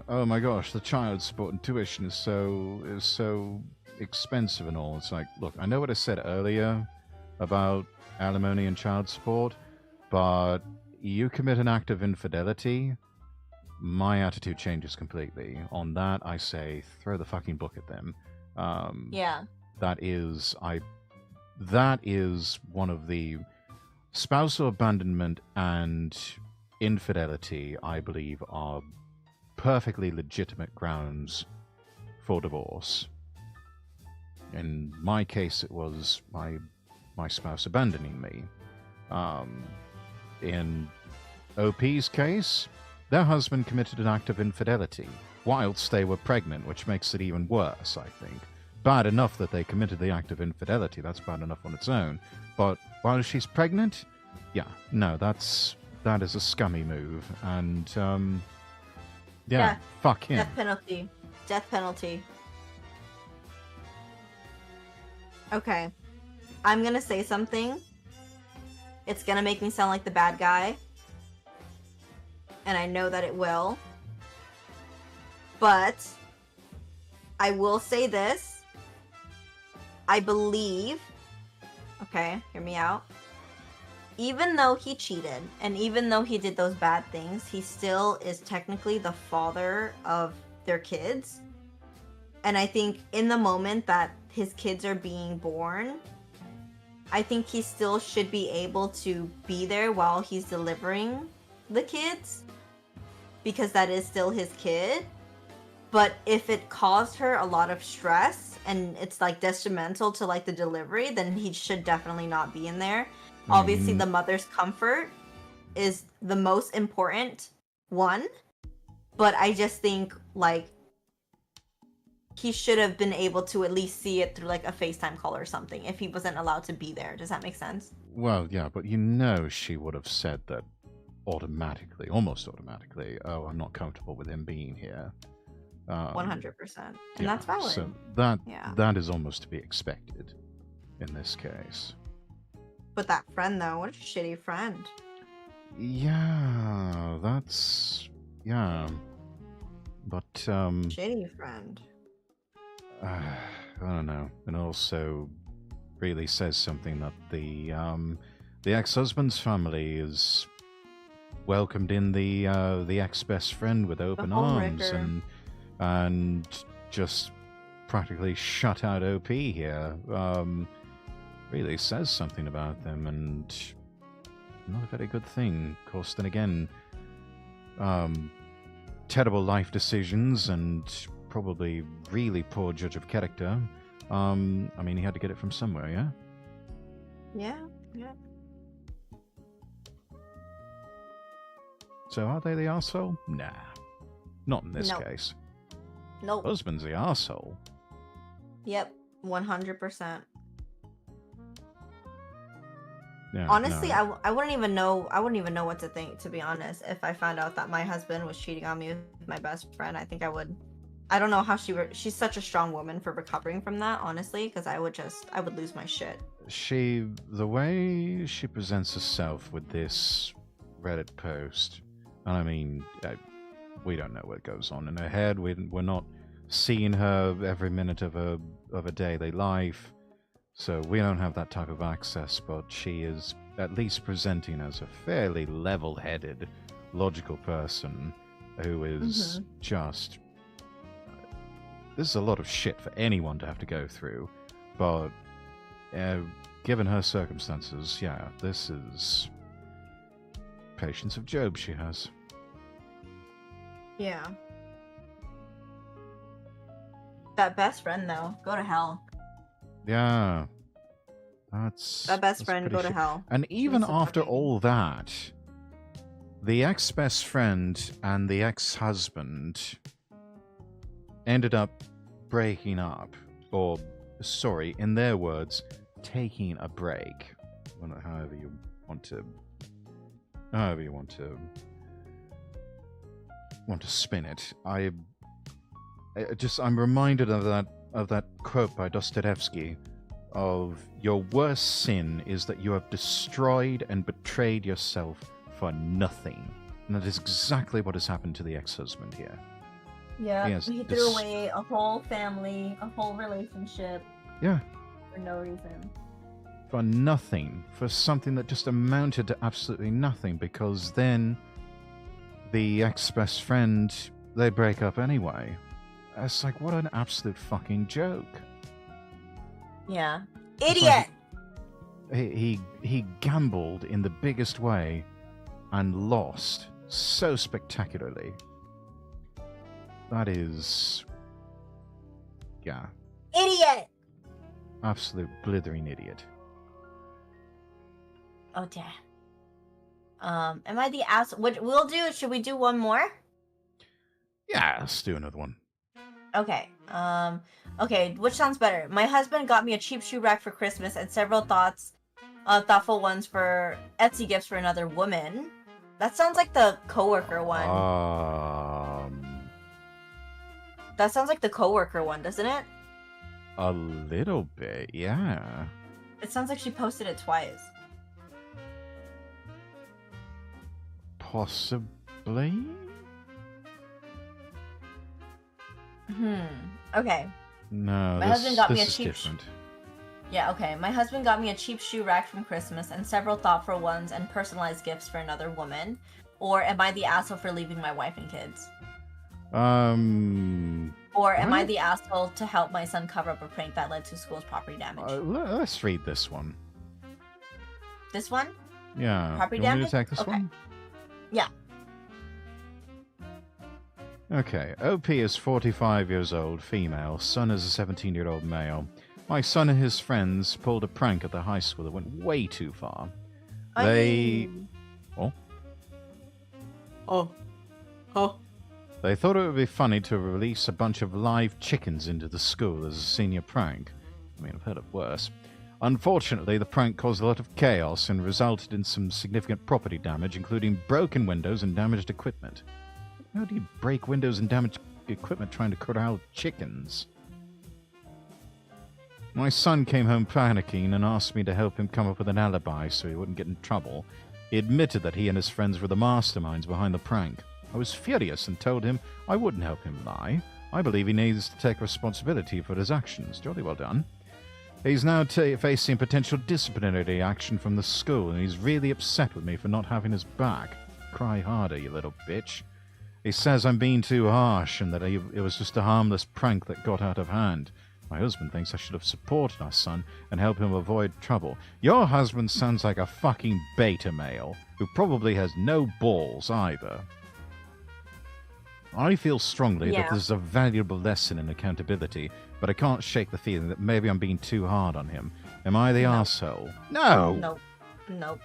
oh my gosh, the child support and tuition is so expensive and all. It's like, look, I know what I said earlier about alimony and child support, but you commit an act of infidelity, my attitude changes completely. On that, I say, throw the fucking book at them. Yeah. That is one of the spousal abandonment and infidelity, I believe, are perfectly legitimate grounds for divorce. In my case, it was my spouse abandoning me. In OP's case, their husband committed an act of infidelity whilst they were pregnant, which makes it even worse, I think. Bad enough that they committed the act of infidelity, that's bad enough on its own. But while she's pregnant, yeah, no, that is a scummy move. And, yeah, fuck him. Death penalty. Death penalty. Okay. I'm gonna say something. It's gonna make me sound like the bad guy. And I know that it will. But I will say this. I believe, okay, hear me out. Even though he cheated, and even though he did those bad things, he still is technically the father of their kids. And I think in the moment that his kids are being born, I think he still should be able to be there while he's delivering the kids, because that is still his kid. But if it caused her a lot of stress and it's like detrimental to like the delivery, then he should definitely not be in there. Obviously, the mother's comfort is the most important one, but I just think like he should have been able to at least see it through like a FaceTime call or something if he wasn't allowed to be there. Does that make sense? Well, yeah, but you know she would have said that automatically, almost automatically. Oh, I'm not comfortable with him being here. 100%. And yeah, that's valid. So that is almost to be expected in this case. But that friend, though, what a shitty friend. Yeah, that's... yeah. But, shitty friend. I don't know. And also really says something that the ex-husband's family is welcomed in the ex-best friend with open arms and just practically shut out OP here. Really says something about them, and not a very good thing. Of course, then again, terrible life decisions and probably really poor judge of character. I mean, he had to get it from somewhere, yeah? Yeah. So are they the arsehole? Nah. Not in this case. Nope. Husband's the arsehole. Yep, 100%. Yeah, honestly, no. I wouldn't even know what to think, to be honest. If I found out that my husband was cheating on me with my best friend, I think I would. I don't know how she's such a strong woman for recovering from that, honestly, because I would lose my shit. The way she presents herself with this Reddit post, and I mean, we don't know what goes on in her head. We're not seeing her every minute of a daily life. So we don't have that type of access, but she is at least presenting as a fairly level-headed, logical person who is just... This is a lot of shit for anyone to have to go through, but given her circumstances, yeah, this is patience of Job she has. Yeah. That best friend, though, go to hell. Yeah. That best friend, go to hell. And even after all that, the ex-best friend and the ex-husband ended up breaking up. Or, sorry, in their words, taking a break. However you want to spin it. I'm reminded of that quote by Dostoevsky of your worst sin is that you have destroyed and betrayed yourself for nothing. And that is exactly what has happened to the ex-husband here. Yeah, he threw away a whole family, a whole relationship. Yeah. For no reason. For nothing. For something that just amounted to absolutely nothing, because then the ex-best friend, they break up anyway. It's like, what an absolute fucking joke. Yeah. Idiot! he gambled in the biggest way and lost so spectacularly. That is, yeah, Idiot! absolute blithering idiot. Oh, damn. Am I the ass? What we'll do? Should we do one more? Yeah, let's do another one. Okay. Okay. Which sounds better? My husband got me a cheap shoe rack for Christmas and several thoughtful ones for Etsy gifts for another woman. That sounds like the coworker one. That sounds like the coworker one, doesn't it? A little bit, yeah. It sounds like she posted it twice. Possibly? Okay. No, My husband got me a this is cheap different. Yeah, okay. My husband got me a cheap shoe rack from Christmas and several thoughtful ones and personalized gifts for another woman. Or am I the asshole for leaving my wife and kids? Or am I the asshole to help my son cover up a prank that led to school's property damage? Let's read this one. This one? Yeah. Property you want me damage? to take this Okay. one? Yeah. Okay. OP is 45 years old, female. Son is a 17-year-old male. My son and his friends pulled a prank at the high school that went way too far. They thought it would be funny to release a bunch of live chickens into the school as a senior prank. I mean, I've heard of worse. Unfortunately, the prank caused a lot of chaos and resulted in some significant property damage, including broken windows and damaged equipment. How do you break windows and damage equipment trying to corral chickens? My son came home panicking and asked me to help him come up with an alibi so he wouldn't get in trouble. He admitted that he and his friends were the masterminds behind the prank. I was furious and told him I wouldn't help him lie. I believe he needs to take responsibility for his actions. Jolly well done. He's now facing potential disciplinary action from the school, and he's really upset with me for not having his back. Cry harder, you little bitch. He says I'm being too harsh and that it was just a harmless prank that got out of hand. My husband thinks I should have supported our son and helped him avoid trouble. Your husband sounds like a fucking beta male who probably has no balls either. I feel strongly that this is a valuable lesson in accountability, but I can't shake the feeling that maybe I'm being too hard on him. Am I the arsehole? No! Nope.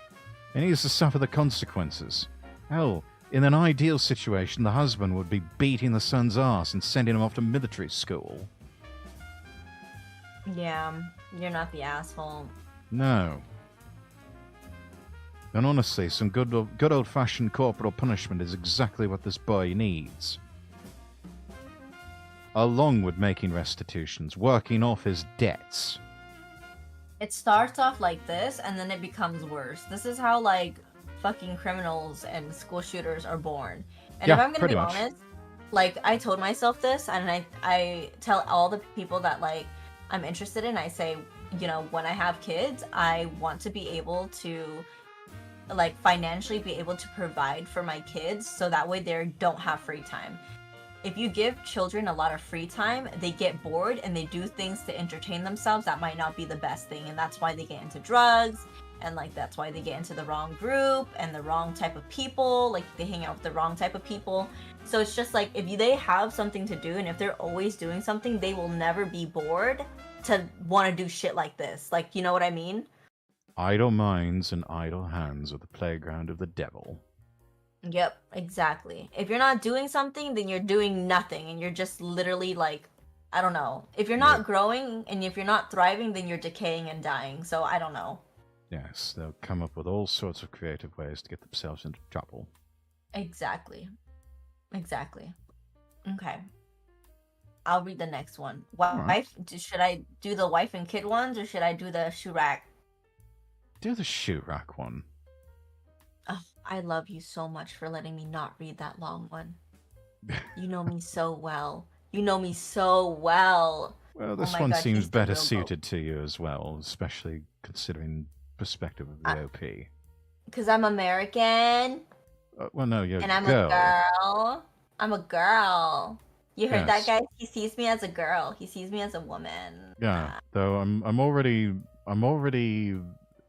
He needs to suffer the consequences. Hell, in an ideal situation, the husband would be beating the son's ass and sending him off to military school. Yeah, you're not the asshole. No. And honestly, some good old-fashioned corporal punishment is exactly what this boy needs. Along with making restitutions, working off his debts. It starts off like this, and then it becomes worse. This is how, like, fucking criminals and school shooters are born. And if I'm gonna be honest, like, I told myself this, and I tell all the people that, like, I'm interested in, I say, you know, when I have kids, I want to be able to, like, financially be able to provide for my kids, so that way they don't have free time. If you give children a lot of free time, they get bored and they do things to entertain themselves that might not be the best thing, and that's why they get into drugs, and like that's why they get into the wrong group and the wrong type of people, like they hang out with the wrong type of people. So it's just like, if they have something to do and if they're always doing something, they will never be bored to want to do shit like this. Like, you know what I mean? Idle minds and idle hands are the playground of the devil. Yep, exactly. If you're not doing something, then you're doing nothing, and you're just literally like, I don't know. If you're not growing and if you're not thriving, then you're decaying and dying. So I don't know. Yes, they'll come up with all sorts of creative ways to get themselves into trouble. Exactly. Okay. I'll read the next one. Wife? Should I do the wife and kid ones, or should I do the shoe rack? Do the shoe rack one. Oh, I love you so much for letting me not read that long one. You know me so well. Well, Well, this one seems better suited to you as well, especially considering perspective of the OP. Because I'm American. Well, no, you're and I'm a girl. I'm a girl. You heard that, guys? He sees me as a girl. He sees me as a woman. Yeah, though I'm already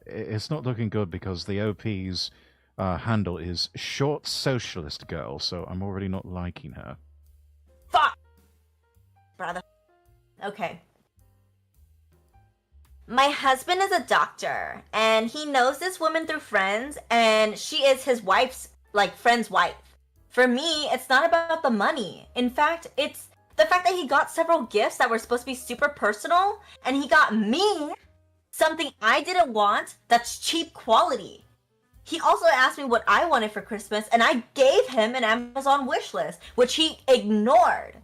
it's not looking good because the OP's handle is short socialist girl, so I'm already not liking her. Fuck! Brother. Okay. My husband is a doctor, and he knows this woman through friends, and she is his wife's, like, friend's wife. For me, it's not about the money. In fact, it's the fact that he got several gifts that were supposed to be super personal, and he got me something I didn't want that's cheap quality. He also asked me what I wanted for Christmas, and I gave him an Amazon wish list, which he ignored.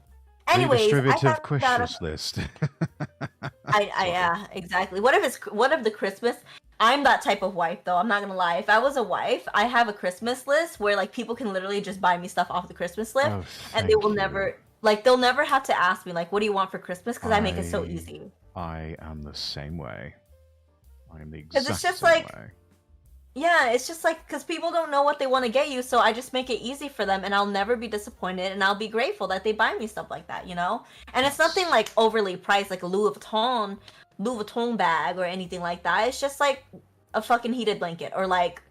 Anyways, Redistributive wish list. Yeah, exactly. What if the Christmas? I'm that type of wife, though. I'm not gonna lie. If I was a wife, I have a Christmas list where like people can literally just buy me stuff off the Christmas list, and they will never they'll never have to ask me like, "What do you want for Christmas?" Because I make it so easy. I am the same way. I am the exact Because it's just same like, way. yeah, it's just like because people don't know what they want to get you, so I just make it easy for them, and I'll never be disappointed, and I'll be grateful that they buy me stuff like that, you know. And it's nothing like overly priced, like a Louis Vuitton bag or anything like that. It's just like a fucking heated blanket or like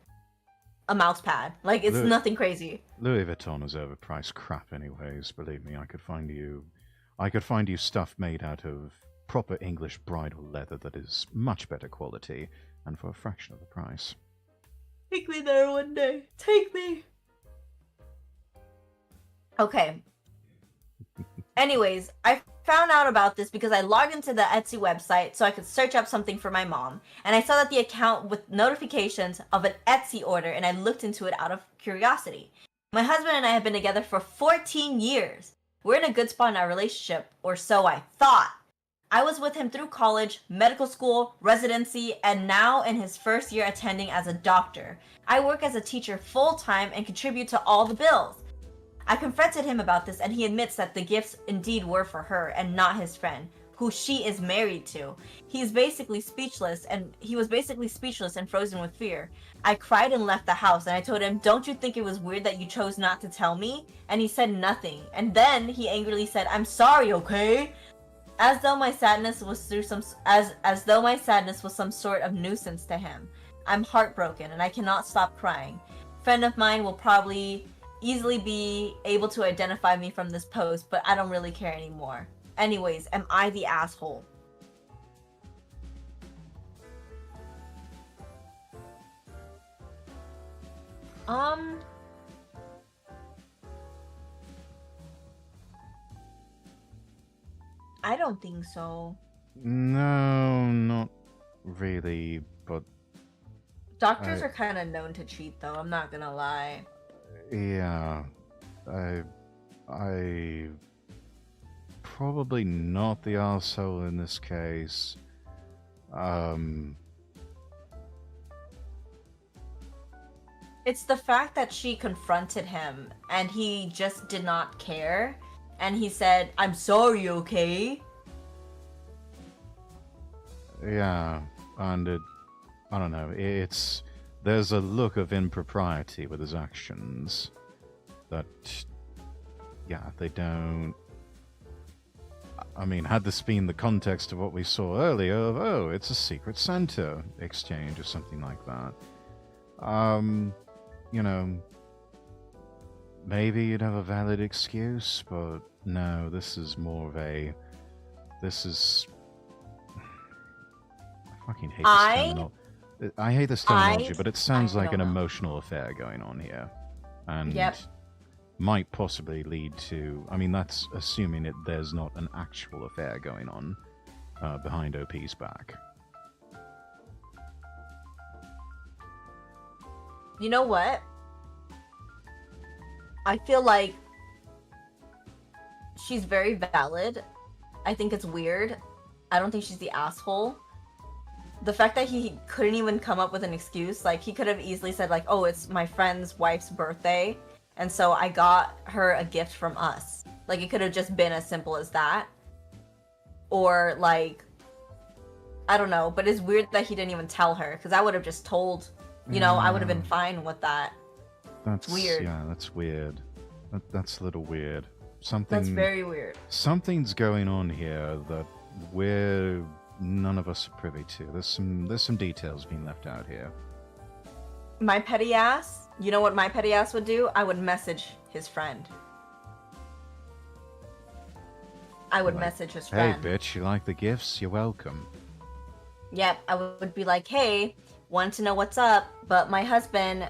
a mouse pad. Like it's nothing crazy. Louis Vuitton is overpriced crap, anyways. Believe me, I could find you stuff made out of proper English bridal leather that is much better quality and for a fraction of the price. Take me there one day. Take me. Okay. Anyways, I found out about this because I logged into the Etsy website so I could search up something for my mom. And I saw that the account with notifications of an Etsy order, and I looked into it out of curiosity. My husband and I have been together for 14 years. We're in a good spot in our relationship, or so I thought. I was with him through college, medical school, residency, and now in his first year attending as a doctor. I work as a teacher full-time and contribute to all the bills. I confronted him about this, and he admits that the gifts indeed were for her and not his friend, who she is married to. He was basically speechless and frozen with fear. I cried and left the house, and I told him, "Don't you think it was weird that you chose not to tell me?" And he said nothing. And then he angrily said, "I'm sorry, okay?" As though my sadness was some sort of nuisance to him. I'm heartbroken and I cannot stop crying. A friend of mine will probably easily be able to identify me from this post, but I don't really care anymore. Anyways, am I the asshole? I don't think so. No, not really, but... Doctors are kind of known to cheat, though, I'm not gonna lie. Yeah, I probably not the arsehole in this case. It's the fact that she confronted him and he just did not care. And he said, "I'm sorry, okay?" Yeah, and I don't know, there's a look of impropriety with his actions that, yeah, they don't... I mean, had this been the context of what we saw earlier of, oh, it's a Secret Santa exchange or something like that, you know, maybe you'd have a valid excuse, but no, this is more of a... This is... I fucking hate this terminology. I hate this terminology, but it sounds like an emotional affair going on here. And might possibly lead to... I mean, that's assuming there's not an actual affair going on behind OP's back. You know what? I feel like she's very valid. I think it's weird. I don't think she's the asshole. The fact that he couldn't even come up with an excuse, like he could have easily said like, "Oh, it's my friend's wife's birthday, and so I got her a gift from us." Like it could have just been as simple as that. Or like, I don't know, but it's weird that he didn't even tell her, because I would have just told, you know, I would have been fine with that. That's weird. Yeah, that's weird. That's a little weird. That's very weird. Something's going on here that we're none of us are privy to. There's some details being left out here. My petty ass, you know what my petty ass would do? I would message his friend. I would message his friend. Hey, bitch, you like the gifts? You're welcome. Yep, I would be like, hey, want to know what's up, but my husband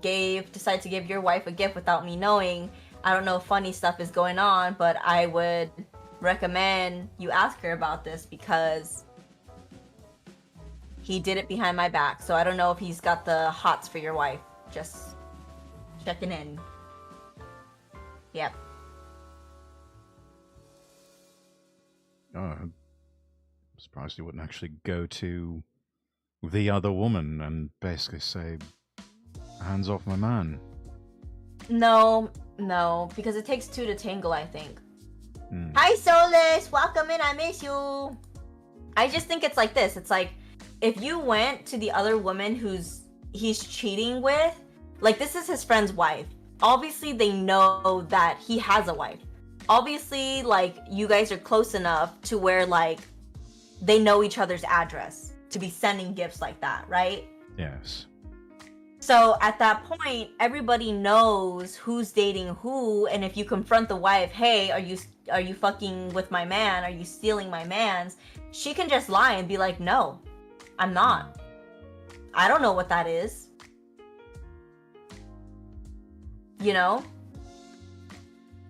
decided to give your wife a gift without me knowing. I don't know if funny stuff is going on, but I would recommend you ask her about this because he did it behind my back. So I don't know if he's got the hots for your wife. Just checking in. Yep. Oh, I'm surprised you wouldn't actually go to the other woman and basically say, hands off my man. No, because it takes two to tangle, I think. Hi, Solus! Welcome in, I miss you! I just think it's like this. It's like, if you went to the other woman he's cheating with, like, this is his friend's wife. Obviously, they know that he has a wife. Obviously, like, you guys are close enough to where, like, they know each other's address to be sending gifts like that, right? Yes. So at that point, everybody knows who's dating who, and if you confront the wife, hey, are you fucking with my man? Are you stealing my man's? She can just lie and be like, no, I'm not. I don't know what that is. You know?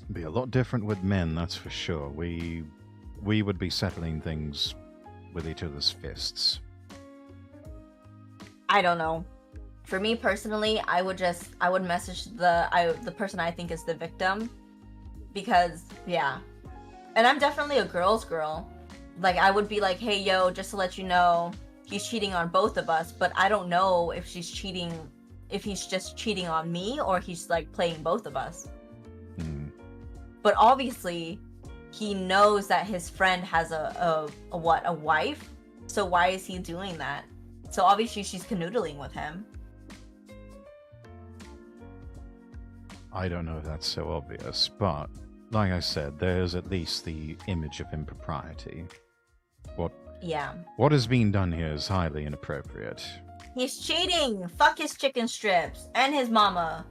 It'd be a lot different with men, that's for sure. We would be settling things with each other's fists. I don't know. For me personally, I would message the person I think is the victim, because yeah. And I'm definitely a girl's girl. Like, I would be like, hey yo, just to let you know, he's cheating on both of us, but I don't know if he's just cheating on me or he's like playing both of us. But obviously, he knows that his friend has a wife. So why is he doing that? So obviously she's canoodling with him. I don't know if that's so obvious, but like I said, there's at least the image of impropriety. What is being done here is highly inappropriate. He's cheating! Fuck his chicken strips and his mama.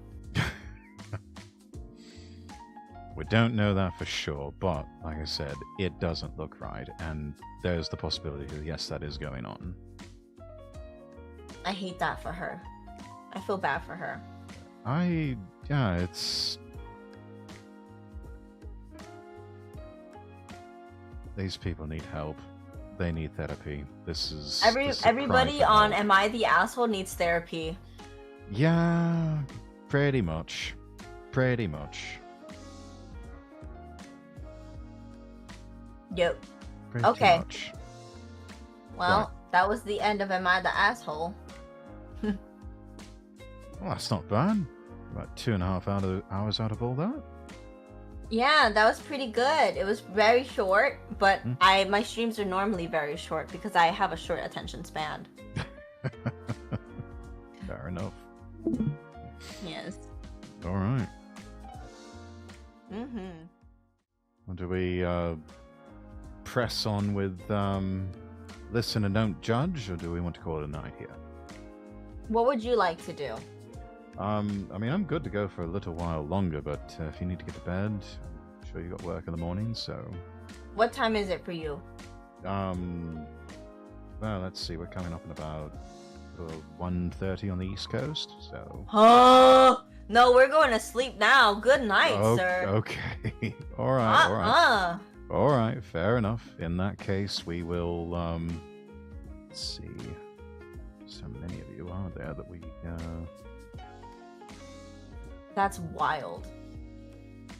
We don't know that for sure, but like I said, it doesn't look right, and there's the possibility that yes, that is going on. I hate that for her. I feel bad for her. It's... These people need help. They need therapy. This is... Everybody on Am I the Asshole needs therapy. Yeah, pretty much. Pretty much. Yep. Pretty okay. Much. Well, Right. That was the end of Am I the Asshole? Well, that's not bad. About 2.5 hours out of all that. Yeah, that was pretty good. It was very short, but my streams are normally very short because I have a short attention span. Fair enough. Yes. All right. Mm-hmm. Well, do we press on with listen and don't judge, or do we want to call it a night here? What would you like to do? I mean, I'm good to go for a little while longer, but if you need to get to bed, I'm sure you got work in the morning, so... What time is it for you? Well, let's see, we're coming up in about 1:30 on the East Coast, so... Oh, no, we're going to sleep now. Good night, sir. Okay. Alright. Alright, fair enough. In that case, we will, let's see... So many of you are there that we, That's wild.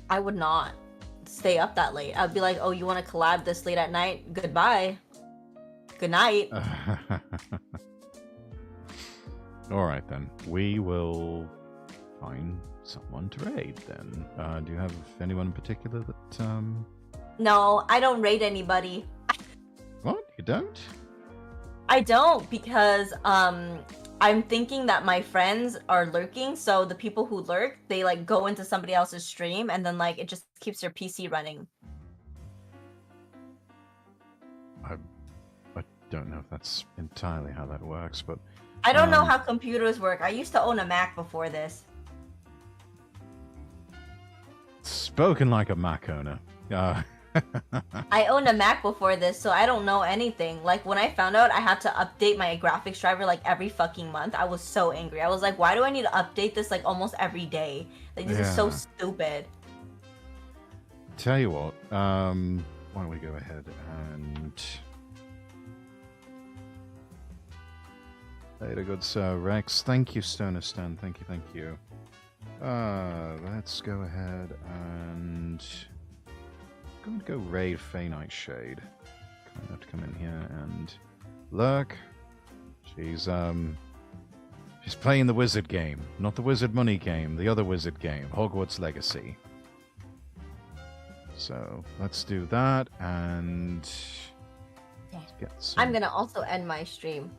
I would not stay up that late. I'd be like, oh, you want to collab this late at night? Goodbye. Good night. Alright then. We will find someone to raid then. Do you have anyone in particular that, No, I don't raid anybody. What? You don't? I don't, because I'm thinking that my friends are lurking, so the people who lurk, they like go into somebody else's stream and then like it just keeps their PC running. I don't know if that's entirely how that works, but I don't know how computers work. I used to own a Mac before this. spoken like a Mac owner. I owned a Mac before this, so I don't know anything. Like, when I found out I had to update my graphics driver, like, every fucking month, I was so angry. I was like, why do I need to update this, like, almost every day? Like, this is so stupid. Tell you what, why don't we go ahead and... Later, good sir. Rex, thank you, Stoner Stan. Thank you. Let's go ahead and... I'm going to go raid Fey Nightshade. Kind of have to come in here and lurk. She's playing the wizard game, not the wizard money game, the other wizard game, Hogwarts Legacy. So let's do that and get some. I'm gonna also end my stream.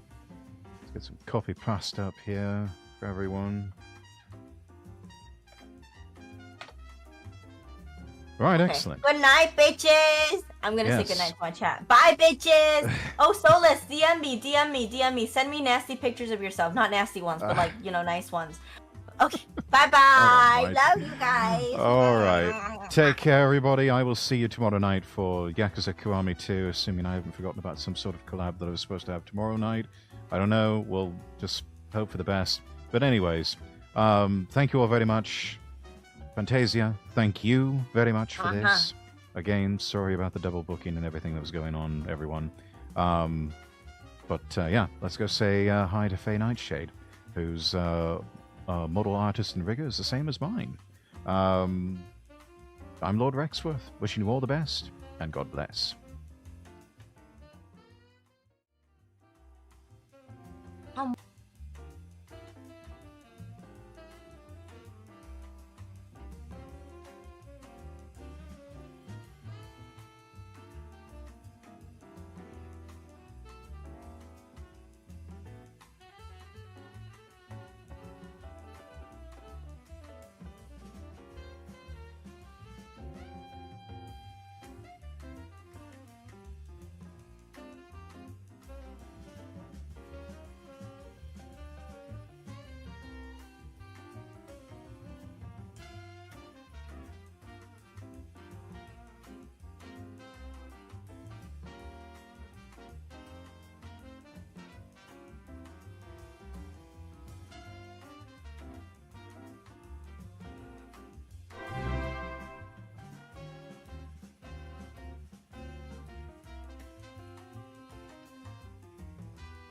Let's get some copy pasta up here for everyone. Right, okay. Excellent. Good night, bitches. I'm gonna say good night to my chat. Bye, bitches. Oh, Solus, DM me. Send me nasty pictures of yourself. Not nasty ones, but like, you know, nice ones. Okay, bye-bye. Love you guys. All right. Take care, everybody. I will see you tomorrow night for Yakuza Kiwami 2, assuming I haven't forgotten about some sort of collab that I was supposed to have tomorrow night. I don't know. We'll just hope for the best. But anyways, thank you all very much. Fantasia, thank you very much for this. Again, sorry about the double booking and everything that was going on, everyone. But yeah, let's go say hi to Fey Nightshade, whose model artist and rigor is the same as mine. I'm Lord Rexworth, wishing you all the best, and God bless.